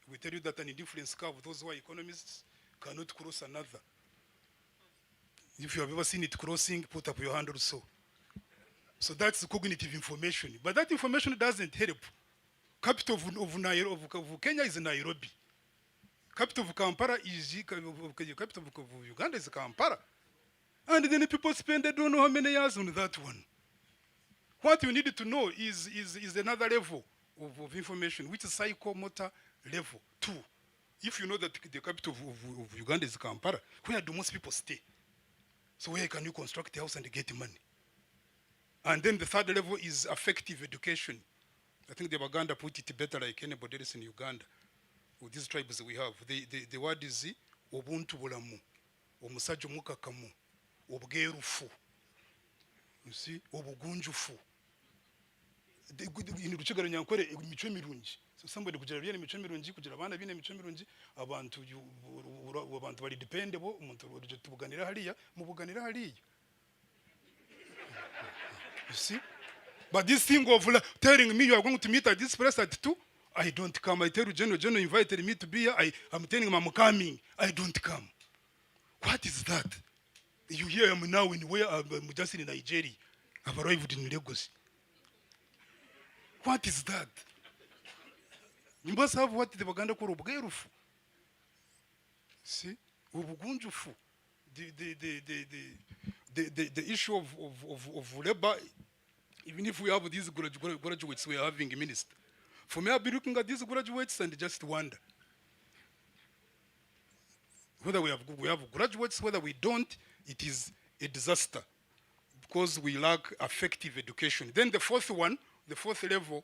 We tell you that an indifference curve, those who are economists, cannot cross another. If you have ever seen it crossing, put up your hand also. So that's cognitive information. But that information doesn't help. Capital of Kenya is Nairobi. Capital of Kampala is capital of Uganda is Kampala. And then people spend, they don't know how many years on that one. What you need to know is another level of information, which is psychomotor level 2. If you know that the capital of Uganda is Kampala, where do most people stay? So where can you construct a house and get money? And then the third level is affective education. I think the Baganda put it better like anybody else in Uganda. With these tribes we have, the word is obuntu bulamu, omusajja omukakamu, obwerufu. You see, obugunjufu. In Ruchigara Nyankore, imico mirungi. So somebody kugira byene imico mirungi, kugira abana byene imico mirungi, abantu bari dependable, umuntu tubuganira hariya, mubuganira hariya. You see? But this thing of telling me you are going to meet at this place at 2, I don't come. I tell you, General invited me to be here. I'm telling him I'm coming. I don't come. What is that? You hear I'm now in where I'm just in Nigeria. I've arrived in Lagos. What is that? You must have what the Baganda call Ubgerufu. See? Ubugunjufu. The issue of labor, even if we have these graduates we are having a minister. For me, I'll be looking at these graduates and just wonder. Whether we have graduates, whether we don't, it is a disaster because we lack effective education. Then the fourth one, the fourth level,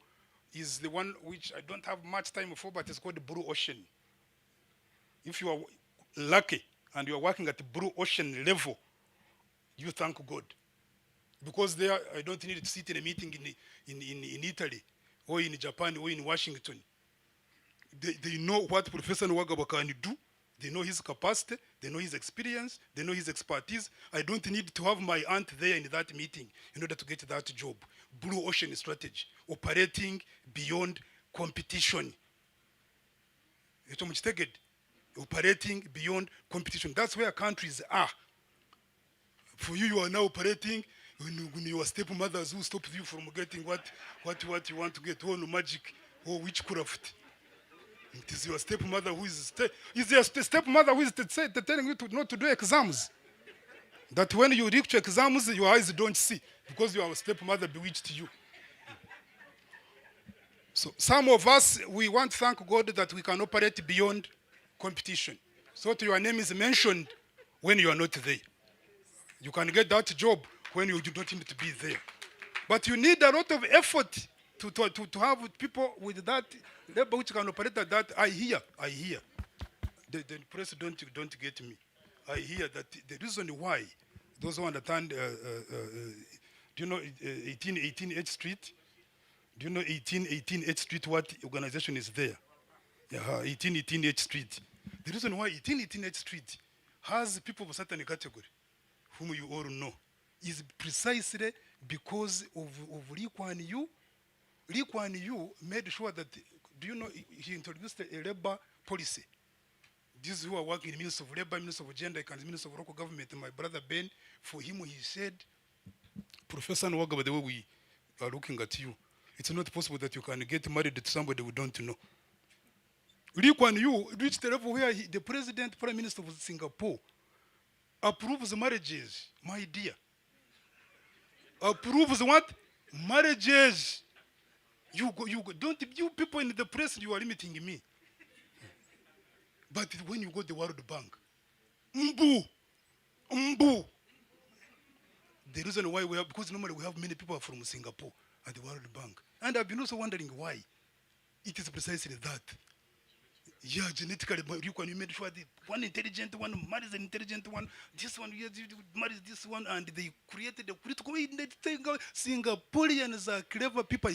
is the one which I don't have much time for, but it's called the Blue Ocean. If you are lucky and you are working at the Blue Ocean level, you thank God. Because there, I don't need to sit in a meeting in Italy, or in Japan, or in Washington. They know what Professor Nwagaba can do. They know his capacity. They know his experience. They know his expertise. I don't need to have my aunt there in that meeting in order to get that job. Blue Ocean strategy, operating beyond competition. Operating beyond competition. That's where countries are. For you, you are now operating when your stepmothers who stop you from getting what you want to get, or no magic, or witchcraft. It is your stepmother who is your stepmother who is telling you not to do exams. That when you reach exams, your eyes don't see because your stepmother bewitched you. So some of us, we want to thank God that we can operate beyond competition. So your name is mentioned when you are not there. You can get that job when you do not need to be there. But you need a lot of effort to have people with that labor which can operate at that. I hear. The press don't get me. I hear that the reason why, those who understand, do you know 18 H Street? Do you know 18 H Street, what organization is there? Yeah, 18 H Street. The reason why 18 H Street has people of a certain category, whom you all know, is precisely because of Lee Kuan Yew. Lee Kuan Yew made sure that, do you know, he introduced a labor policy. These who are working in the Ministry of Labor, Ministry of Gender, and Ministry of Local Government, my brother Ben, for him he said, Professor Nwagaba, the way we are looking at you, it's not possible that you can get married to somebody we don't know. Lee Kuan Yew reached the level where the President, Prime Minister of Singapore, approves marriages, my dear. Approves what? Marriages. You people in the press, you are limiting me. But when you go to the World Bank, mbu. The reason why we have, because normally we have many people from Singapore at the World Bank. And I've been also wondering why. It is precisely that. Yeah, genetically, you made sure that one intelligent one marries an intelligent one, this one marries this one, and they created a critical Singaporeans are clever people.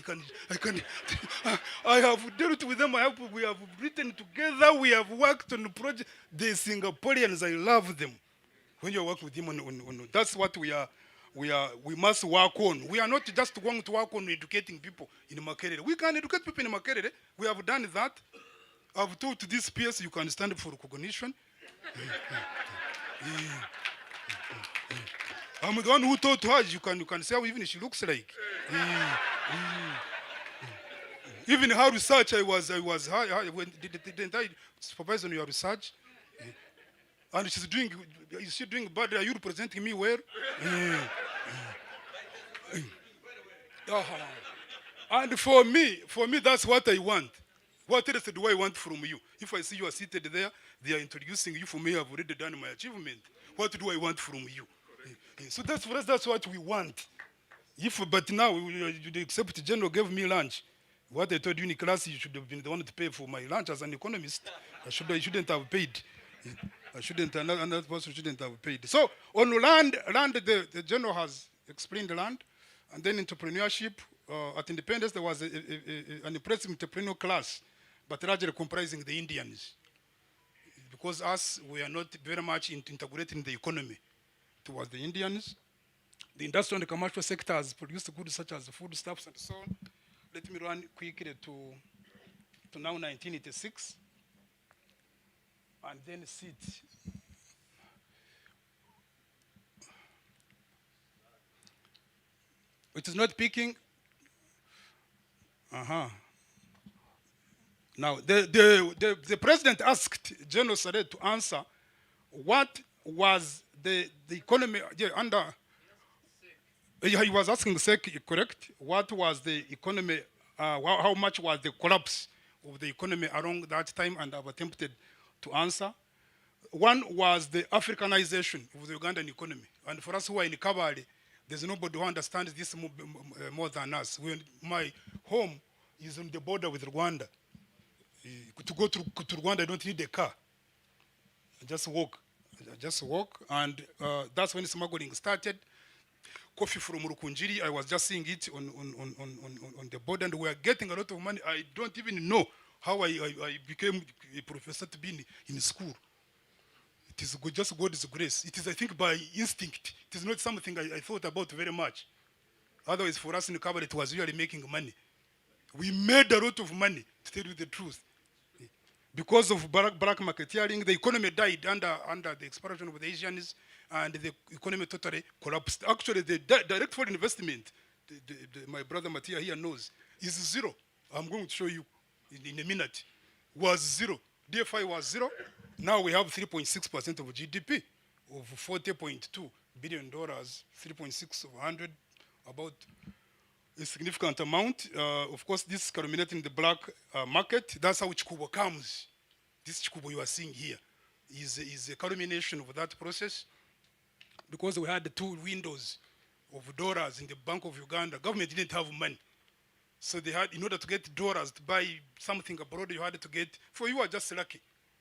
I have dealt with them. We have written together. We have worked on the project. The Singaporeans, I love them. When you work with them, that's what we are. We must work on. We are not just going to work on educating people in Makerere. We can educate people in Makerere. We have done that. I've told to this PS you can stand for recognition. I'm the one who taught her. You can see how even she looks like. Even her research, I was when didn't I supervise on your research? And she's doing, is she doing bad? Are you representing me well? And for me, that's what I want. What else do I want from you? If I see you are seated there, they are introducing you. For me, I've already done my achievement. What do I want from you? So that's for us. That's what we want. But now, except General gave me lunch. What I told you in class, you should have been the one to pay for my lunch as an economist. I shouldn't have paid. I shouldn't, another person shouldn't have paid. So on land, the general has explained the land, and then entrepreneurship. At independence, there was an impressive entrepreneurial class, but largely comprising the Indians, because us, we are not very much integrating the economy towards the Indians. The industrial and commercial sector has produced goods such as foodstuffs and so on. Let me run quickly to now 1986. And then sit. It is not picking. Now, the president asked General Saret to answer what was the economy under. He was asking, correct? What was the economy? How much was the collapse of the economy around that time? And I've attempted to answer. One was the Africanization of the Ugandan economy. And for us who are in Kabale, there's nobody who understands this more than us. My home is on the border with Rwanda. To go to Rwanda, I don't need a car. I just walk. And that's when smuggling started. Coffee from Rukunjiri, I was just seeing it on the border, and we are getting a lot of money. I don't even know how I became a professor to be in school. It is just God's grace. It is, I think, by instinct. It is not something I thought about very much. Otherwise, for us in Kabale, it was really making money. We made a lot of money, to tell you the truth. Because of black marketeering, the economy died under the expansion of the Asians, and the economy totally collapsed. Actually, the direct foreign investment, my brother Mattia here knows, is zero. I'm going to show you in a minute. Was zero. DFI was zero. Now we have 3.6% of GDP, of $40.2 billion, 3.6 of 100, about a significant amount. Of course, this is culminating in the black market. That's how Chikubo comes. This Chikubo you are seeing here is a culmination of that process, because we had the two windows of dollars in the Bank of Uganda. Government didn't have money. So they had, in order to get dollars to buy something abroad, you had to get, for you are just lucky,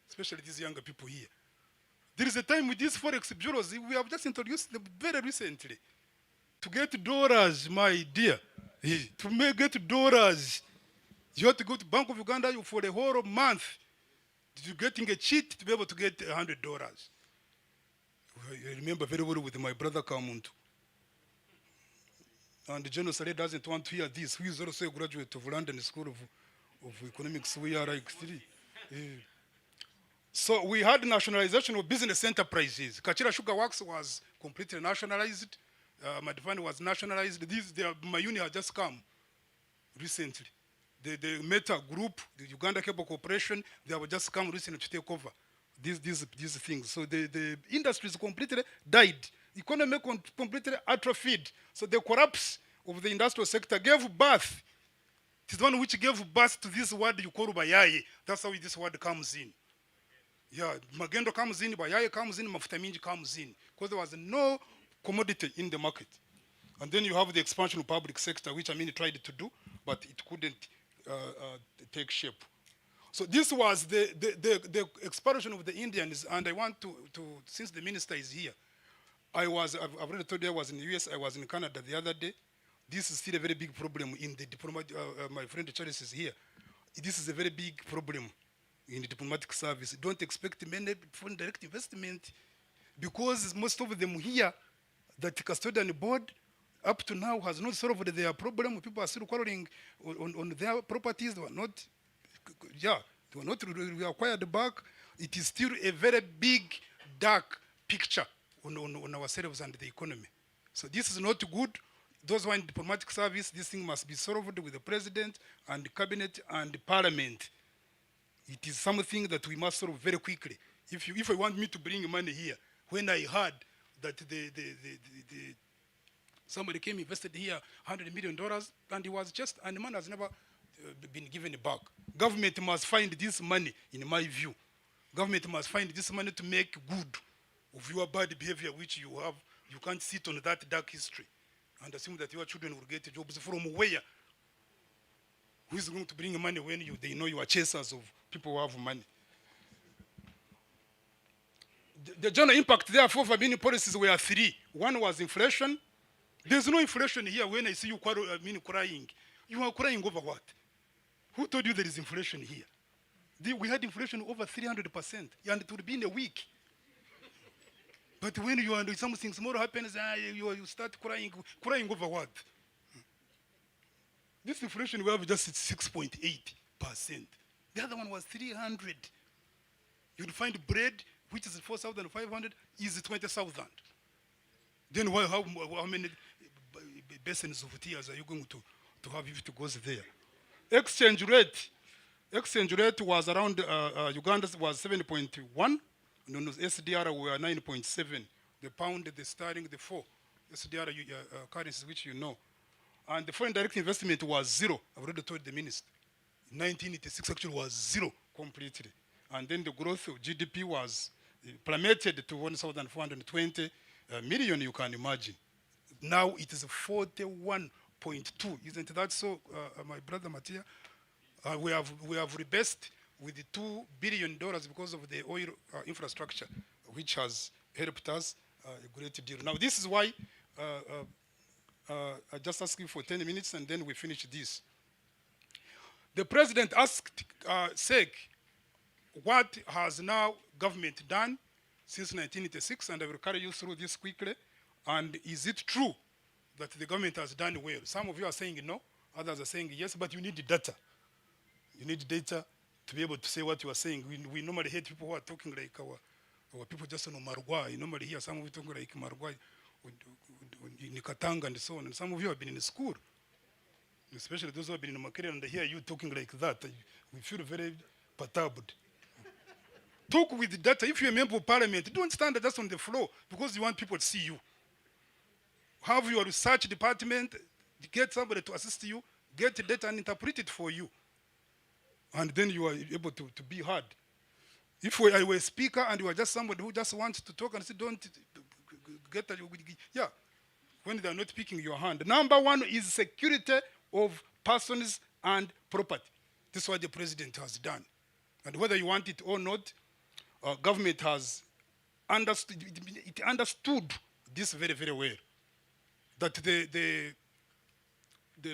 especially these younger people here. There is a time with these forex bureaus, we have just introduced them very recently. To get dollars, my dear, to get dollars, you have to go to Bank of Uganda for the whole month. You're getting a cheat to be able to get $100. I remember very well with my brother Kamuntu. And General Saleh doesn't want to hear this. He is also a graduate of London School of Economics. We are like three. So we had nationalization of business enterprises. Kachira Sugar Works was completely nationalized. Madivani was nationalized. Mayuni has just come recently. The Meta Group, the Uganda Cable Corporation, they have just come recently to take over these things. So the industries completely died. Economy completely atrophied. So the collapse of the industrial sector gave birth. It is the one which gave birth to this word you call bayaye. That's how this word comes in. Yeah, magendo comes in, bayaye comes in, mafuta minji comes in. Because there was no commodity in the market. And then you have the expansion of public sector, which tried to do, but it couldn't take shape. So this was the expansion of the Indians, and I want to since the minister is here, I've already told you I was in the US, I was in Canada the other day. This is still a very big problem in the diplomatic, my friend Charles is here. This is a very big problem in the diplomatic service. Don't expect many foreign direct investment, because most of them here, that custodian board, up to now has not solved their problem. People are still quarreling on their properties. They were not reacquired back. it is still a very big, dark picture on ourselves and the economy. So this is not good. Those who are in diplomatic service, this thing must be solved with the president and the cabinet and the parliament. It is something that we must solve very quickly. If I want me to bring money here, when I heard that somebody came invested here $100 million, and the man has never been given back. Government must find this money, in my view. Government must find this money to make good of your bad behavior which you have. You can't sit on that dark history and assume that your children will get jobs from where? Who is going to bring money when they know you are chasers of people who have money? The general impact, therefore, for many policies were three. One was inflation. There's no inflation here. When I see you crying, you are crying over what? Who told you there is inflation here? We had inflation over 300%, and it would be in a week. But when you are something small happens, you start crying. Crying over what? This inflation we have just 6.8%. The other one was 300. You'd find bread, which is 4,500, is 20,000. Then how many basins of tears are you going to have if it goes there? Exchange rate was around, Uganda's was 7.1. SDR were 9.7. The pound, the sterling, the 4. SDR currencies, which you know. And the foreign direct investment was zero. I've already told the minister. 1986 actually was zero completely. And then the growth of GDP was plummeted to 1,420 million, you can imagine. Now it is 41.2. Isn't that so, my brother Mattia? We have rebased with the $2 billion because of the oil infrastructure, which has helped us a great deal. Now this is why I just ask you for 10 minutes and then we finish this. The president asked SEC, what has now government done since 1986? And I will carry you through this quickly. And is it true that the government has done well? Some of you are saying no, others are saying yes, but you need data. You need data to be able to say what you are saying. We normally hate people who are talking like our people just know Marugwa. You normally hear some of you talking like Marugwa, Nikatanga and so on. And some of you have been in school, especially those who have been in Makerere, and they hear you talking like that. We feel very perturbed. Talk with the data. If you're a member of parliament, don't stand just on the floor because you want people to see you. Have your research department, get somebody to assist you, get the data and interpret it for you. And then you are able to be heard. If I were a speaker and you are just somebody who just wants to talk and say, don't get that, yeah, when they are not picking your hand. Number one is security of persons and property. This is what the president has done. And whether you want it or not, government has understood, it understood this very, very well. That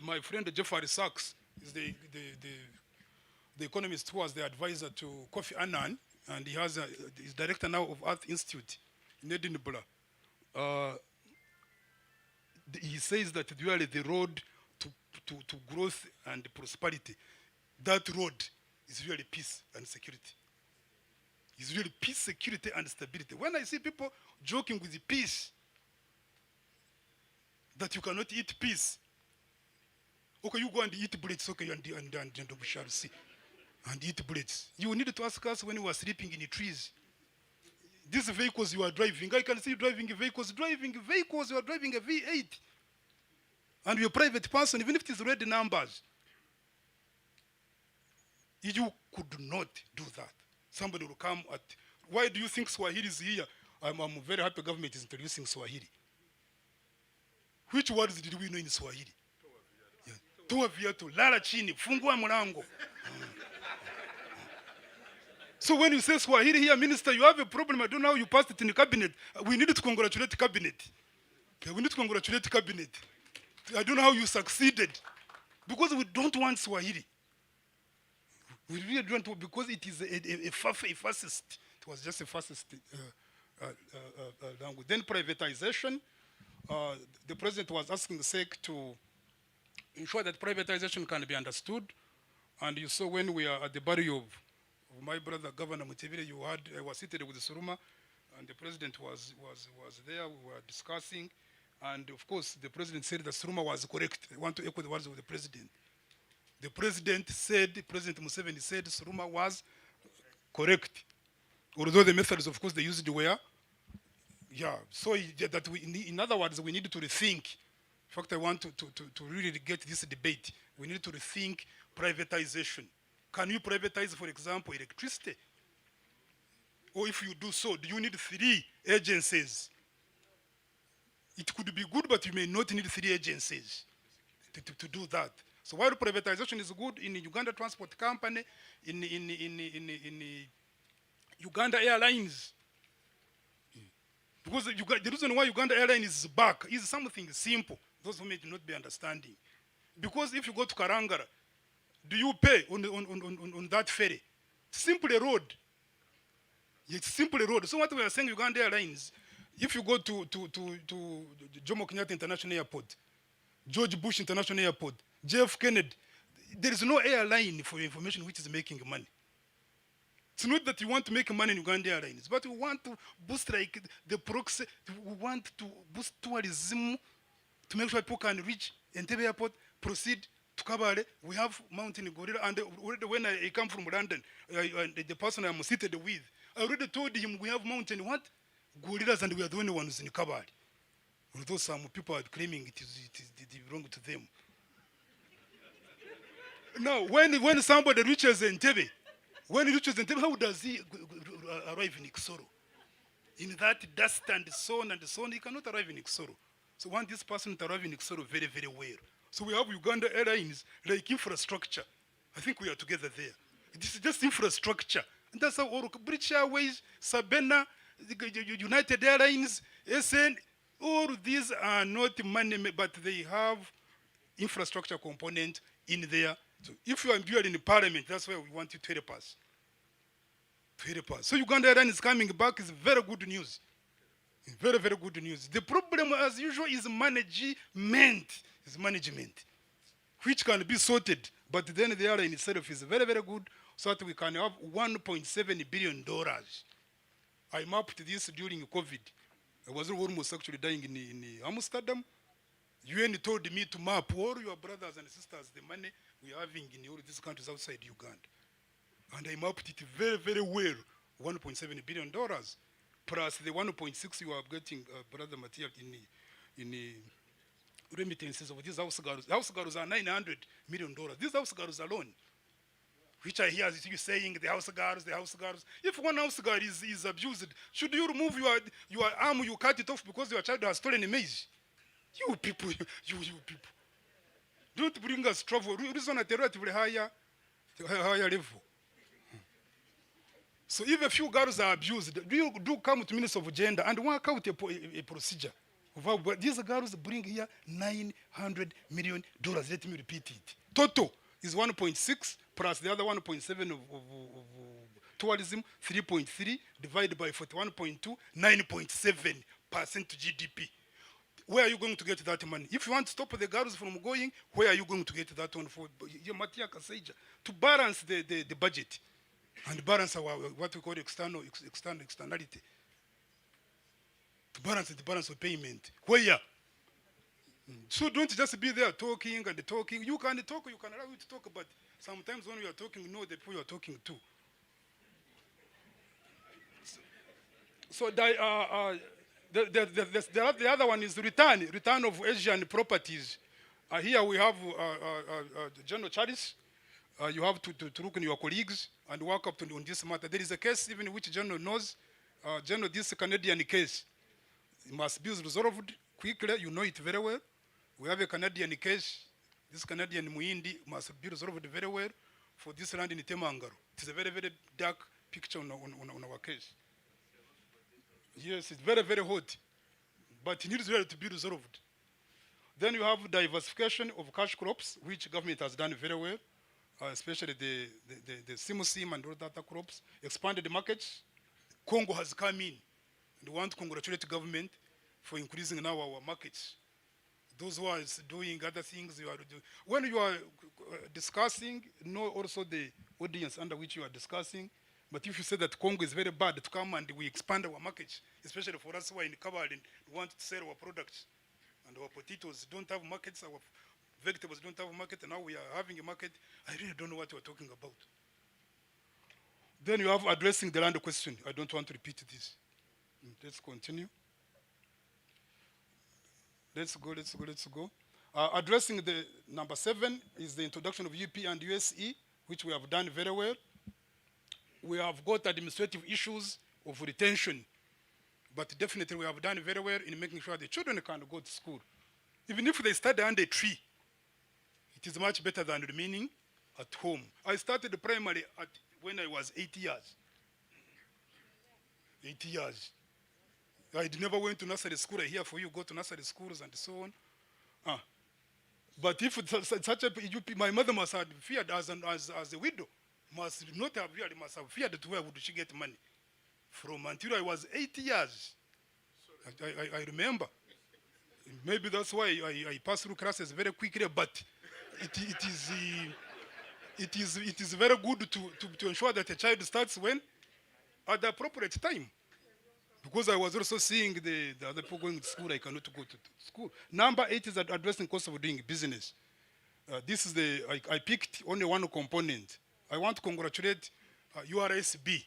my friend Jeffrey Sachs is the economist who was the advisor to Kofi Annan, and he's director now of Earth Institute in Edinburgh. He says that really the road to growth and prosperity, that road is really peace and security. It's really peace, security, and stability. When I see people joking with the peace, that you cannot eat peace, okay, you go and eat bullets, okay, and we shall see. And eat bullets. You need to ask us when we were sleeping in the trees. These vehicles you are driving, I can see you driving vehicles, you are driving a V8. And you're a private person, even if it is red numbers. You could not do that. Somebody will come at, why do you think Swahili is here? I'm very happy government is introducing Swahili. Which words did we know in Swahili? Toa viatu, lala chini, fungua mlango. So when you say Swahili here, minister, you have a problem. I don't know how you passed it in the cabinet. We need to congratulate the cabinet. Okay, we need to congratulate the cabinet. I don't know how you succeeded. Because we don't want Swahili. We really don't want, because it is a fascist. It was just a fascist language. Then privatization. The president was asking the SEC to ensure that privatization can be understood. And you saw when we are at the body of of my brother Governor Mutebile. You had I was seated with Suruma, and the president was there. We were discussing, and of course the president said that Suruma was correct. I want to echo the words of the president. The president said, President Museveni said Suruma was correct. Although the methods, of course, they used were, yeah. So that in other words, we need to rethink. In fact, I want to really get this debate. We need to rethink privatization. Can you privatize, for example, electricity? Or if you do so, do you need 3 agencies? It could be good, but you may not need 3 agencies to do that. So while privatization is good in the Uganda Transport Company, in Uganda Airlines, because the reason why Uganda Airlines is back is something simple. Those who may not be understanding. Because if you go to Karangara, do you pay on that ferry? Simply a road. It's simply a road. So what we are saying, Uganda Airlines, if you go to Jomo Kenyatta International Airport, George Bush International Airport, JF Kennedy, there is no airline for information which is making money. It's not that you want to make money in Uganda Airlines, but we want to boost like the proxy, we want to boost tourism to make sure people can reach Entebbe Airport, proceed to Kabale. We have Mountain Gorilla, and already when I come from London, the person I'm seated with, I already told him we have Mountain what? Gorillas, and we are the only ones in Kabale. Although some people are claiming it belong to them. Now, when somebody reaches Entebbe, how does he arrive in Iksoro? In that dust and so on, he cannot arrive in Iksoro. So we want this person to arrive in Iksoro very, very well. So we have Uganda Airlines, like infrastructure. I think we are together there. This is just infrastructure. And that's how all British Airways, Sabena, United Airlines, SN, all these are not money, but they have infrastructure component in there. So if you are in the parliament, that's where we want you to help us. So Uganda Airlines is coming back is very good news. Very, very good news. The problem, as usual, is management. Which can be sorted. But then the airline itself is very, very good, so that we can have $1.7 billion. I mapped this during COVID. I was almost actually dying in Amsterdam. UN told me to map all your brothers and sisters the money we are having in all these countries outside Uganda. And I mapped it very, very well, $1.7 billion, plus the 1.6 you are getting, Brother Mattia, in the remittances of these house girls. House girls are $900 million. These house girls alone, which I hear you saying, the house girls. If one house girl is abused, should you remove your arm, you cut it off because your child has stolen a maize? You people. Don't bring us trouble. Reason at a relatively higher level. So if a few girls are abused, do come to Minister of Gender and work out a procedure. But these girls bring here $900 million. Let me repeat it. Total is 1.6 plus the other 1.7 of tourism, 3.3 divided by 41.2, 9.7% to GDP. Where are you going to get that money? If you want to stop the girls from going, where are you going to get that one for? To balance the budget and balance our what we call externality. To balance the balance of payment. Where? So don't just be there talking and talking. You can talk, you can allow you to talk, but sometimes when you are talking, know the people you are talking to. So the other one is return of Asian properties. Here we have General Charles. You have to look in your colleagues and work up on this matter. There is a case even which General knows. General, this Canadian case must be resolved quickly. You know it very well. We have a Canadian case. This Canadian Muindi must be resolved very well for this land in Temangaro. It is a very, very dark picture on our case. Yes, it's very, very hot, but it needs really to be resolved. Then you have diversification of cash crops, which government has done very well, especially the sim and all the other crops. Expanded markets. Congo has come in. And we want to congratulate the government for increasing now our markets. Those who are doing other things, when you are discussing, know also the audience under which you are discussing. But if you say that Congo is very bad, to come and we expand our market, especially for us who are in Kabarin, we want to sell our products. And our potatoes don't have markets, our vegetables don't have a market, and now we are having a market. I really don't know what you're talking about. Then you have addressing the land question. I don't want to repeat this. Let's continue. Let's go. Addressing the number 7 is the introduction of UP and USE, which we have done very well. We have got administrative issues of retention, but definitely we have done very well in making sure the children can go to school. Even if they study under a tree, it is much better than remaining at home. I started the primary when I was 8 years. 8 years. I never went to nursery school. I hear for you go to nursery schools and so on. But if such a, my mother must have feared as a widow, must not have really must have feared to where would she get money from until I was 8 years. I remember. Maybe that's why I passed through classes very quickly, but it is very good to ensure that a child starts when at the appropriate time. Because I was also seeing the other people going to school, I cannot go to school. Number 8 is addressing cost of doing business. This is I picked only one component. I want to congratulate URSB.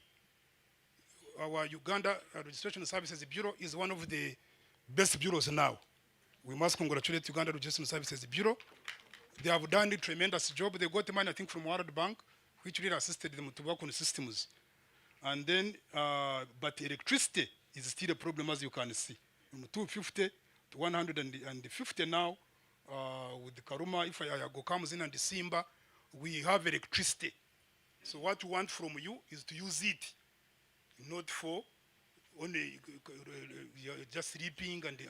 Our Uganda Registration Services Bureau is one of the best bureaus now. We must congratulate Uganda Registration Services Bureau. They have done a tremendous job. They got money, I think, from World Bank, which really assisted them to work on the systems. And then, but electricity is still a problem, as you can see. From 250 to 150 now, with the Karuma, if Ayago comes in and the Simba, we have electricity. So what we want from you is to use it, not for only just sleeping and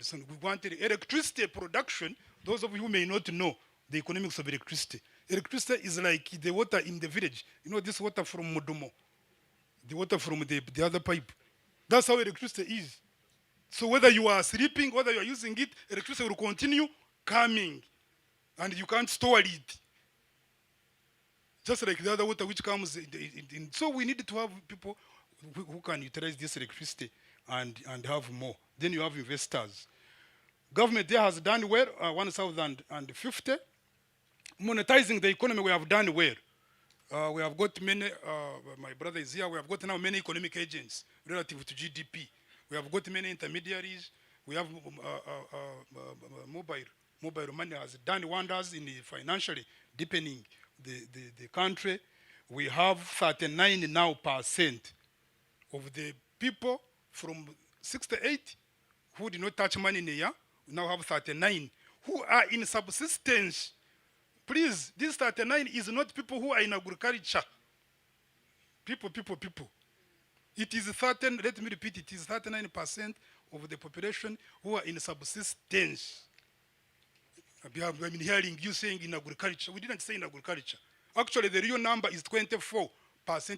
so on. We want electricity production. Those of you who may not know the economics of electricity. Electricity is like the water in the village. You know this water from Modomo, the water from the other pipe. That's how electricity is. So whether you are sleeping, whether you are using it, electricity will continue coming, and you can't store it. Just like the other water which comes in. So we need to have people who can utilize this electricity and have more. Then you have investors. Government there has done well, 1,050. Monetizing the economy, we have done well. We have got many, my brother is here, we have got now many economic agents relative to GDP. We have got many intermediaries. We have mobile money has done wonders in financially deepening the country. We have 39% now of the people from 68 who did not touch money in a year. We now have 39 who are in subsistence. Please, this 39 is not people who are in agriculture. People. It is 13, let me repeat, it is 39% of the population who are in subsistence. I've been hearing you saying in agriculture. We didn't say in agriculture. Actually, the real number is 24%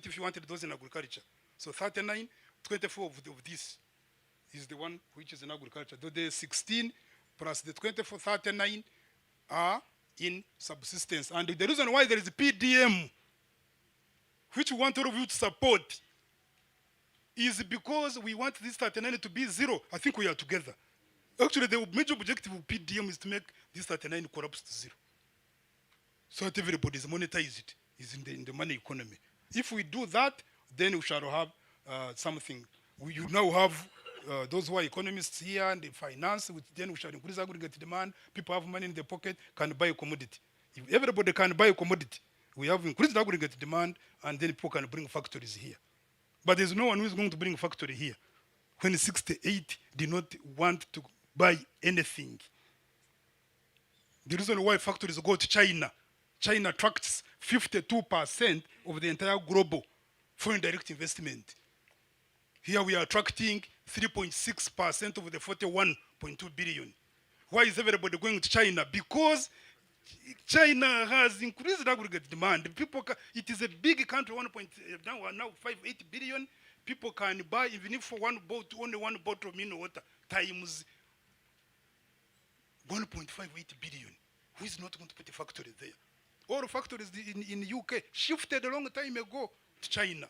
if you wanted those in agriculture. So 39, 24 of this is the one which is in agriculture. Though the 16 plus the 24, 39 are in subsistence. And the reason why there is a PDM, which we want all of you to support, is because we want this 39 to be 0. I think we are together. Actually, the major objective of PDM is to make this 39 collapse to 0. So that everybody is monetized, is in the money economy. If we do that, then we shall have something. You now have those who are economists here and the finance, which then we shall increase aggregate demand. People have money in their pocket, can buy a commodity. If everybody can buy a commodity, we have increased aggregate demand, and then people can bring factories here. But there's no one who is going to bring a factory here when 68 did not want to buy anything. The reason why factories go to China, China attracts 52% of the entire global foreign direct investment. Here we are attracting 3.6% of the 41.2 billion. Why is everybody going to China? Because China has increased aggregate demand. People, it is a big country, now 58 billion. People can buy, even if for only one bottle of mineral water, times 1.58 billion. Who is not going to put a factory there? All factories in UK shifted a long time ago to China.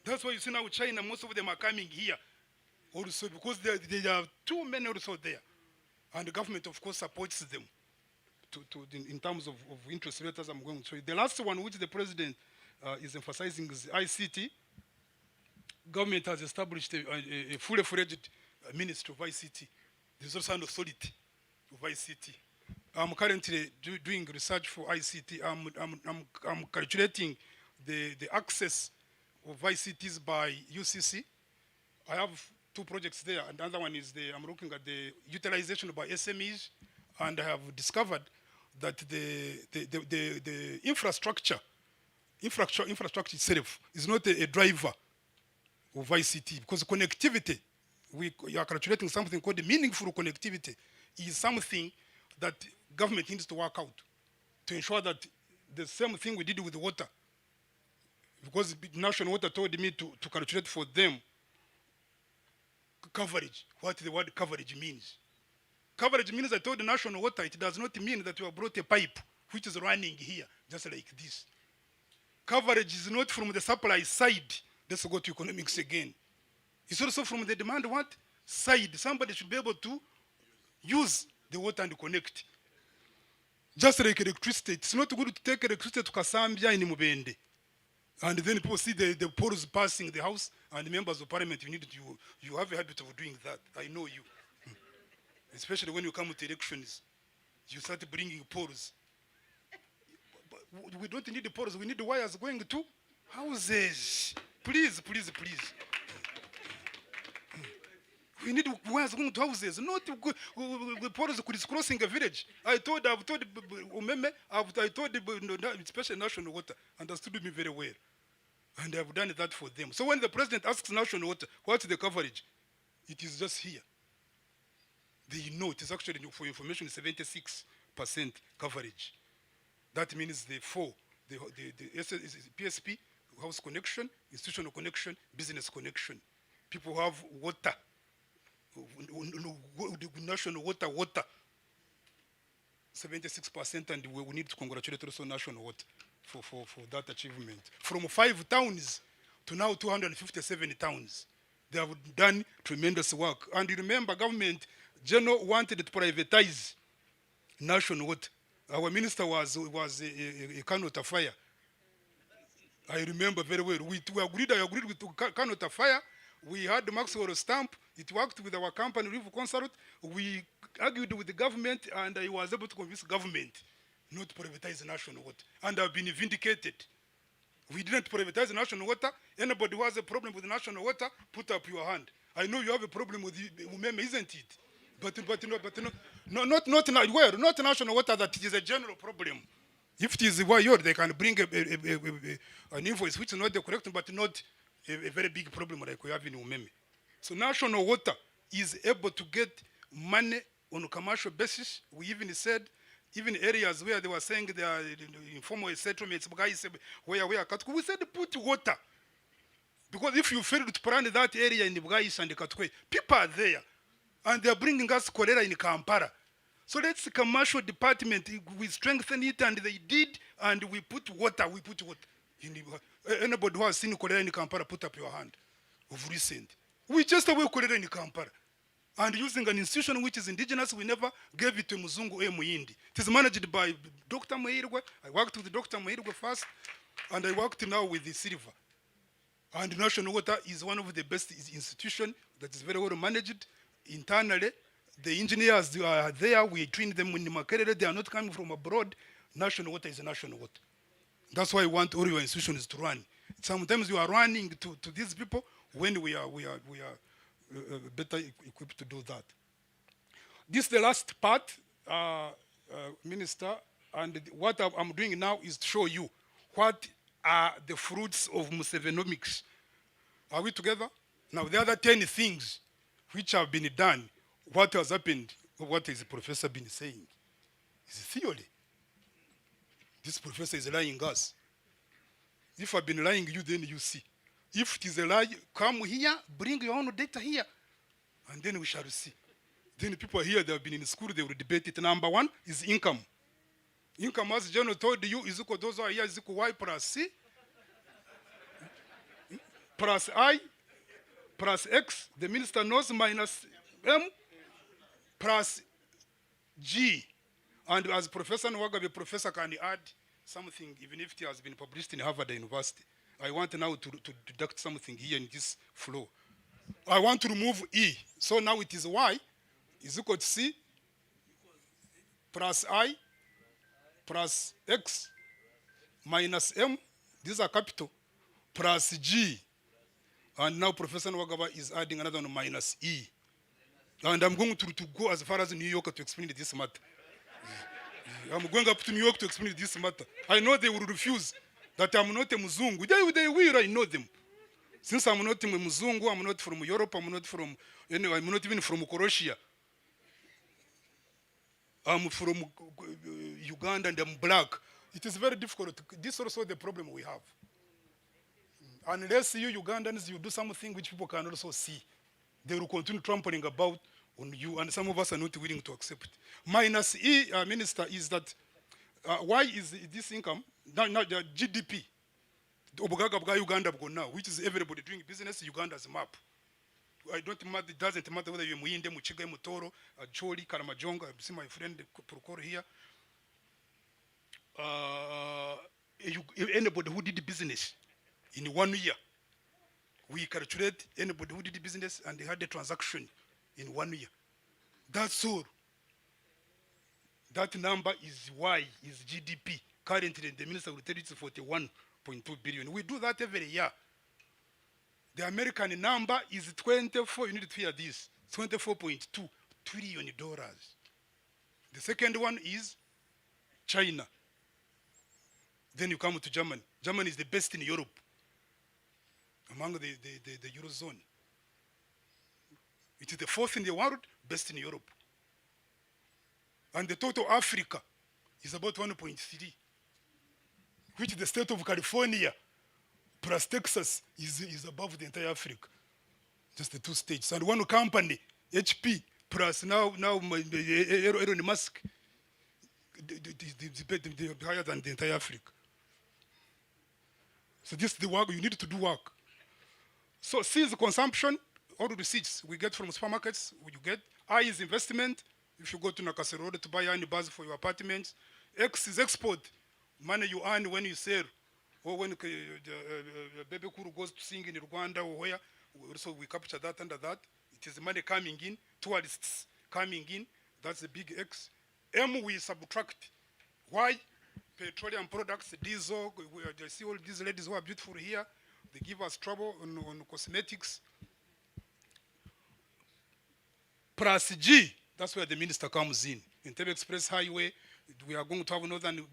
That's why you see now China, most of them are coming here also because there are too many also there. And the government, of course, supports them in terms of interest rates, as I'm going to show you. The last one, which the president is emphasizing, is ICT. Government has established a fully fledged ministry of ICT. There's also an authority of ICT. I'm currently doing research for ICT. I'm calculating the access of ICTs by UCC. I have 2 projects there, and the other one is I'm looking at the utilization by SMEs, and I have discovered that the infrastructure itself is not a driver of ICT, because connectivity, we are calculating something called the meaningful connectivity, is something that government needs to work out to ensure that the same thing we did with the water, because National Water told me to calculate for them coverage, what the word coverage means. Coverage means, I told the National Water, it does not mean that you have brought a pipe which is running here, just like this. Coverage is not from the supply side. Let's go to economics again. It's also from the demand what? Side. Somebody should be able to use the water and connect. Just like electricity. It's not good to take electricity to Kasambia in Mubende. And then people see the poles passing the house, and the members of parliament, you have a habit of doing that. I know you. Especially when you come to elections, you start bringing poles. But we don't need the poles, we need the wires going to houses. Please, please, please. We need wires going to houses, not poles crisscrossing a village. I told Umeme, I told especially National Water, understood me very well. And I've done that for them. So when the president asks National Water, what's the coverage? It is just here. They know it is actually, for information, 76% coverage. That means the PSP, house connection, institutional connection, business connection. People have water, national water, 76%, and we need to congratulate also National Water for that achievement. From 5 towns to now 257 towns. They have done tremendous work. And you remember, government General wanted to privatize National Water. Our minister was a Kanota Fire. I remember very well. I agreed with Kanota Fire. We had the Maxwell stamp. It worked with our company, River Consult. We argued with the government, and I was able to convince the government not to privatize National Water. And I've been vindicated. We didn't privatize National Water. Anybody who has a problem with National Water, put up your hand. I know you have a problem with Umeme, isn't it? But not National Water, that it is a general problem. If it is Wayor, they can bring an invoice which is not the correct, but not a very big problem like we have in Umeme. So National Water is able to get money on a commercial basis. We even said, even areas where they were saying there are informal settlements, where we said put water. Because if you fail to plan that area in the Bugais and the Katwe, people are there. And they're bringing us cholera in Kampala. So let's the commercial department, we strengthen it, and they did, and we put water. Anybody who has seen cholera in Kampala, put up your hand of recent. We just away cholera in Kampala. And using an institution which is indigenous, we never gave it to Muzungu or Muyindi. It is managed by Dr. Mahirwe. I worked with Dr. Mahirwe first, and I worked now with the Silver. And National Water is one of the best institutions that is very well managed. Internally, the engineers are there. We train them in the Makerere. They are not coming from abroad. National Water is a National Water. That's why I want all your institutions to run. Sometimes you are running to these people when we are better equipped to do that. This is the last part, Minister, and what I'm doing now is to show you what are the fruits of Musevenomics. Are we together? Now, the other 10 things which have been done, what has happened, what is the professor been saying? It's theory. This professor is lying us. If I've been lying you, then you see. If it is a lie, come here, bring your own data here, and then we shall see. Then people here, they have been in school, they will debate it. Number 1 is income. Income, as General told you, is equal to those are here is equal Y plus C plus I plus X. The minister knows minus M plus G. And as Professor Nwagabe, professor can add something, even if it has been published in Harvard University. I want now to deduct something here in this flow. I want to remove E. So now it is Y is equal to C plus I plus X minus M. These are capital plus G. And now Professor Nwagaba is adding another one minus E. And I'm going to go as far as New York to explain this matter. I'm going up to New York to explain this matter. I know they will refuse that I'm not a Muzungu. They will, I know them. Since I'm not a Muzungu, I'm not from Europe, I'm not even from Croatia. I'm from Uganda and I'm black. It is very difficult. This is also the problem we have. Unless you Ugandans, you do something which people can also see, they will continue trampling about on you, and some of us are not willing to accept. Minus E, Minister, is that why is this income, now the GDP, Uganda now, which is everybody doing business, Uganda's map. I don't matter, it doesn't matter whether you're Muinde, Muchiga, Mutoro, Choli, Karamajonga, I see my friend Procor here. Anybody who did business in 1 year, we calculate anybody who did business and they had a transaction in 1 year. That's all. That number is Y, is GDP. Currently, the minister will tell you it's 41.2 billion. We do that every year. The American number is 24, you need to hear this, $24.2 trillion. The second one is China. Then you come to Germany. Germany is the best in Europe, among the Eurozone. It is the fourth in the world, best in Europe. And the total Africa is about 1.3, which the state of California plus Texas is above the entire Africa. Just the two states. And one company, HP, plus now Elon Musk, the higher than the entire Africa. So this is the work, you need to do work. So C is consumption, all the receipts we get from supermarkets, you get. I is investment, if you go to Nakasero Road to buy any bus for your apartments. X is export, money you earn when you sell. Or when Baby Kuru goes to sing in Rwanda or where, so we capture that under that. It is money coming in, tourists coming in, that's the big X. M we subtract. Why? Petroleum products, diesel, I see all these ladies who are beautiful here, they give us trouble on cosmetics. Plus G, that's where the minister comes in. Entebbe Express Highway, we are going to have Northern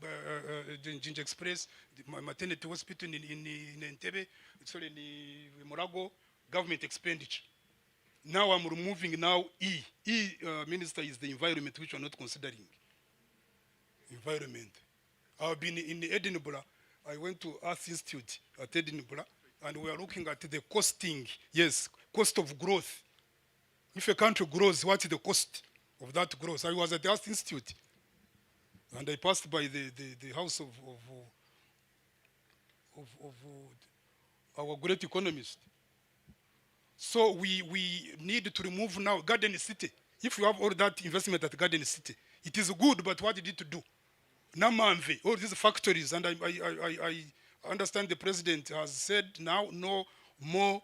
Ginger Express, the maternity hospital in Entebbe, sorry, in Morago, government expenditure. Now I'm removing now E. E, minister, is the environment, which we are not considering. Environment. I've been in Edinburgh. I went to Earth Institute at Edinburgh, and we are looking at the costing, yes, cost of growth. If a country grows, what is the cost of that growth? I was at the Earth Institute, and I passed by the house of our great economist. So we need to remove now Garden City. If you have all that investment at Garden City, it is good, but what did it do? Namamve, all these factories, and I understand the president has said now no more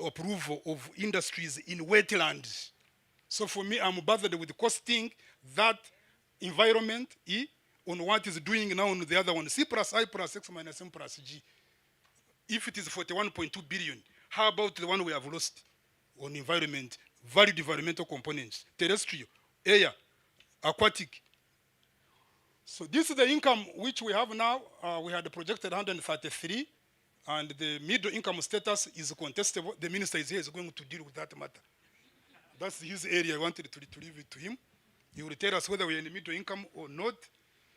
approval of industries in wetlands. So for me, I'm bothered with costing that environment on what is doing now on the other one. C plus I plus X minus M plus G. If it is 41.2 billion, how about the one we have lost on environment, valid environmental components, terrestrial, air, aquatic? So this is the income which we have now. We had projected 133, and the middle income status is contestable. The minister is here, is going to deal with that matter. That's his area. I wanted to leave it to him. He will tell us whether we're in the middle income or not.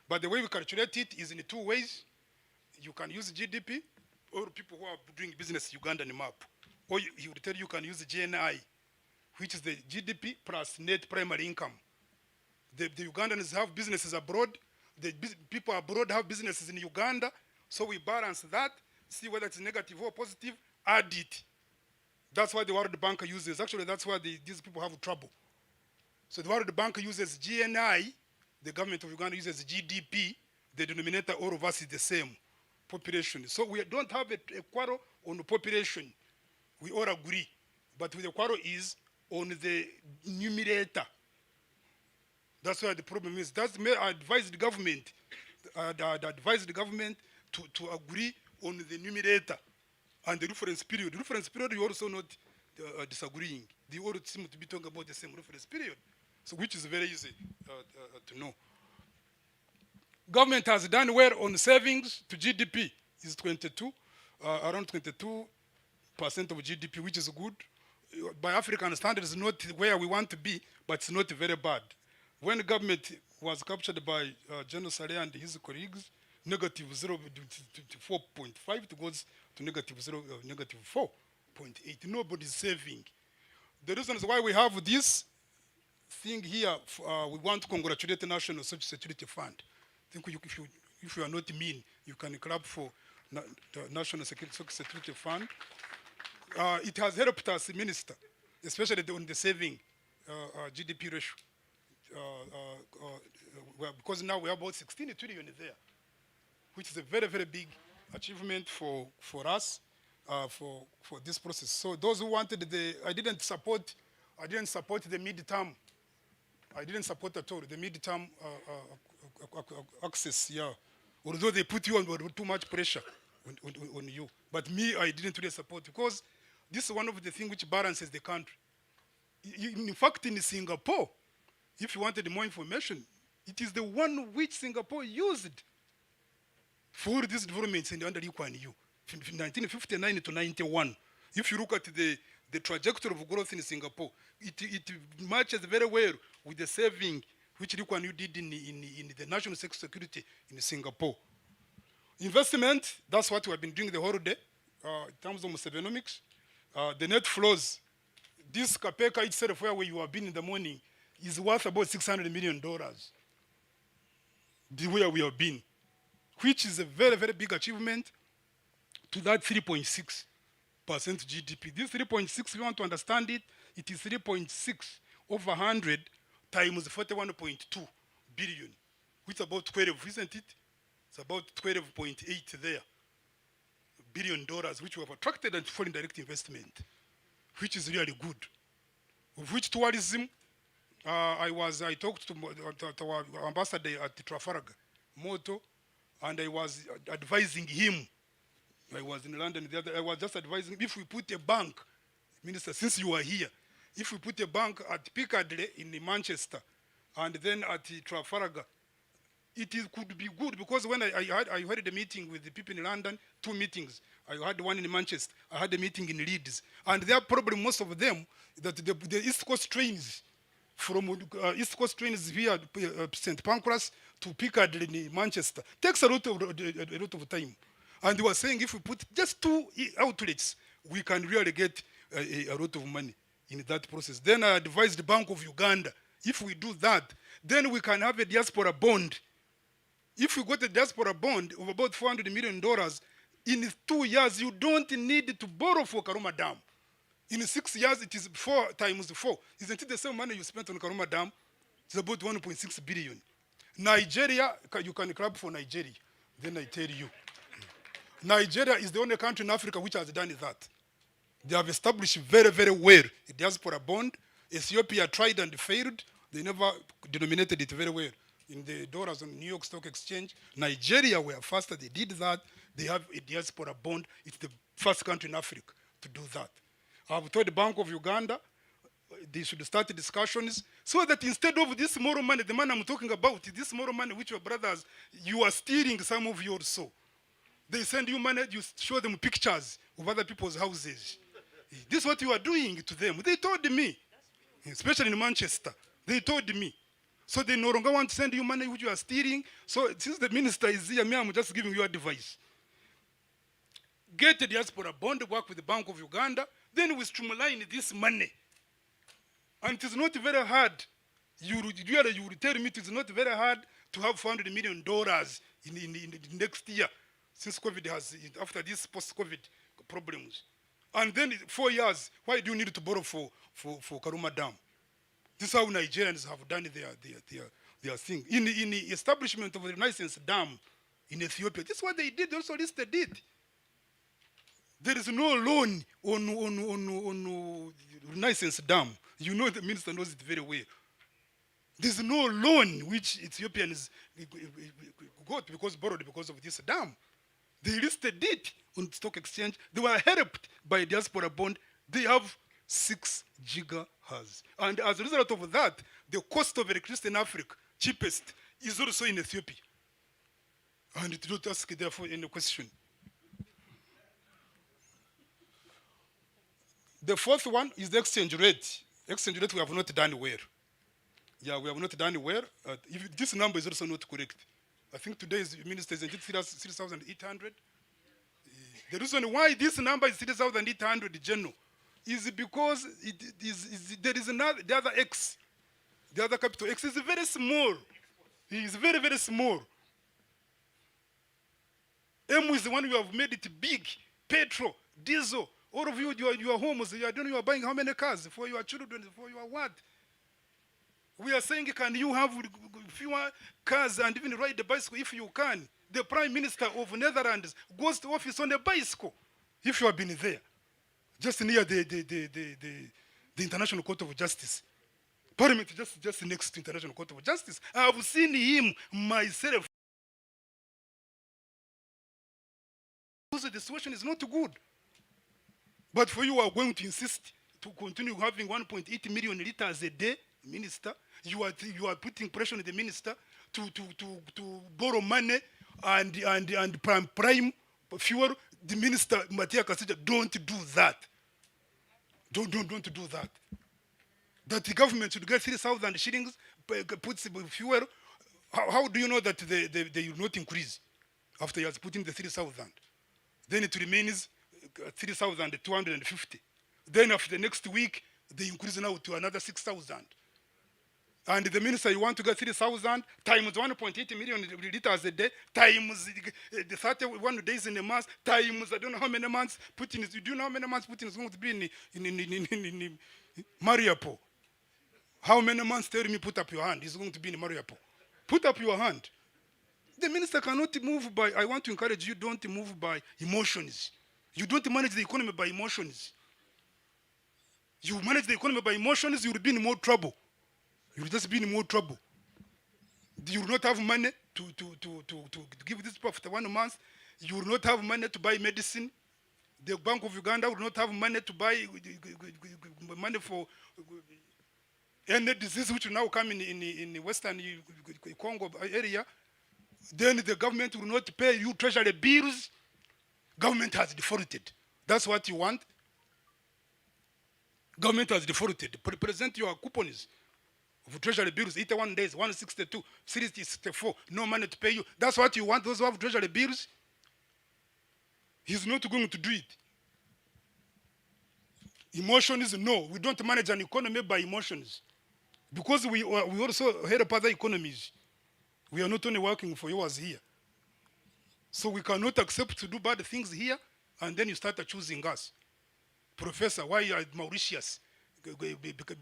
But the way we calculate it is in two ways. You can use GDP, or people who are doing business Ugandan map. Or he will tell you can use GNI, which is the GDP plus net primary income. The Ugandans have businesses abroad. people abroad have businesses in Uganda, so we balance that, see whether it's negative or positive, add it. That's why the World Bank uses. Actually, that's why these people have trouble. So the World Bank uses GNI, the government of Uganda uses GDP, the denominator, all of us is the same, population. So we don't have a quarrel on the population. We all agree. But the quarrel is on the numerator. That's where the problem is. That's where I advise the government, to agree on the numerator and the reference period. The reference period, you also not disagreeing. They all seem to be talking about the same reference period, so which is very easy to know. Government has done well on savings to GDP. Is 22, around 22% of GDP, which is good. By African standards, not where we want to be, but it's not very bad. When the government was captured by General Saleh and his colleagues, negative 0 to 4.5, it goes to negative 0, negative 4.8. Nobody's saving. The reason is why we have this thing here. We want to congratulate the National Social Security Fund. I think if you are not mean, you can clap for the National Security Fund. It has helped us, Minister, especially on the saving GDP ratio. Because now we have about 16 trillion there, which is a very, very big achievement for us, for this process. So those who wanted I didn't support the midterm. I didn't support at all the midterm access, yeah. Although they put you on too much pressure on you. But me, I didn't really support, because this is one of the things which balances the country. In fact, in Singapore, if you wanted more information, it is the one which Singapore used for these developments under Lee Kuan Yew, from 1959 to 91. If you look at the trajectory of growth in Singapore, it matches very well with the saving which Lee Kuan Yew did in the national security in Singapore. Investment, that's what we have been doing the whole day, in terms of Sevenomics. The net flows, this Kapeka itself, where you have been in the morning, is worth about $600 million, where we have been, which is a very, very big achievement to that 3.6% GDP. This 3.6, if you want to understand it, it is 3.6 over 100 times 41.2 billion, which is about 12, isn't it? It's about 12.8 there, $billion, which we have attracted and foreign direct investment, which is really good. Of which tourism, I talked to our ambassador at Trafalgar, Moto, and I was advising him. I was in London the other. I was just advising, if we put a bank, Minister, since you are here, if we put a bank at Piccadilly in Manchester, and then at Trafalgar, could be good, because when I had a meeting with the people in London, 2 meetings. I had one in Manchester, I had a meeting in Leeds, and there are probably most of them that the East Coast trains, from East Coast trains here, St. Pancras to Piccadilly in Manchester, takes a lot of time. And they were saying if we put just 2 outlets, we can really get a lot of money in that process. Then I advised the Bank of Uganda, if we do that, then we can have a diaspora bond. If we got a diaspora bond of about $400 million, in 2 years, you don't need to borrow for Karuma Dam. In 6 years, it is 4 times 4. Isn't it the same money you spent on Karuma Dam? It's about 1.6 billion. Nigeria, you can clap for Nigeria. Then I tell you. Nigeria is the only country in Africa which has done that. They have established very, very well a diaspora bond. Ethiopia tried and failed. They never denominated it very well in the dollars on New York Stock Exchange. Nigeria were faster. They did that. They have a diaspora bond. It's the first country in Africa to do that. I've told the Bank of Uganda they should start discussions so that instead of this more money, the money I'm talking about, this more money which your brothers, you are stealing some of yours. So they send you money, you show them pictures of other people's houses. This is what you are doing to them. They told me, especially in Manchester, they told me. So they no longer want to send you money which you are stealing. So since the minister is here, I'm just giving you advice. Get a diaspora bond, work with the Bank of Uganda, then we streamline this money. And it is not very hard. You will tell me it is not very hard to have $400 million in the next year, since COVID has, after these post-COVID problems. And then 4 years, why do you need to borrow for Karuma Dam? This is how Nigerians have done their thing. In the establishment of the Renaissance Dam in Ethiopia, this is what they did, they also listed it. There is no loan on Renaissance Dam. You know, the minister knows it very well. There's no loan which Ethiopians got borrowed because of this dam. They listed it on the stock exchange. They were helped by diaspora bond. They have 6 gigahertz. And as a result of that, the cost of electricity in Africa, cheapest, is also in Ethiopia. And don't ask therefore any question. The fourth one is the exchange rate. Exchange rate we have not done well. Yeah, we have not done well. If this number is also not correct. I think today's minister is 3,800. The reason why this number is 3,800 general is because there is another, the other X, the other capital X is very small. It is very, very small. M is the one you have made it big. Petrol, diesel, all of you, your homes, you are buying how many cars for your children, for your what? We are saying, can you have fewer cars and even ride the bicycle if you can? The Prime Minister of Netherlands goes to office on a bicycle, if you have been there, just near the International Court of Justice. Parliament just next to International Court of Justice. I have seen him myself. Because the situation is not good. But for you are going to insist to continue having 1.8 million liters a day, Minister. You are putting pressure on the minister to borrow money and prime fuel. The minister, Matia Kasija, don't do that. Don't do that. That the government should get 3,000 shillings, puts fuel. How do you know that they will not increase after he has put in the 3,000? Then it remains 3,250. Then after the next week, they increase now to another 6,000. And the minister, you want to get 3,000 times 1.8 million liters a day, times the 31 days in a month, times I don't know how many months Putin is. Do you know how many months Putin is going to be in Mariupol? How many months? Tell me, put up your hand. He's going to be in Mariupol. Put up your hand. The minister cannot move by, I want to encourage you, don't move by emotions. You don't manage the economy by emotions. You manage the economy by emotions, you will be in more trouble. You will just be in more trouble. You will not have money to give this people after 1 month. You will not have money to buy medicine. The Bank of Uganda will not have money to buy money for any disease which will now come in the Western Congo area. Then the government will not pay you treasury bills. Government has defaulted. That's what you want. Government has defaulted. Present your coupons of treasury bills, 81 days, 162, 64, no money to pay you. That's what you want, those who have treasury bills? He's not going to do it. Emotions, no. We don't manage an economy by emotions. Because we also help other economies. We are not only working for yours here. So we cannot accept to do bad things here, and then you start choosing us. Professor, why you are Mauritius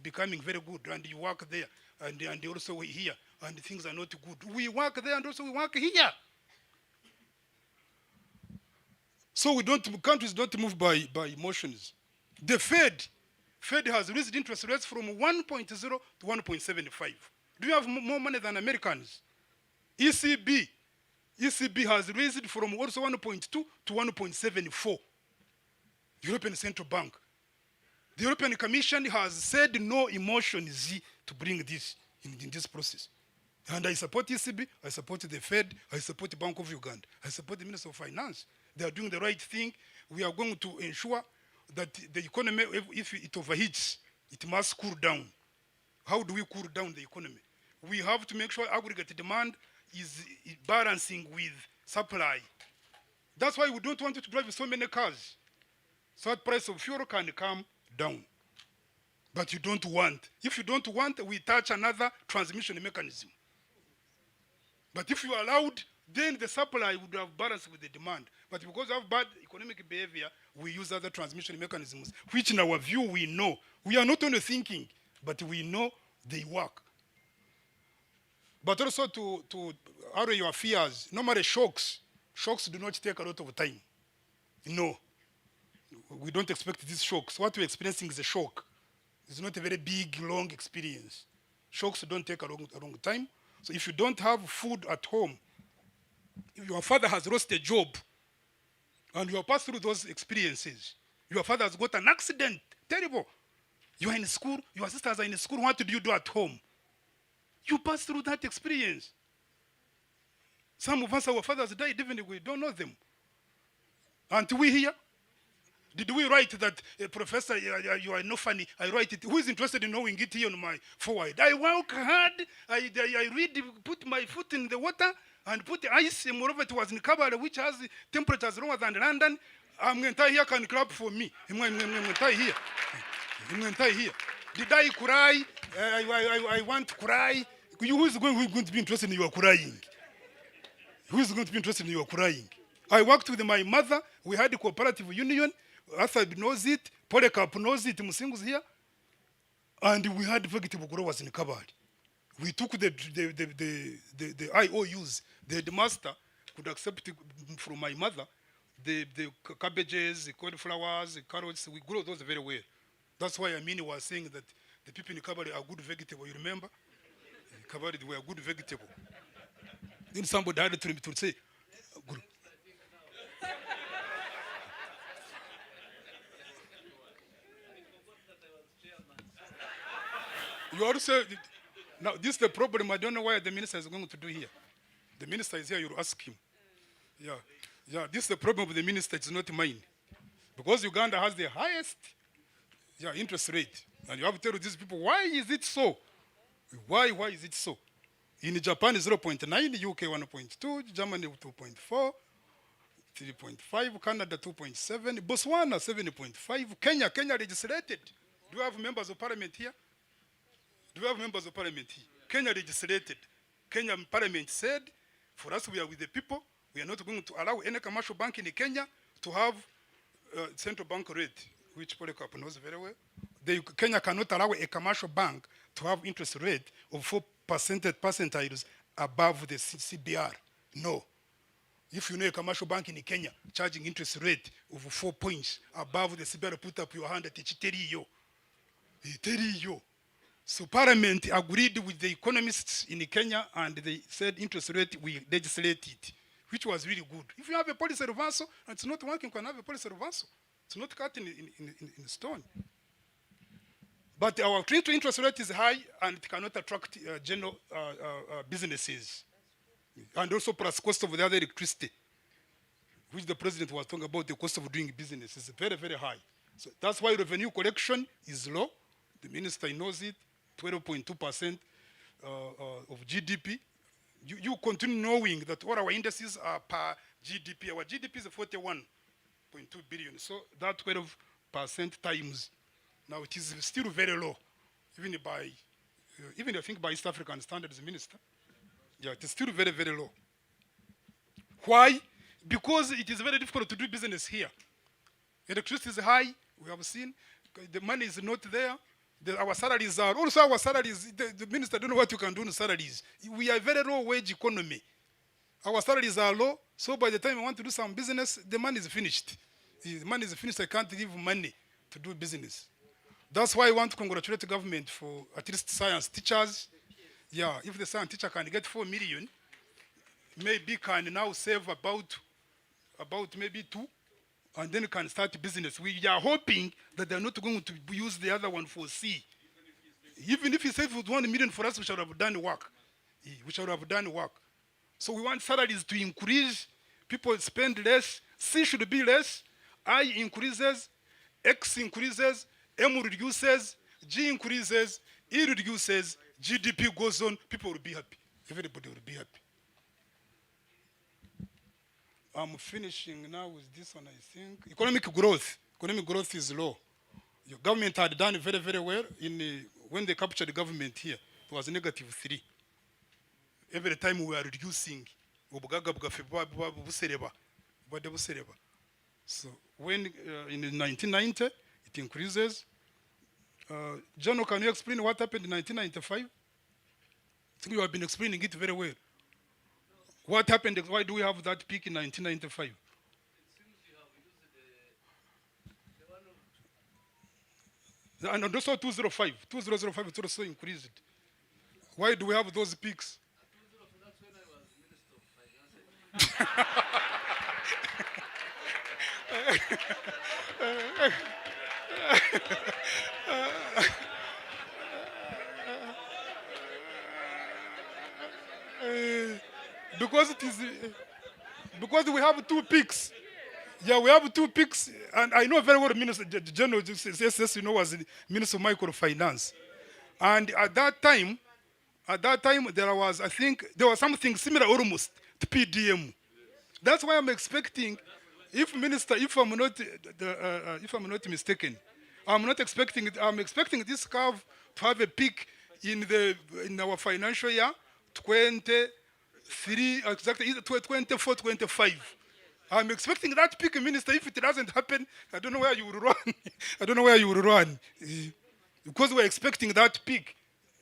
becoming very good, and you work there, and also here, and things are not good. We work there, and also we work here. So countries don't move by emotions. The Fed has raised interest rates from 1.0 to 1.75. Do you have more money than Americans? ECB has raised it from also 1.2 to 1.74. European Central Bank. The European Commission has said no emotions to bring this in this process. And I support ECB, I support the Fed, I support the Bank of Uganda, I support the Minister of Finance. They are doing the right thing. We are going to ensure that the economy, if it overheats, it must cool down. How do we cool down the economy? We have to make sure aggregate demand is balancing with supply. That's why we don't want you to drive so many cars, so that price of fuel can come down. But you don't want. If you don't want, we touch another transmission mechanism. But if you allowed, then the supply would have balanced with the demand. But because of bad economic behavior, we use other transmission mechanisms, which in our view we know. We are not only thinking, but we know they work. But also to array your fears, normally shocks do not take a lot of time. No, we don't expect these shocks. What we're experiencing is a shock. It's not a very big, long experience. Shocks don't take a long time. So if you don't have food at home, if your father has lost a job, and you have passed through those experiences, your father has got an accident, terrible. You are in school, your sisters are in school, what do you do at home? You pass through that experience. Some of us, our fathers died, even if we don't know them. Aren't we here? Did we write that, Professor, you are no funny? I write it. Who is interested in knowing it here on my forehead? I work hard. I read, put my foot in the water and put the ice. And moreover, it was in Kabbalah, which has temperatures lower than London. I'm going to here can clap for me. I'm going to here. Did I cry? I want to cry. Who is going to be interested in your crying? Who is going to be interested in your crying? I worked with my mother. We had a cooperative union. Athad knows it. Polycarp knows it. Musingu's here. And we had vegetable growers in Kabbalah. We took the IOUs. The headmaster could accept it from my mother. The cabbages, the cauliflowers, the carrots, we grow those very well. That's why Amini was saying that the people in Kabbalah are good vegetable. You remember? In Kabbalah, they were good vegetable. Then somebody had to say, good. You also, now this is the problem. I don't know what the minister is going to do here. The minister is here, you ask him. Yeah, this is the problem with the minister, it's not mine. Because Uganda has the highest interest rate. And you have to tell these people, why is it so? Why is it so? In Japan, 0.9, UK 1.2, Germany 2.4, 3.5, Canada 2.7, Botswana 7.5, Kenya legislated. Do you have members of parliament here? Do we have members of parliament here? Kenya legislated. Kenya parliament said, for us, we are with the people. We are not going to allow any commercial bank in Kenya to have central bank rate, which Polycarp knows very well. Kenya cannot allow a commercial bank to have interest rate of 4 percentiles above the CBR. No. If you know a commercial bank in Kenya charging interest rate of 4 points above the CBR, put up your hand at you. So Parliament agreed with the economists in Kenya and they said interest rate, we legislate it, which was really good. If you have a policy reversal and it's not working, you can have a policy reversal. It's not cut in stone. But our interest rate is high and it cannot attract general businesses. And also plus cost of the other electricity, which the president was talking about, the cost of doing business is very, very high. So that's why revenue collection is low. The minister knows it, 12.2% of GDP. You continue knowing that all our indices are per GDP. Our GDP is 41.2 billion. So that 12% times, now it is still very low, even I think by East African standards, Minister. Yeah, it is still very, very low. Why? Because it is very difficult to do business here. Electricity is high, we have seen. The money is not there. Our salaries are, also our salaries, the minister don't know what you can do in salaries. We are a very low wage economy. Our salaries are low, so by the time I want to do some business, the money is finished. The money is finished, I can't give money to do business. That's why I want to congratulate the government for at least science teachers. Yeah, if the science teacher can get 4 million, maybe can now save about maybe 2, and then can start business. We are hoping that they're not going to use the other one for C. Even if he saved 1 million for us, we should have done work. So we want salaries to increase, people spend less, C should be less, I increases, X increases, M reduces, G increases, E reduces, GDP goes on, people will be happy. Everybody will be happy. I'm finishing now with this one, I think. Economic growth is low. Your government had done very, very well when they captured the government here. It was -3. every time we are reducing obugaga bwaffe busereba bwadde busereba. So when in 1990 it increases. General, can you explain what happened in 1995? I think you have been explaining it very well. What happened? Why do we have that peak in 1995? And also 2005 it also increased. Why do we have those peaks? Because it is because we have two peaks. Yeah, we have two peaks, and I know very well Minister General yes, you know, was the Minister of Microfinance, and at that time there was, I think there was something similar almost to PDM. That's why I'm expecting, if I'm not mistaken, I'm expecting this curve to have a peak in our financial year 23, exactly 24, 25. I'm expecting that peak, Minister. If it doesn't happen, I don't know where you will run. I don't know where you will run. Because we're expecting that peak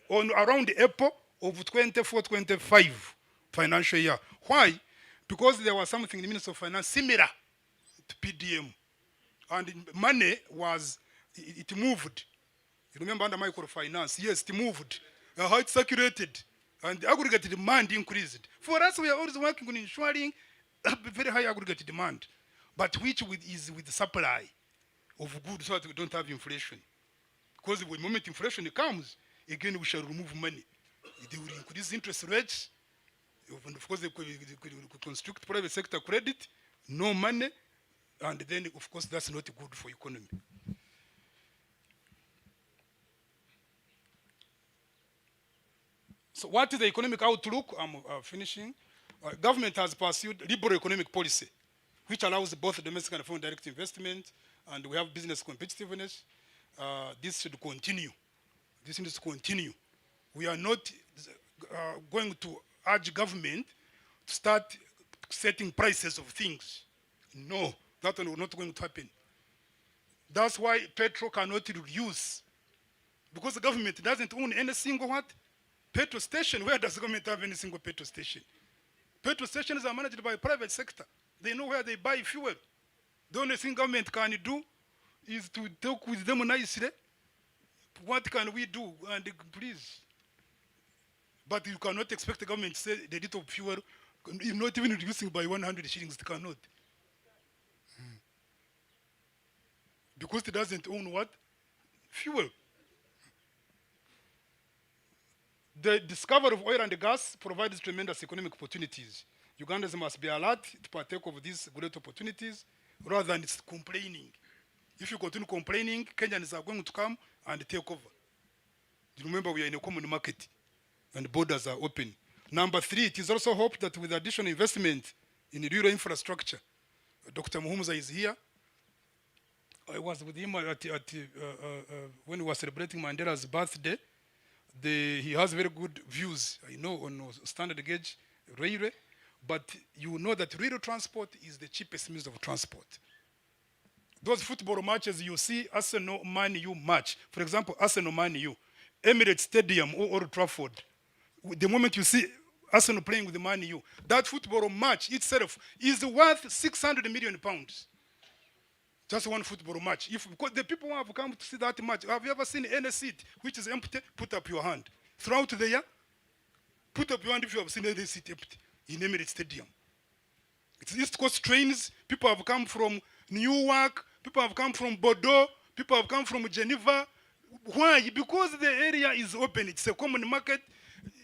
on around April of 24, 25 financial year. Why? Because there was something in the Minister of Finance similar to PDM. And money was, it moved. You remember under microfinance? Yes, it moved. How it circulated. And the aggregate demand increased. For us, we are always working on ensuring very high aggregate demand, but which is with the supply of goods so that we don't have inflation. Because the moment inflation comes, again we shall remove money. They will increase interest rates. Of course, they could constrict private sector credit, no money, and then of course that's not good for economy. So what is the economic outlook? I'm finishing. Government has pursued liberal economic policy, which allows both domestic and foreign direct investment, and we have business competitiveness. This should continue. This needs to continue. We are not going to urge government to start setting prices of things. No, that will not going to happen. That's why petrol cannot reduce, because the government doesn't own any single what? Petrol station. Where does the government have any single petrol station? Petrol stations are managed by private sector. They know where they buy fuel. The only thing government can do is to talk with them nicely. What can we do? And please. But you cannot expect the government to say the rate of fuel, not even reducing by 100 shillings, they cannot. Because it doesn't own what? Fuel. The discovery of oil and gas provides tremendous economic opportunities. Ugandans must be alert to partake of these great opportunities rather than complaining. If you continue complaining, Kenyans are going to come and take over. Remember, we are in a common market and borders are open. Number 3, it is also hoped that with additional investment in rural infrastructure, Dr. Muhumuza is here. I was with him when we were celebrating Mandela's birthday. He has very good views, I know, on standard gauge railway, but you know that rail transport is the cheapest means of transport. Those football matches you see, Arsenal, Man U match, for example, Arsenal, Man U, Emirates Stadium or Old Trafford, the moment you see Arsenal playing with the Man U, that football match itself is worth 600 million pounds. Just one football match. Because the people who have come to see that match, have you ever seen any seat which is empty? Put up your hand. Throughout the year, put up your hand if you have seen any seat empty in Emirates Stadium. It's East Coast trains. People have come from Newark. People have come from Bordeaux. People have come from Geneva. Why? Because the area is open. It's a common market.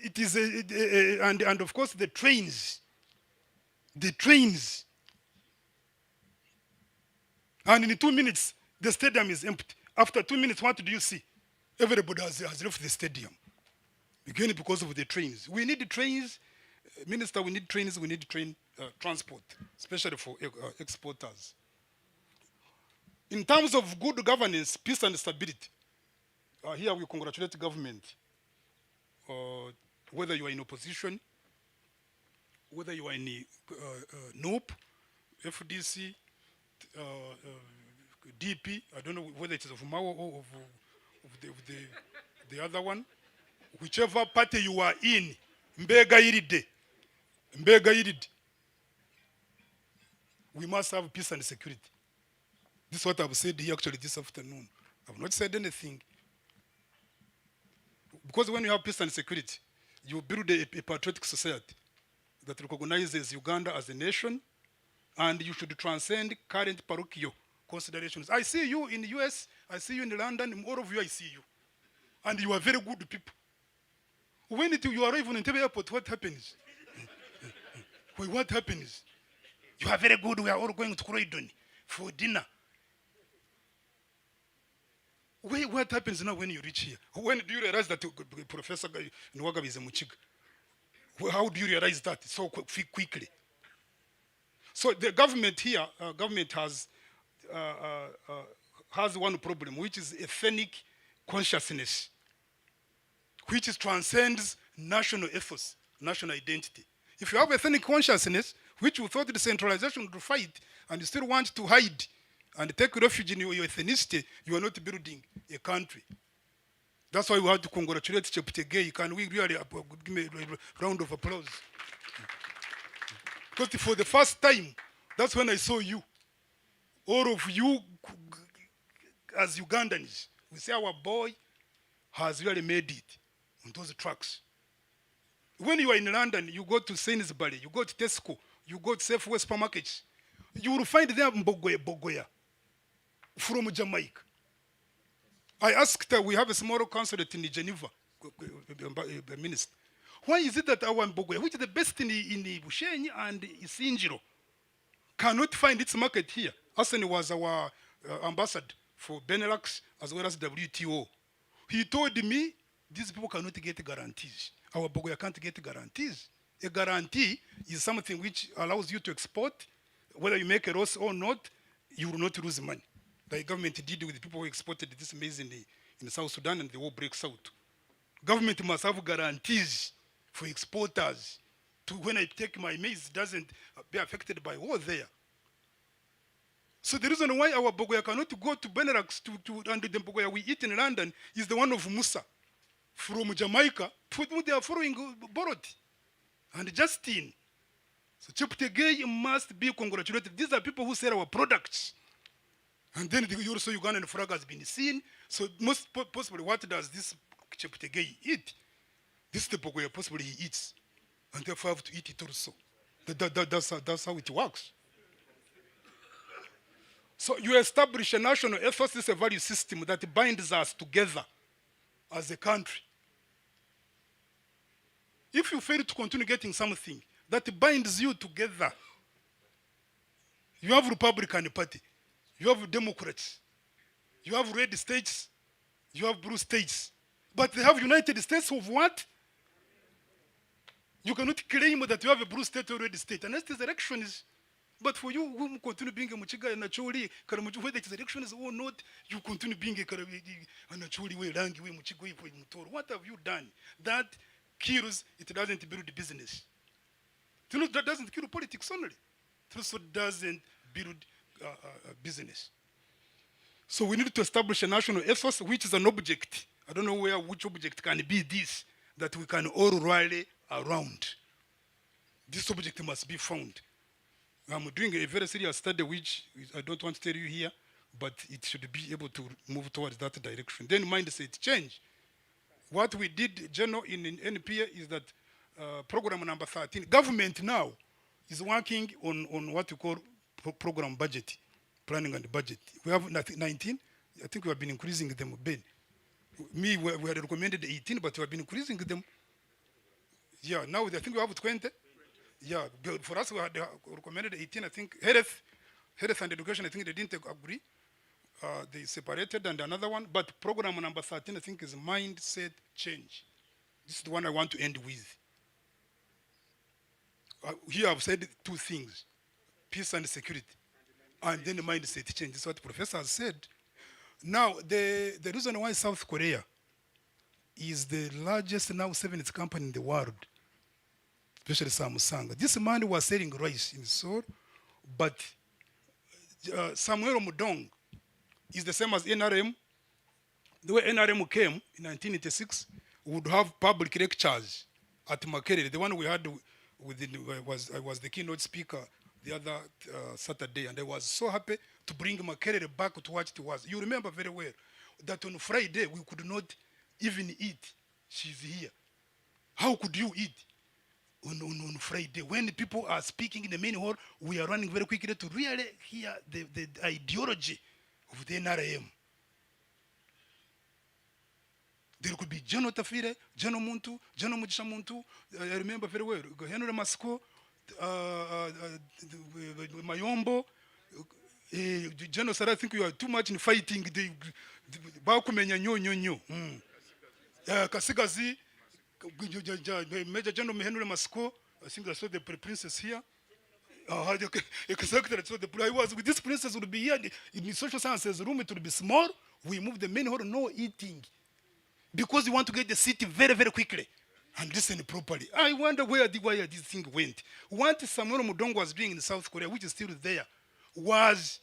It is and of course the trains. The trains. And in 2 minutes, the stadium is empty. After 2 minutes, what do you see? Everybody has left the stadium. Again, because of the trains. We need trains. Minister, we need trains. We need train transport, especially for exporters. In terms of good governance, peace and stability, here we congratulate the government. Whether you are in opposition whether you are in NOP, FDC, DP, I don't know whether it is of Mao or the other one, whichever party you are in, mbega iride, we must have peace and security. This is what I've said here actually this afternoon. I've not said anything. Because when you have peace and security, you build a patriotic society that recognizes Uganda as a nation, and you should transcend current parochial considerations. I see you in the US, I see you in London, all of you I see you. And you are very good people. When you arrive on the airport, what happens? What happens? You are very good, we are all going to Croydon for dinner. What happens now when you reach here? When do you realize that Professor Nwagabi is a Muchiga? How do you realize that so quickly? So the government here, government has one problem, which is ethnic consciousness, which transcends national ethos, national identity. If you have ethnic consciousness, which you thought decentralization would fight, and you still want to hide and take refuge in your ethnicity, you are not building a country. That's why we have to congratulate Cheptegei. Can we really give me a round of applause? Because for the first time, that's when I saw you. All of you as Ugandans, we say our boy has really made it on those tracks. When you are in London, you go to Sainsbury, you go to Tesco, you go to Safeway supermarkets, you will find there Bogoya from Jamaica. I asked, we have a small consulate in Geneva, minister. Why is it that our Bogoya, which is the best in Bushenyi and Isinjiro, cannot find its market here? Hassan was our ambassador for Benelux as well as WTO. He told me, these people cannot get guarantees. Our Bogoya can't get guarantees. A guarantee is something which allows you to export. Whether you make a loss or not, you will not lose money. The government did with the people who exported this maize in South Sudan, and the war breaks out. Government must have guarantees for exporters to when I take my maize, it doesn't be affected by war there. So the reason why our Bogoya cannot go to Benelux and the Bogoya we eat in London is the one of Musa from Jamaica, who they are following Borot and Justin. So Cheptegei must be congratulated. These are people who sell our products. And then also Ugandan flag has been seen. So most possibly, what does this Cheptegei eat? This is the Bogoya possibly he eats. And therefore have to eat it also. That's how it works. So you establish a national ethos, this is a value system that binds us together as a country. If you fail to continue getting something that binds you together, you have Republican Party, you have Democrats, you have red states, you have blue states, but they have United States of what? You cannot claim that you have a blue state or red state unless there's elections. But for you who continue being a Muchiga and Nacholi, whether it's elections or not, you continue being a Nacholi way, Rangi way, Muchiga way, Mutoro. What have you done? That kills, it doesn't build the business. That doesn't kill politics only. It also doesn't build business. So we need to establish a national ethos, which is an object. I don't know which object can be this, that we can all rally around. This object must be found. I'm doing a very serious study, which I don't want to tell you here, but it should be able to move towards that direction. Then mindset change. What we did, General, in NPA is that program number 13, government now is working on what you call program budget, planning and budget. We have 19, I think we have been increasing them, Ben. We had recommended 18, but we have been increasing them. Yeah, now I think we have 20. Yeah, for us we had recommended 18, I think. Health and education, I think they didn't agree. They separated, and another one. But program number 13, I think, is mindset change. This is the one I want to end with. Here I've said two things, peace and security, and then the mindset change. This is what the professor has said. Now, the reason why South Korea is the largest now 7th company in the world, especially Samusanga. This man was selling rice in Seoul, but Samuel Mudong is the same as NRM. The way NRM came in 1986, would have public lectures at Makerere. The one we had was the keynote speaker the other Saturday, and I was so happy to bring Makerere back to what it was. You remember very well that on Friday we could not even eat. She's here. How could you eat on Friday? When people are speaking in the main hall, we are running very quickly to really hear the ideology of the NRM. There could be General Tafire, General Muntu, General Mugisha Muntu. I remember very well. Henry Masco, Mayombo, General Sarah. I think you are too much in fighting. Bakumenya nyo. Kasigazi, Major General Henry Masco. I think I saw the princess here. Exactly. So I was with this princess would be here in the social sciences room. It would be small. We moved the main hall, no eating. Because we want to get the city very, very quickly and listen properly. I wonder where this thing went. What Samuel Mudong was doing in South Korea, which is still there, was,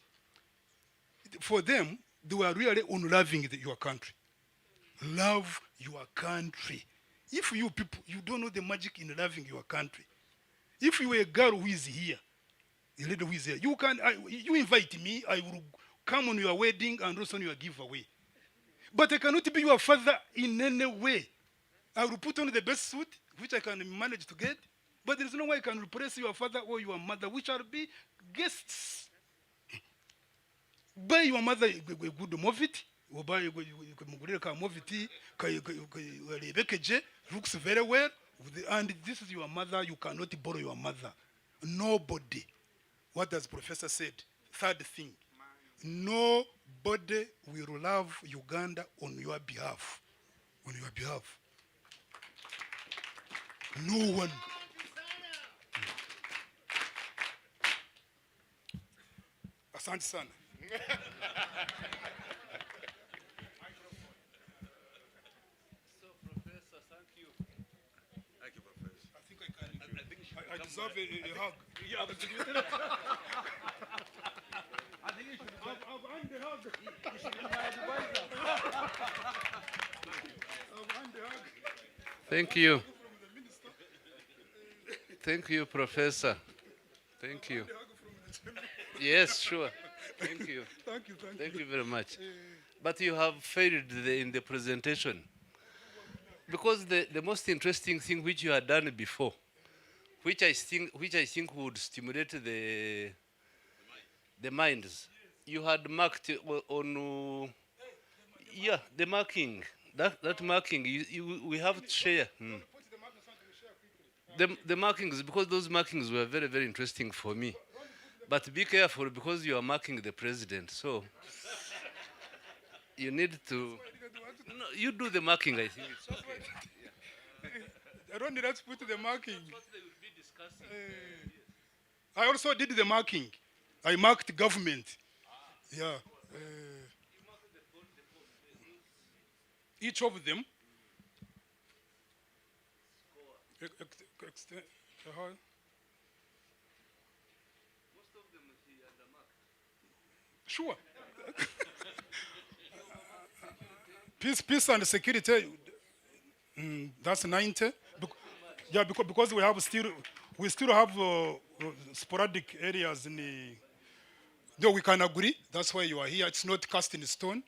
for them, they were really unloving your country. Love your country. If you people, you don't know the magic in loving your country. If you are a girl who is here, a lady who is here, you invite me, I will come on your wedding and also on your giveaway. But I cannot be your father in any way. I will put on the best suit, which I can manage to get, but there is no way I can replace your father or your mother, which are be guests. Buy your mother a good movie, or buy a movie, looks very well, and this is your mother, you cannot borrow your mother. Nobody. What does Professor said? Third thing. Nobody will love Uganda on your behalf. On your behalf. No one. Asante sana. So, Professor, thank you. Thank you, Professor. I think I deserve a hug. Yeah, I think you should I've earned the hug. You should be my advisor. I've earned the hug. Thank you. Thank you, Professor. Thank you. Yes, sure. Thank you. Thank you very much. But you have failed in the presentation. Because the most interesting thing which you had done before, which I think would stimulate the minds, you had marked on the marking. That marking we have to share. The markings, because those markings were very, very interesting for me. But be careful because you are marking the president. So you need to. No, you do the marking, I think it's okay. I don't need to put the marking. I also did the marking. I marked government. Yeah. Each of them. Sure. Peace and security. That's 90. Yeah, because we still have sporadic areas in the. Though we can agree, that's why you are here. It's not cast in stone.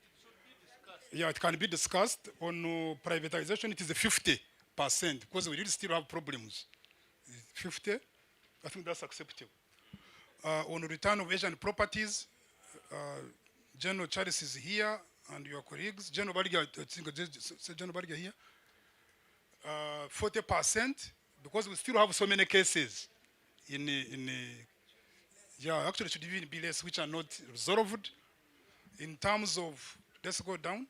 Yeah, it can be discussed. On privatization, it is 50%, because we really still have problems. 50, I think that's acceptable. On return of Asian properties, General Charles is here, and your colleagues. General Barga, I think General Barga here. 40%, because we still have so many cases yeah, actually it should even be less, which are not resolved. In terms of, let's go down.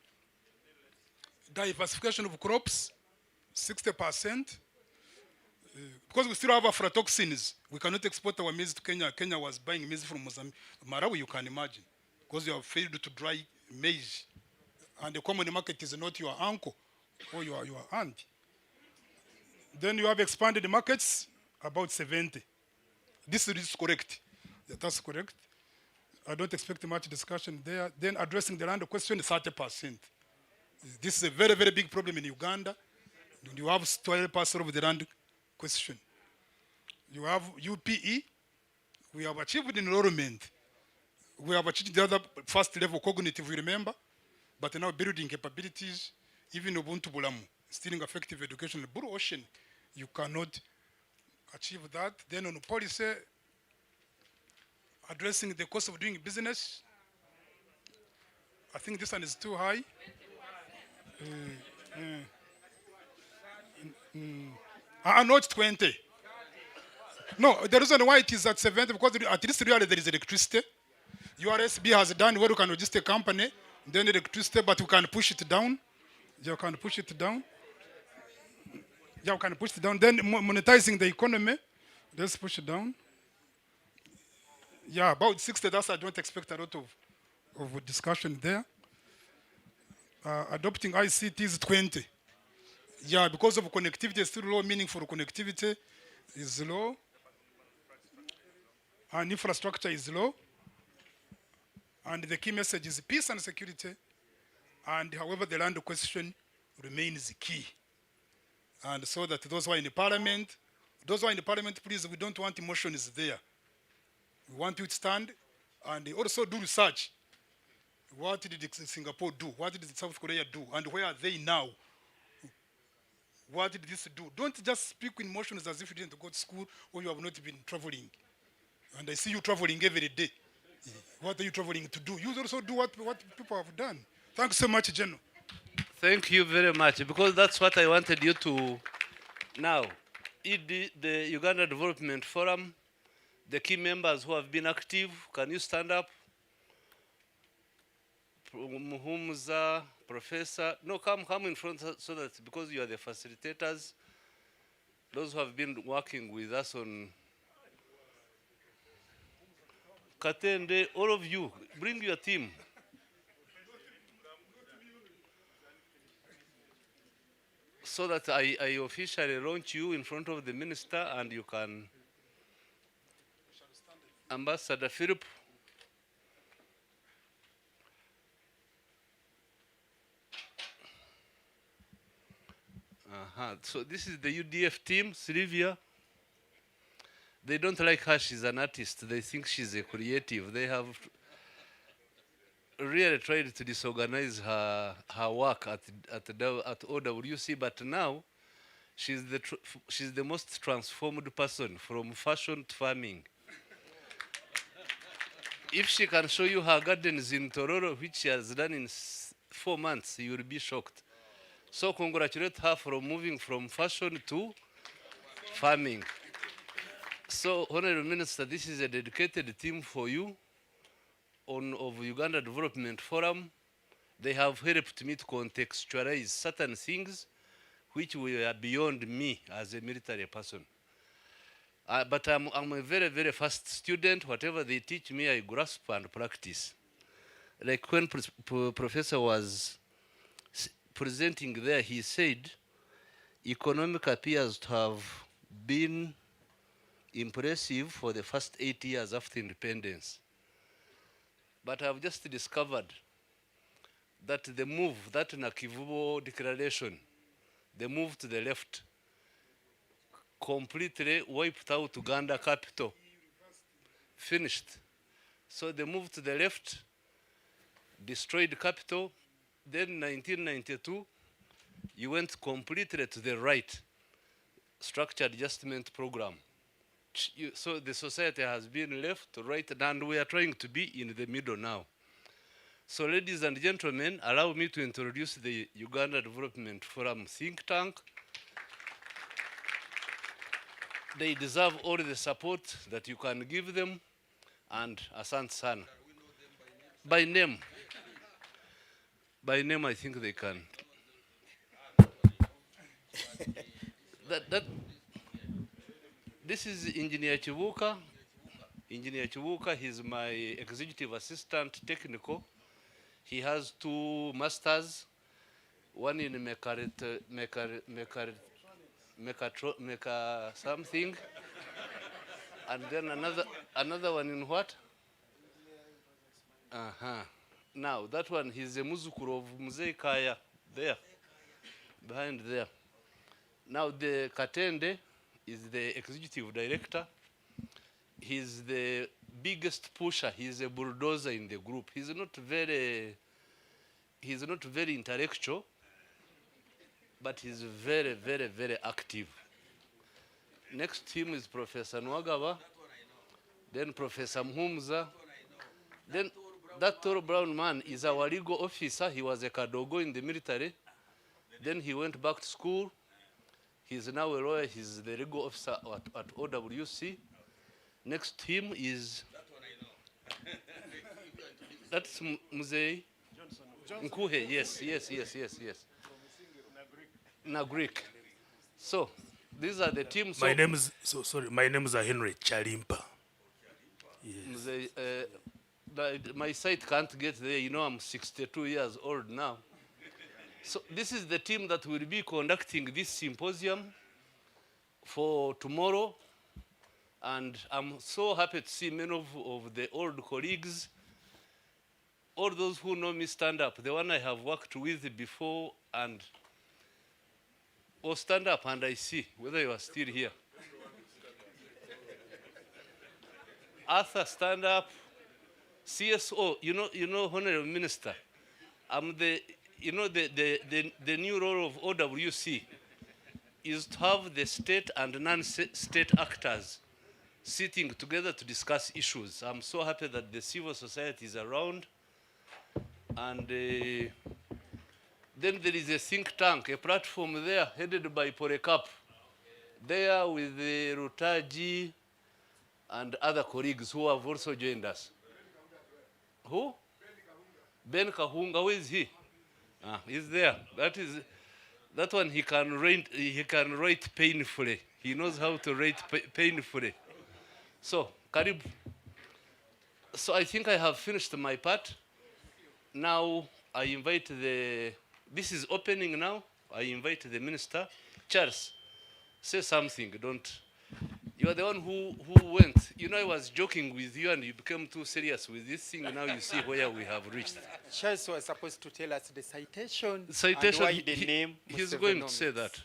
Diversification of crops, 60%. Because we still have aflatoxins, we cannot export our maize to Kenya. Kenya was buying maize from Mozambique. Malawi, you can imagine, because you have failed to dry maize. And the common market is not your uncle or your aunt. Then you have expanded markets, about 70. This is correct. Yeah, that's correct. I don't expect much discussion there. Then addressing the land question, 30%. This is a very, very big problem in Uganda. You have 12% of the land question. You have UPE. We have achieved enrollment. We have achieved the other first level cognitive, you remember? But now building capabilities, even Ubuntu Bulamu, instilling effective education. Blue Ocean, you cannot achieve that. Then on policy, addressing the cost of doing business, I think this one is too high. Not 20. No, the reason why it is at 70 because at least really there is electricity. URSB has done where you can register a company, then electricity, but you can push it down. You can push it down. Yeah, you can push it down. Then monetizing the economy, let's push it down. Yeah, about 60, that's I don't expect a lot of discussion there. Adopting ICT is 20. Yeah, because of connectivity, it's still low, meaningful connectivity is low. And infrastructure is low. And the key message is peace and security. And however, the land question remains key. And so that those who are in the parliament, please, we don't want emotions there. We want you to stand and also do research. What did Singapore do? What did South Korea do? And where are they now? What did this do? Don't just speak in emotions as if you didn't go to school or you have not been traveling. And I see you traveling every day. What are you traveling to do? You also do what people have done. Thanks so much, General. Thank you very much, because that's what I wanted you to. Now, the Uganda Development Forum, the key members who have been active, can you stand up? Muhumuza, Professor, no, come in front so that, because you are the facilitators, those who have been working with us on Katende, all of you, bring your team. So that I officially launch you in front of the minister and you can. Ambassador Philip. So this is the UDF team, Sylvia. They don't like her, she's an artist. They think she's a creative. They have really tried to disorganize her work at OWC, but now she's the most transformed person from fashion to farming. If she can show you her gardens in Tororo, which she has done in 4 months, you will be shocked. So congratulate her for moving from fashion to farming. So, Honorable Minister, this is a dedicated team for you of Uganda Development Forum. They have helped me to contextualize certain things which were beyond me as a military person. But I'm a very, very fast student. Whatever they teach me, I grasp and practice. Like when Professor was presenting there, he said, economic appears to have been impressive for the first 8 years after independence. But I've just discovered that the move, that Nakivubo declaration, the move to the left, completely wiped out Uganda capital. Finished. So the move to the left destroyed capital. Then 1992, you went completely to the right, structured adjustment program. So the society has been left, right, and we are trying to be in the middle now. So ladies and gentlemen, allow me to introduce the Uganda Development Forum think tank. They deserve all the support that you can give them, and Asante Sana. By name. By name, I think they can. This is Engineer Chibuka. Engineer Chibuka, he's my executive assistant technical. He has 2 masters, one in something, And then another one in what? Now, that one, he's a muzukuru of Mzee Kaya, there, behind there. Now, the Katende is the executive director. He's the biggest pusher. He's a bulldozer in the group. He's not very intellectual, but he's very, very, very active. Next to him is Professor Nwagaba, then Professor Mhumza. Then that tall brown man is our legal officer. He was a Kadogo in the military. Then he went back to school. He's now a lawyer. He's the legal officer at OWC. Next to him is... That's Mzee Nkuhe. Yes. Nagrik. So, these are the teams. My name is Henry Chalimpa. Yes. My site can't get there. You know, I'm 62 years old now. So this is the team that will be conducting this symposium for tomorrow. And I'm so happy to see many of the old colleagues. All those who know me stand up. The one I have worked with before, and stand up and I see whether you are still here. Arthur, stand up. CSO, you know, Honorable Minister, I'm the new role of OWC is to have the state and non-state actors sitting together to discuss issues. I'm so happy that the civil society is around. And then there is a think tank, a platform there headed by Porekap, there with the Rutaji and other colleagues who have also joined us. Who? Ben Kahunga, who is he? He's there. That one he can write painfully. He knows how to write painfully. So, Karib. So I think I have finished my part. Now I invite this is opening now. I invite the minister. Charles, say something, you are the one who went. You know, I was joking with you and you became too serious with this thing. Now you see where we have reached. Charles was supposed to tell us the citation, and why the name. He's going to say that.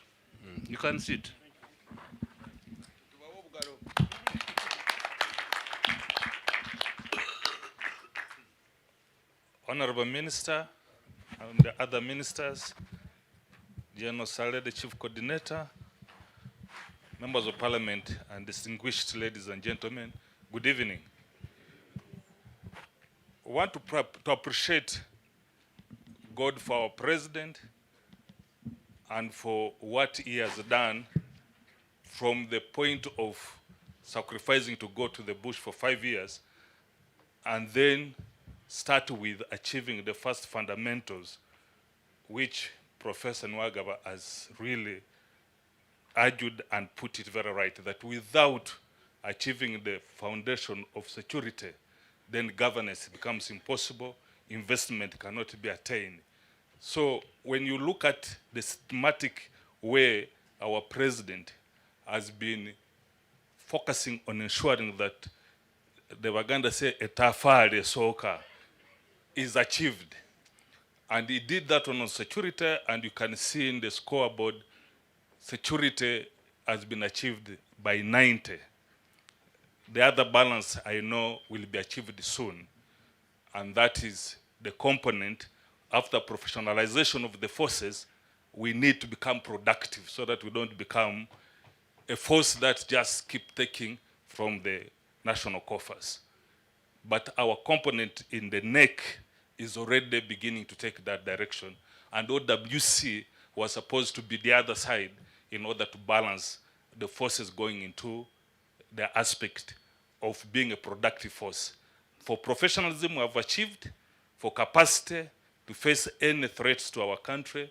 You can sit. Honorable Minister and the other ministers, General Saleh, the Chief Coordinator, Members of Parliament, and distinguished ladies and gentlemen, good evening. I want to appreciate God for our President and for what he has done from the point of sacrificing to go to the bush for 5 years and then start with achieving the first fundamentals, which Professor Nwagaba has really argued and put it very right, that without achieving the foundation of security, then governance becomes impossible, investment cannot be attained. So when you look at the systematic way our president has been focusing on ensuring that the Waganda say etafari soka is achieved. And he did that on security, and you can see in the scoreboard, security has been achieved by 90. The other balance, I know, will be achieved soon. And that is the component, after professionalization of the forces, we need to become productive so that we don't become a force that just keep taking from the national coffers. But our component in the neck is already beginning to take that direction. And OWC was supposed to be the other side in order to balance the forces going into the aspect of being a productive force. For professionalism, we have achieved, for capacity to face any threats to our country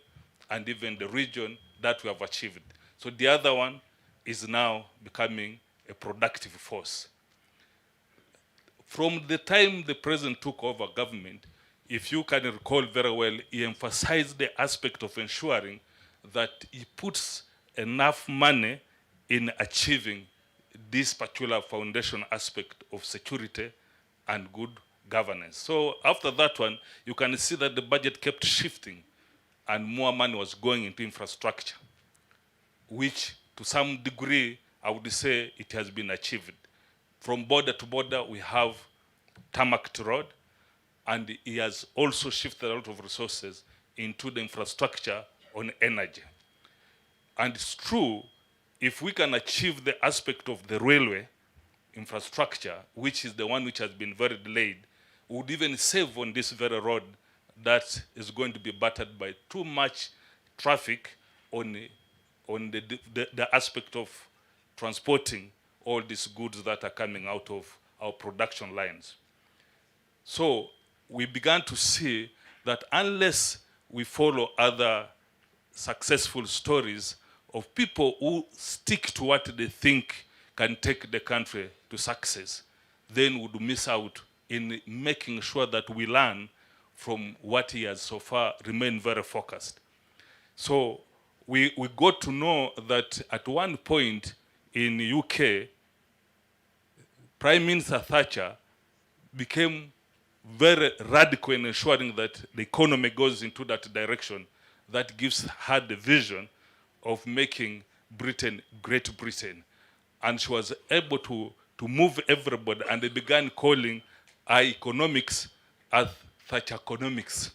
and even the region, that we have achieved. So the other one is now becoming a productive force. From the time the president took over government, if you can recall very well, he emphasized the aspect of ensuring that he puts enough money in achieving this particular foundation aspect of security and good governance. So after that one, you can see that the budget kept shifting and more money was going into infrastructure, which to some degree, I would say it has been achieved. From border to border, we have tarmac road, and he has also shifted a lot of resources into the infrastructure on energy. And it's true, if we can achieve the aspect of the railway infrastructure, which is the one which has been very delayed, we would even save on this very road that is going to be battered by too much traffic on the aspect of transporting all these goods that are coming out of our production lines. So we began to see that unless we follow other successful stories of people who stick to what they think can take the country to success, then would miss out in making sure that we learn from what he has so far remained very focused. So we got to know that at one point in the UK, Prime Minister Thatcher became very radical in ensuring that the economy goes into that direction that gives her the vision of making Britain Great Britain. And she was able to move everybody, and they began calling our economics as Thatcheronomics,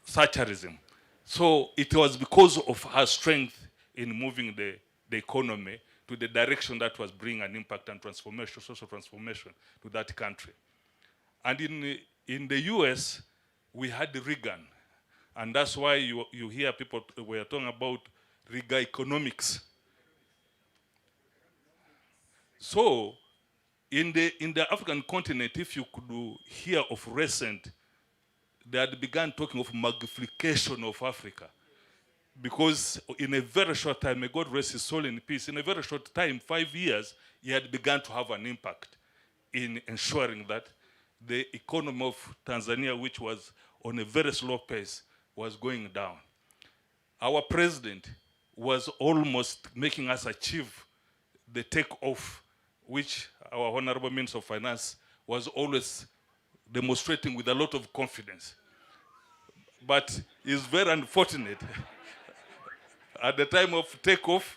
Thatcherism. So it was because of her strength in moving the economy to the direction that was bringing an impact and transformation, social transformation to that country. And in the US, we had Reagan. And that's why you hear people were talking about Reagan economics. So in the African continent, if you could hear of recent, they had begun talking of magnification of Africa. Because in a very short time, may God rest his soul in peace, in a very short time, 5 years, he had begun to have an impact in ensuring that the economy of Tanzania, which was on a very slow pace, was going down. Our president was almost making us achieve the takeoff, which our Honorable Minister of Finance was always demonstrating with a lot of confidence. But it's very unfortunate. At the time of takeoff,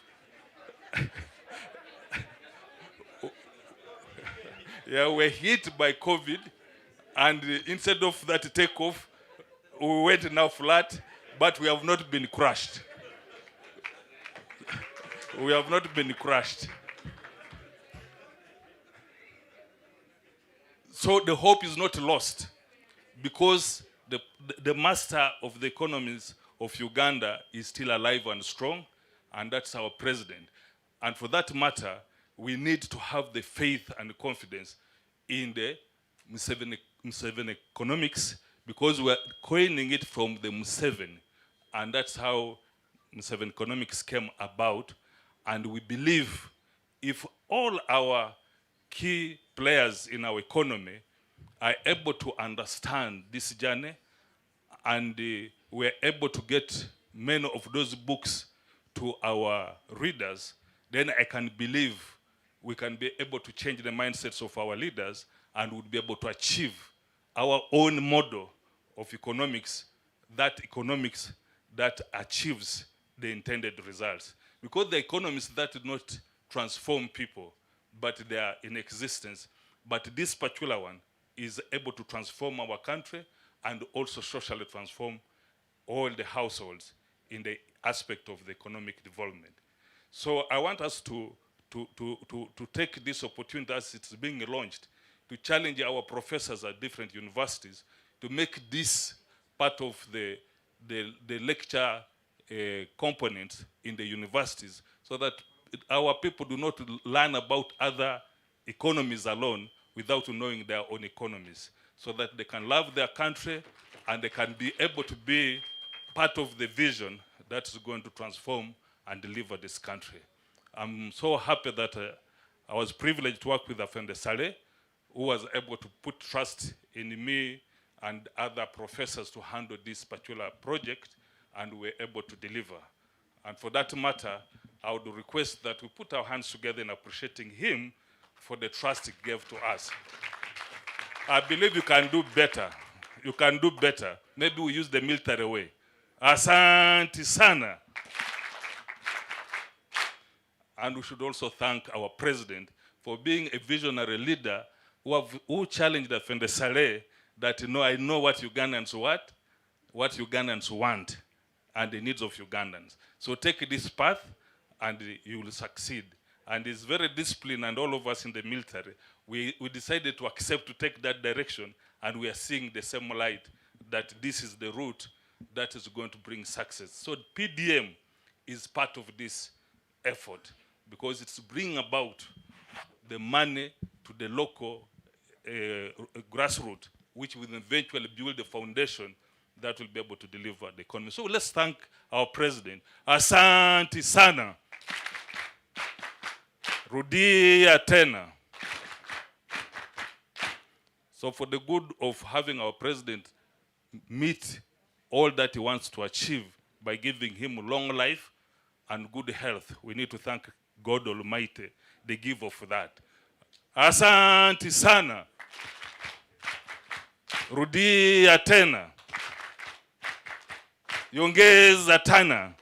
yeah, we're hit by COVID, and instead of that takeoff, we went now flat, but we have not been crushed. We have not been crushed. So the hope is not lost, because the master of the economies of Uganda is still alive and strong, and that's our president. And for that matter, we need to have the faith and confidence in the Museveni economics, because we're coining it from the Museveni, and that's how Museveni economics came about. And we believe if all our key players in our economy are able to understand this journey, and we're able to get many of those books to our readers, then I can believe we can be able to change the mindsets of our leaders, and we'll be able to achieve our own model of economics that achieves the intended results. Because the economies that do not transform people, but they are in existence. But this particular one is able to transform our country and also socially transform all the households in the aspect of the economic development. So I want us to take this opportunity as it's being launched to challenge our professors at different universities to make this part of the lecture components in the universities, so that our people do not learn about other economies alone without knowing their own economies, so that they can love their country and they can be able to be part of the vision that is going to transform and deliver this country. I'm so happy that I was privileged to work with Afende Saleh, who was able to put trust in me and other professors to handle this particular project, and we're able to deliver. And for that matter, I would request that we put our hands together in appreciating him for the trust he gave to us. I believe you can do better. You can do better. Maybe we use the military way. Asante sana. And we should also thank our president for being a visionary leader who challenged Afende Saleh that, I know what Ugandans want and the needs of Ugandans. So take this path and you will succeed. And it's very disciplined, and all of us in the military, we decided to accept to take that direction, and we are seeing the same light that this is the route that is going to bring success. So PDM is part of this effort because it's bringing about the money to the local grassroots, which will eventually build the foundation that will be able to deliver the economy. So let's thank our president. Asante sana. Rudia tena. So for the good of having our president meet all that he wants to achieve by giving him long life and good health, we need to thank God Almighty, the giver of that. Asante sana. Rudia tena. Yongeza tana.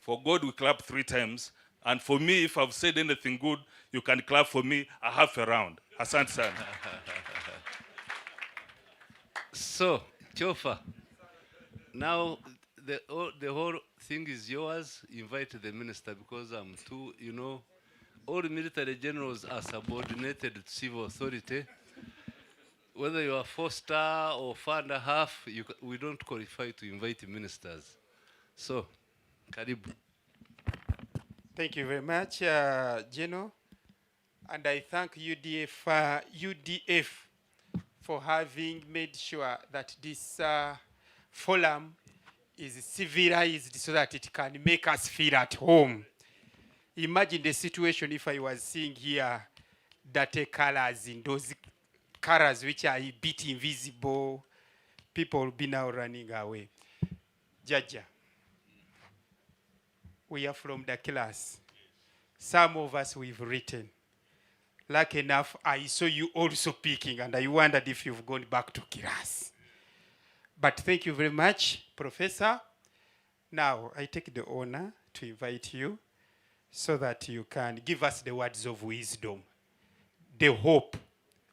For God, we clap 3 times. And for me, if I've said anything good, you can clap for me a half a round. Asante sana. So, Chofa, now the whole thing is yours. Invite the minister because I'm too, all military generals are subordinated to civil authority. Whether you are 4-star or 4.5, we don't qualify to invite ministers. So, karibu. Thank you very much, General. And I thank UDF for having made sure that this forum is civilized so that it can make us feel at home. Imagine the situation if I was seeing here dirty colors in those colors which are a bit invisible. People will be now running away. Jaja, we are from the class. Some of us we've written. Lucky enough, I saw you also speaking, and I wondered if you've gone back to class. But thank you very much, Professor. Now, I take the honor to invite you so that you can give us the words of wisdom. The hope,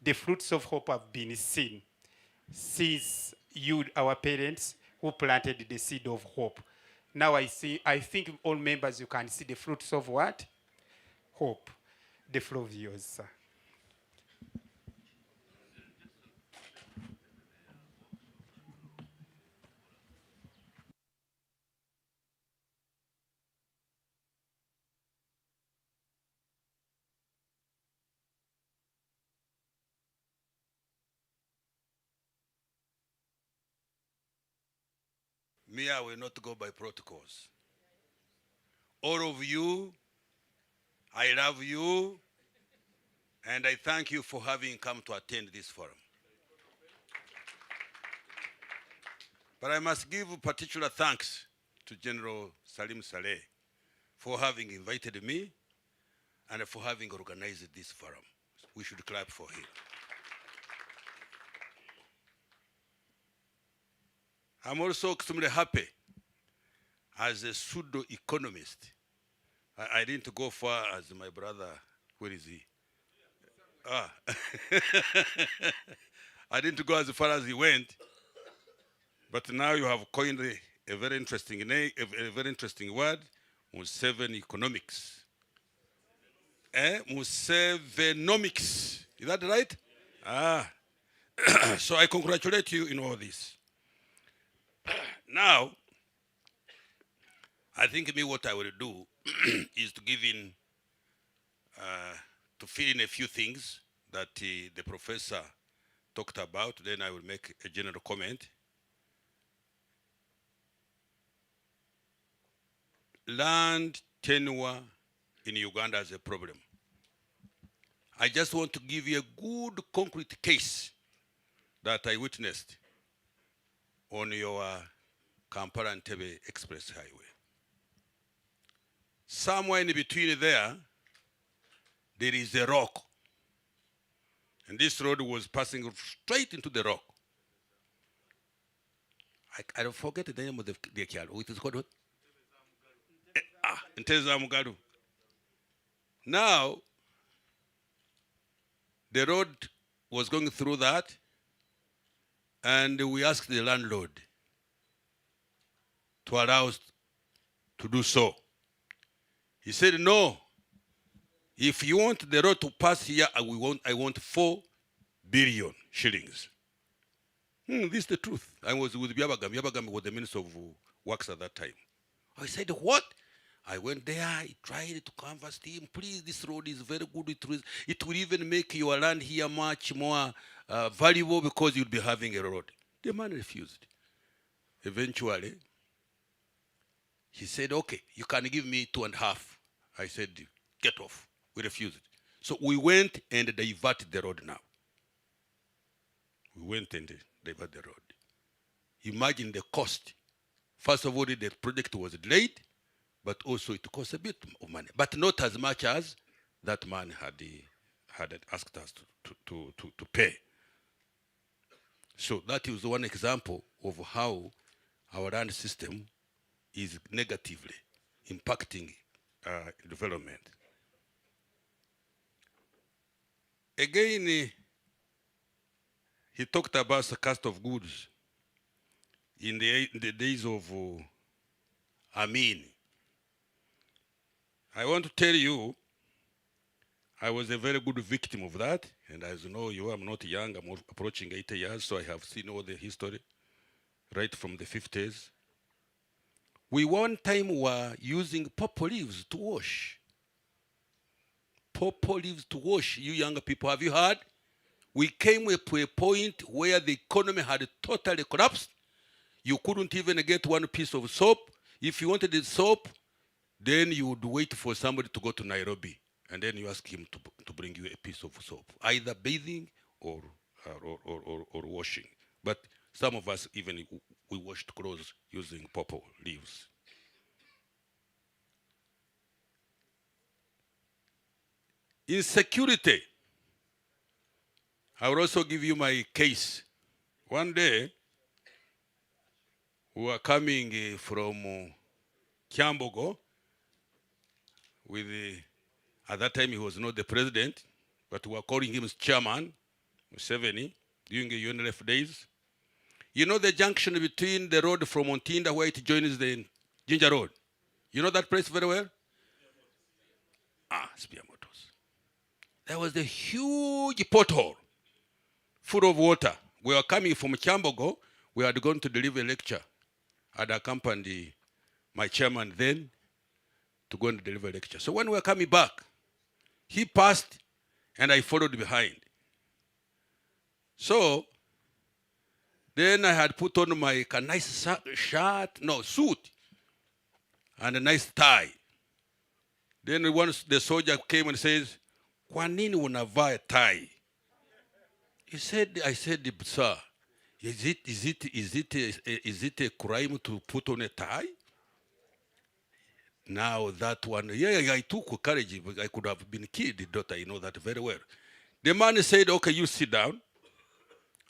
the fruits of hope have been seen since you, our parents, who planted the seed of hope. Now I think all members, you can see the fruits of what? Hope. The floor of yours, sir. Me, I will not go by protocols. All of you, I love you, and I thank you for having come to attend this forum. But I must give particular thanks to General Salim Saleh for having invited me and for having organized this forum. We should clap for him. I'm also extremely happy as a pseudo-economist. I didn't go far as my brother. Where is he? I didn't go as far as he went. But now you have coined a very interesting name, a very interesting word, Museven economics. Musevenomics. Is that right? So I congratulate you in all this. Now, I think what I will do is to give in, to fill in a few things that the professor talked about. Then I will make a general comment. Land tenure in Uganda is a problem. I just want to give you a good concrete case that I witnessed on your Kampala-Entebbe Express Highway. Somewhere in between there is a rock. And this road was passing straight into the rock. I don't forget the name of the kialo. It is called what? Ntezamugalu. Now, the road was going through that, and we asked the landlord to allow us to do so. He said, no, if you want the road to pass here, I want 4 billion shillings. This is the truth. I was with Byabagam. Byabagam was the Minister of Works at that time. I said, what? I went there, I tried to canvass him. Please, this road is very good. It will even make your land here much more valuable because you'll be having a road. The man refused. Eventually, he said, okay, you can give me 2.5. I said, get off. We refused. So we went and diverted the road now. We went and diverted the road. Imagine the cost. First of all, the project was delayed, but also it cost a bit of money, but not as much as that man had asked us to pay. So that is one example of how our land system is negatively impacting development. Again, he talked about the cost of goods in the days of Amin. I want to tell you, I was a very good victim of that. And as you know, I'm not young, I'm approaching 80 years, so I have seen all the history right from the 50s. We one time were using pawpaw leaves to wash. Pawpaw leaves to wash, you younger people, have you heard? We came to a point where the economy had totally collapsed. You couldn't even get one piece of soap. If you wanted the soap, then you would wait for somebody to go to Nairobi, and then you ask him to bring you a piece of soap, either bathing or washing. But some of us, even we washed clothes using pawpaw leaves. Insecurity. I will also give you my case. One day, we were coming from Kyambogo with at that time he was not the president, but we were calling him chairman, Museveni, during the UNLF days. You know the junction between the road from Ontinda where it joins the Ginger Road? You know that place very well? Spear Motors. There was a huge pothole full of water. We were coming from Kyambogo. We had gone to deliver a lecture. I'd accompanied my chairman then to go and deliver a lecture. So when we were coming back, he passed and I followed behind. So then I had put on my nice suit and a nice tie. Then once the soldier came and says, "Kwa nini unavaa tie?" I said, "Sir, is it a crime to put on a tie?" Now that one, I took courage. I could have been killed, daughter, I know that very well. The man said, "Okay, you sit down."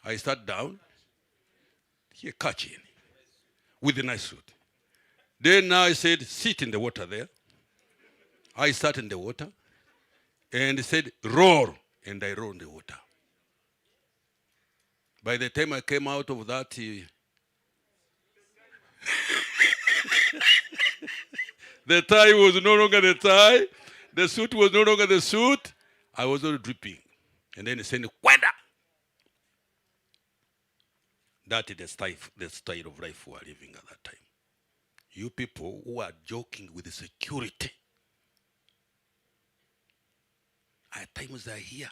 I sat down. He catching with a nice suit. Then now I said, "Sit in the water there." I sat in the water and he said, "Roar," and I roared in the water. By the time I came out of that, the tie was no longer the tie. The suit was no longer the suit. I was all dripping. And then he said, "Kwenda." That is the style of life we are living at that time. You people who are joking with the security, at times I hear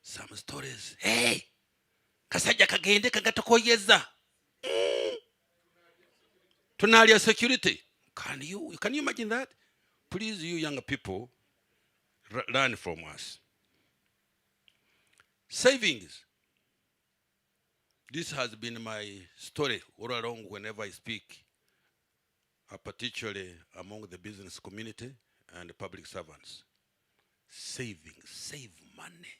some stories. Hey, kasajja kagende kagatokoyeza. Tunalia security. Can you imagine that? Please, you younger people, learn from us. Savings. This has been my story all along whenever I speak particularly among the business community and the public servants. Save money.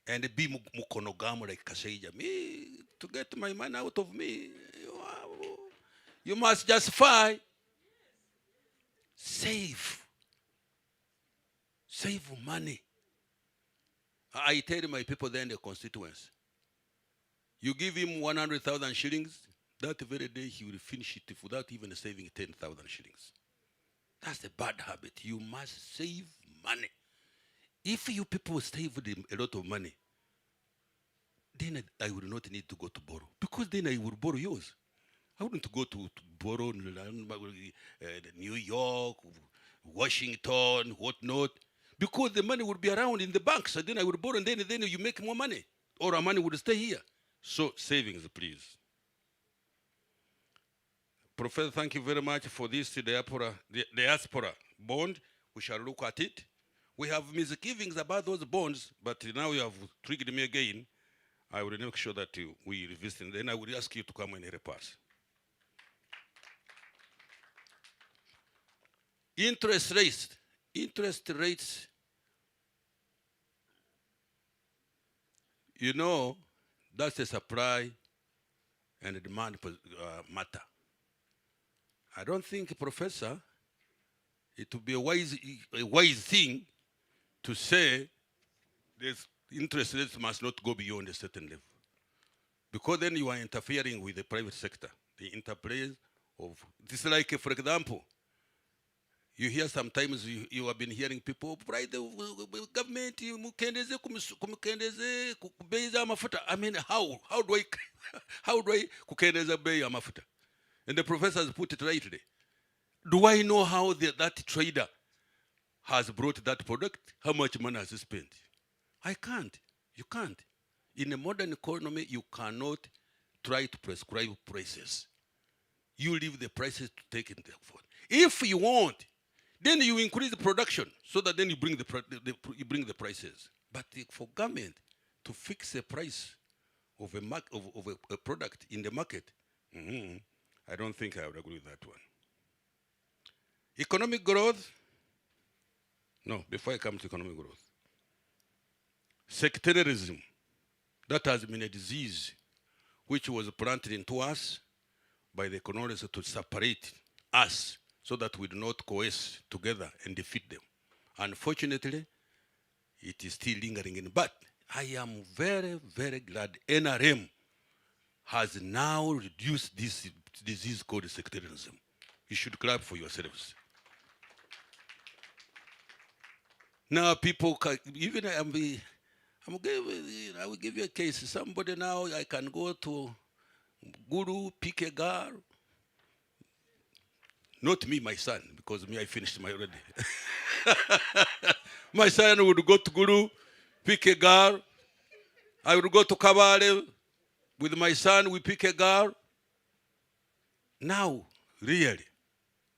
And be mukonogamu like Kashaija. Me, to get my money out of me, you must justify. Save money. I tell my people there in the constituents, you give him 100,000 shillings, that very day he will finish it without even saving 10,000 shillings. That's a bad habit. You must save money. If you people save a lot of money, then I will not need to go to borrow, because then I will borrow yours. I wouldn't go to borrow New York, Washington, whatnot, because the money would be around in the banks, and then I would borrow, and then you make more money, or our money would stay here. So savings, please. Professor, thank you very much for this diaspora bond. We shall look at it. We have misgivings about those bonds, but now you have triggered me again. I will make sure that we revisit, and then I will ask you to come and help us. Interest rates, you know, that's a supply and a demand matter. I don't think, Professor, it would be a wise thing to say this interest rates must not go beyond a certain level, because then you are interfering with the private sector. The interplay of this, like, for example, you hear sometimes you have been hearing people, right, the government, I mean, how do I kukendeza bei ya mafuta? And the professor has put it rightly. Do I know how that trader has brought that product? How much money has he spent? I can't. You can't. In a modern economy, you cannot try to prescribe prices. You leave the prices to take into account. If you want, then you increase the production, so that then you bring the prices. But for government to fix a price of a product in the market, I don't think I would agree with that one. Economic growth. No, before I come to economic growth. Sectarianism, that has been a disease which was planted into us by the colonialists to separate us so that we do not coalesce together and defeat them. Unfortunately, it is still lingering in. But I am very, very glad NRM has now reduced this disease called sectarianism. You should clap for yourselves. Now people can, even I will give you a case. Somebody now, I can go to Guru, pick a girl. Not me, my son, because me, I finished my already. My son would go to Guru, pick a girl. I would go to Kabale with my son, we pick a girl. Now, really,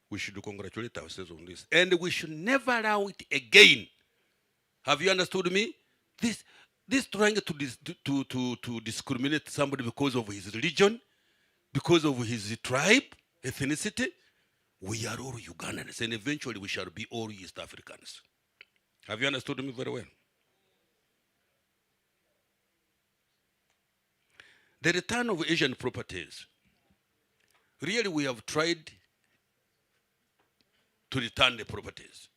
we should congratulate ourselves on this. And we should never allow it again. Have you understood me? This trying to discriminate somebody because of his religion, because of his tribe, ethnicity. We are all Ugandans, and eventually we shall be all East Africans. Have you understood me very well? The return of Asian properties. Really, we have tried to return the properties.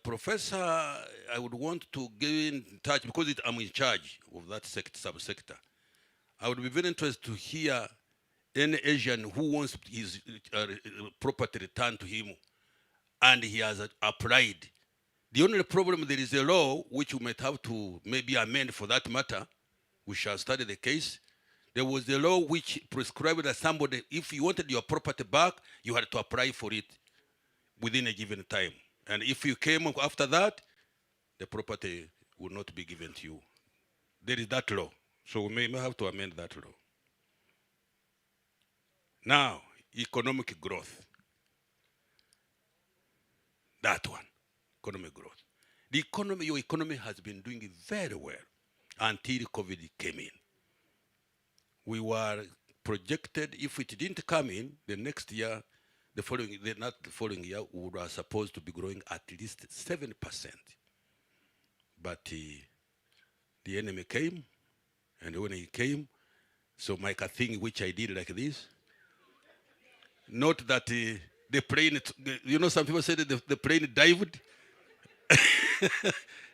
Professor, I would want to get in touch, because I'm in charge of that subsector. I would be very interested to hear any Asian who wants his property returned to him, and he has applied. The only problem, there is a law which we might have to maybe amend for that matter. We shall study the case. There was a law which prescribed that somebody, if you wanted your property back, you had to apply for it within a given time. And if you came up after that, the property would not be given to you. There is that law. So we may have to amend that law. Now, economic growth. That one, economic growth. The economy, your economy has been doing very well until COVID came in. We were projected if it didn't come in, the next year, not the following year, we were supposed to be growing at least 7%. But the enemy came, and when he came, so like a thing which I did like this. Not that the plane, you know, some people say that the plane dived.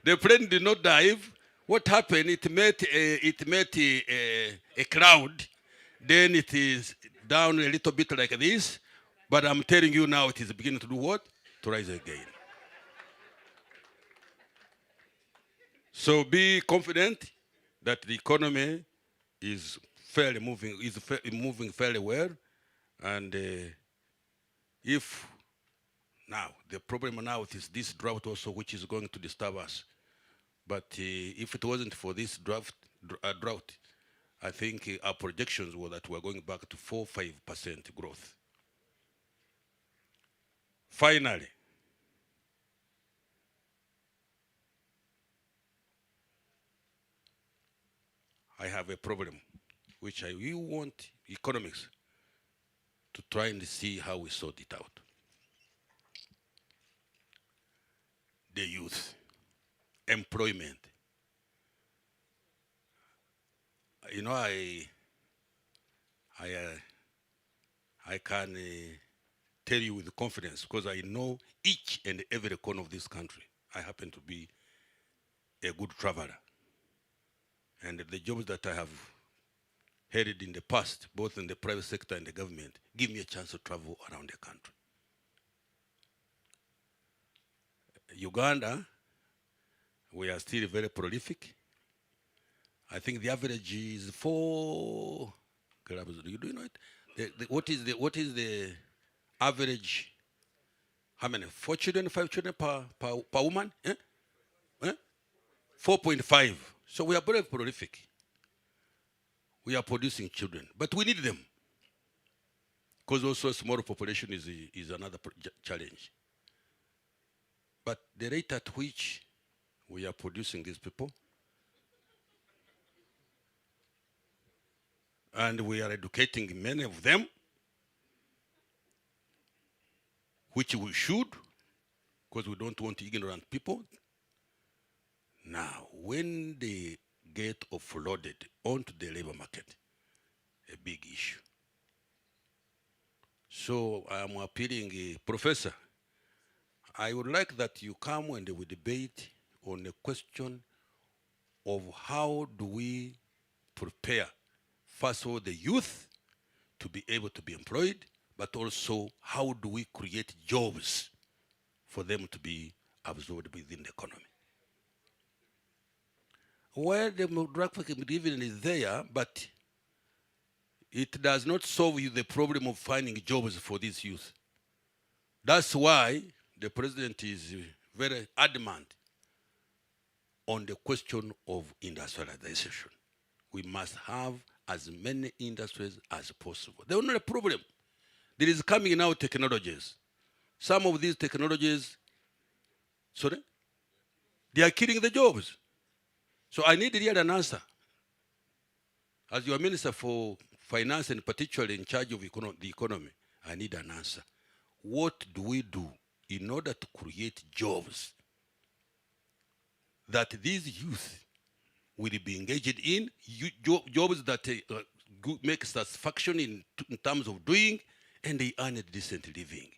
The plane did not dive. What happened? It met a cloud. Then it is down a little bit like this. But I'm telling you now, it is beginning to do what? To rise again. So be confident that the economy is moving fairly well. And if now, the problem now is this drought also, which is going to disturb us. But if it wasn't for this drought, I think our projections were that we're going back to 4-5% growth. Finally, I have a problem, which we want economics to try and see how we sort it out. The youth, employment. You know, I can tell you with confidence because I know each and every corner of this country. I happen to be a good traveler. And the jobs that I have headed in the past, both in the private sector and the government, give me a chance to travel around the country. Uganda, we are still very prolific. I think the average is 4. Do you know it? What is the average? How many? 4 children, 5 children per woman? 4.5. So we are very prolific. We are producing children, but we need them because also a small population is another challenge. But the rate at which we are producing these people, and we are educating many of them, which we should, because we don't want ignorant people. Now, when they get offloaded onto the labor market, a big issue. So I'm appealing, Professor, I would like that you come and we debate on the question of how do we prepare, first of all, the youth to be able to be employed, but also how do we create jobs for them to be absorbed within the economy. Well, the demographic dividend is there, but it does not solve you the problem of finding jobs for these youth. That's why the president is very adamant on the question of industrialization. We must have as many industries as possible. The only problem, there is coming now technologies. Some of these technologies, they are killing the jobs. So I need really an answer. As your Minister for Finance and particularly in charge of the economy, I need an answer. What do we do in order to create jobs that these youth will be engaged in, jobs that make satisfaction in terms of doing, and they earn a decent living?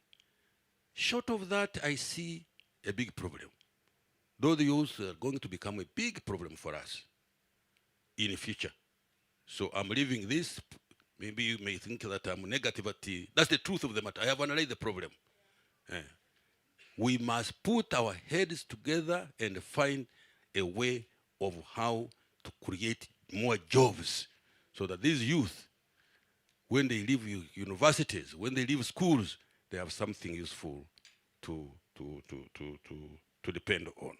Short of that, I see a big problem. Those youths are going to become a big problem for us in the future. So I'm leaving this. Maybe you may think that I'm negative, but that's the truth of the matter. I have analyzed the problem. We must put our heads together and find a way of how to create more jobs so that these youth, when they leave universities, when they leave schools, they have something useful to depend on.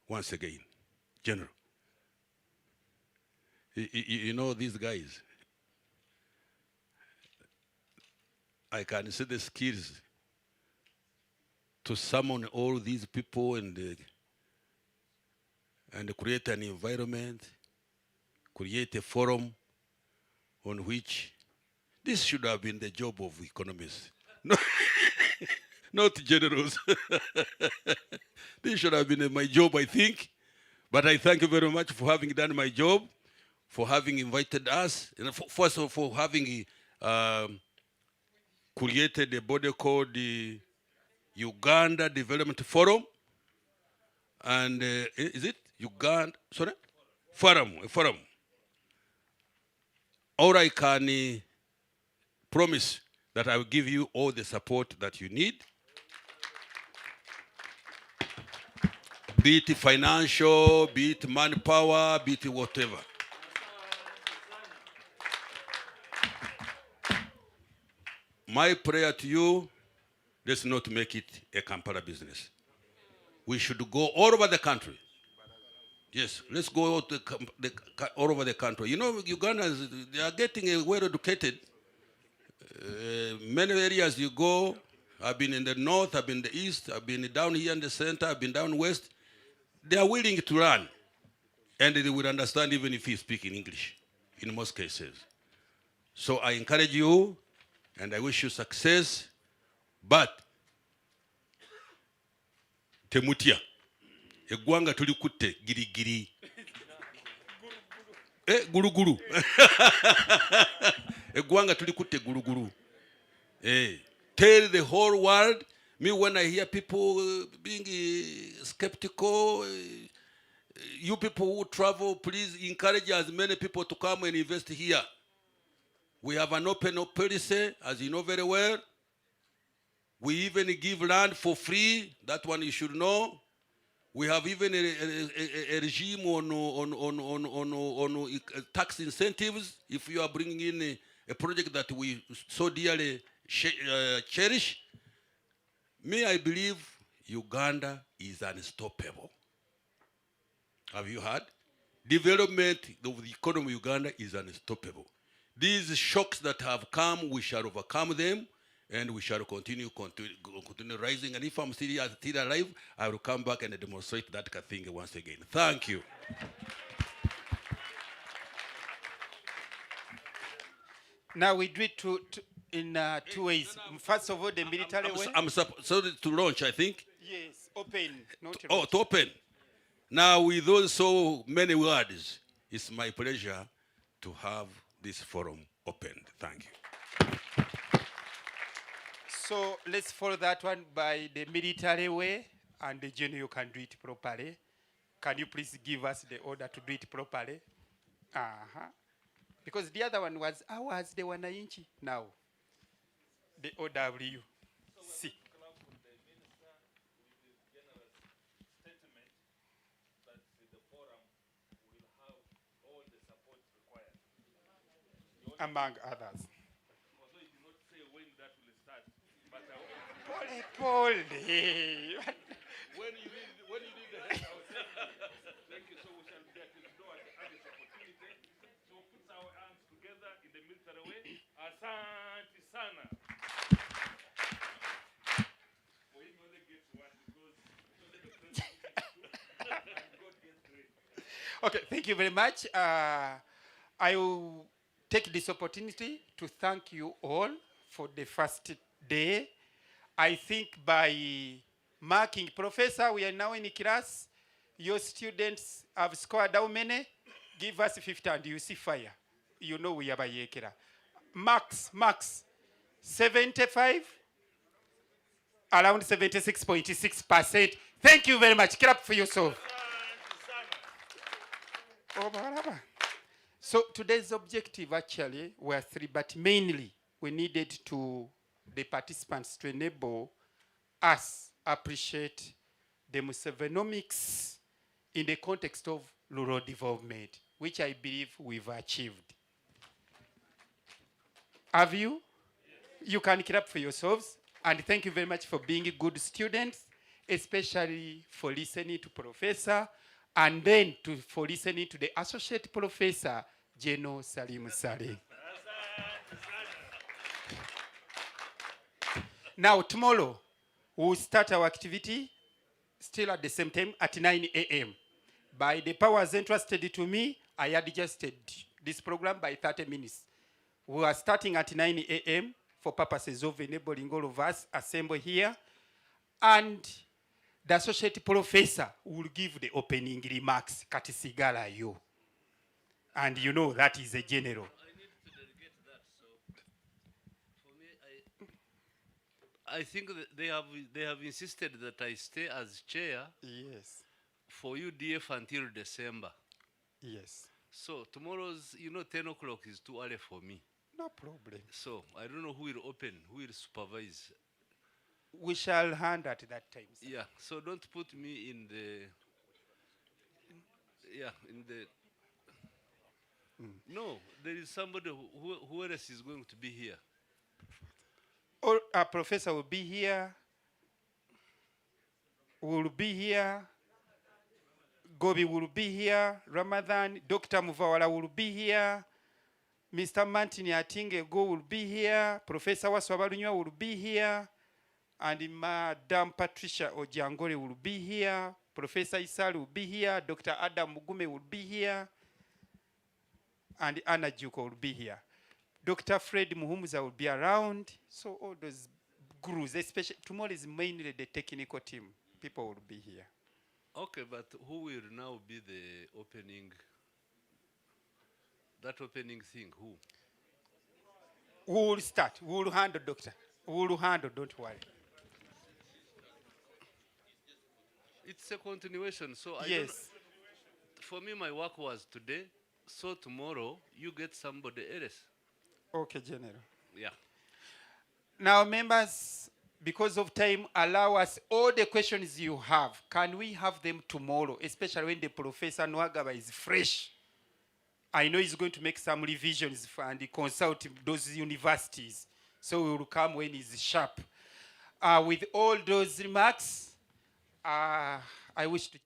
Once again, General, you know these guys, I can see the skills to summon all these people and create an environment create a forum on which this should have been the job of economists, not generals. This should have been my job, I think. But I thank you very much for having done my job, for having invited us, and first of all, for having created a body called the Uganda Development Forum. And is it Uganda? Sorry? Forum, a forum. Or I can promise that I will give you all the support that you need. Be it financial, be it manpower, be it whatever. My prayer to you, let's not make it a Kampala business. We should go all over the country. Yes, let's go to all over the country. You know, Ugandans, they are getting well educated. Many areas you go, I've been in the north, I've been in the east, I've been down here in the center, I've been down west. They are willing to learn, and they will understand even if you speak in English, in most cases. So I encourage you, and I wish you success, but temutia, egwanga tulikutte girigiri. Guru. Egwanga tulikutte guru. Tell the whole world. Me, when I hear people being skeptical, you people who travel, please encourage as many people to come and invest here. We have an open policy, as you know very well. We even give land for free. That one you should know. We have even a regime on tax incentives if you are bringing in a project that we so dearly cherish. Me, I believe Uganda is unstoppable. Have you heard? Development of the economy of Uganda is unstoppable. These shocks that have come, we shall overcome them, and we shall continue rising. And if I'm still alive, I will come back and demonstrate that thing once again. Thank you. Now we do it in two ways. First of all, the military way. I'm sorry to launch, I think. Yes, open. Not to open. Now, with those so many words, it's my pleasure to have this forum opened. Thank you. So let's follow that one by the military way, and the general, you can do it properly. Can you please give us the order to do it properly? Because the other one was ours, the wananchi. Now, the OW. See. Among others. Paul. When you need the head out. Thank you. So we shall get to know at this opportunity. So put our hands together in the military way. Asante sana. Okay, thank you very much. I will take this opportunity to thank you all for the first day. I think by marking, Professor, we are now in class. Your students have scored how many? Give us 50 and you see fire. You know we have a yekera. Max, 75, around 76.6%. Thank you very much. Clap for yourself. So today's objective actually were three, but mainly we needed the participants to enable us appreciate the Musevenomics in the context of rural development, which I believe we've achieved. Have you? You can clap for yourselves, and thank you very much for being good students, especially for listening to Professor, and then for listening to the Associate Professor, Jeno Salim Saleh. Now, tomorrow, we'll start our activity still at the same time at 9 a.m. By the powers entrusted to me, I adjusted this program by 30 minutes. We are starting at 9 a.m. for purposes of enabling all of us assemble here. And the associate professor will give the opening remarks, katisigala yo. And you know that is a general. I need to delegate that, so for me, I think that they have insisted that I stay as chair. Yes. For UDF until December. Yes. So tomorrow's, 10 o'clock is too early for me. No problem. So I don't know who will open, who will supervise. We shall hand at that time, sir. Yeah, so don't put me in the, No, there is somebody who else is going to be here. Or our professor will be here. Will be here. Gobi will be here. Ramadan, Dr. Muvawala will be here. Mr. Mantini Atingego will be here. Professor Waswabalunywa will be here. And Madam Patricia Ojangore will be here. Professor Isal will be here. Dr. Adam Mugume will be here. And Anna Juko will be here. Dr. Fred Muhumuza will be around. So all those gurus, especially tomorrow is mainly the technical team. People will be here. Okay, but who will now be the opening, that opening thing, who? We will start. We will handle, doctor. We will handle, don't worry. It's a continuation, so Yes. For me, my work was today, so tomorrow you get somebody else. Okay, General. Yeah. Now, members, because of time, allow us all the questions you have. Can we have them tomorrow, especially when the Professor Nwagaba is fresh? I know he's going to make some revisions and consult those universities. So we will come when he's sharp. With all those remarks, I wish to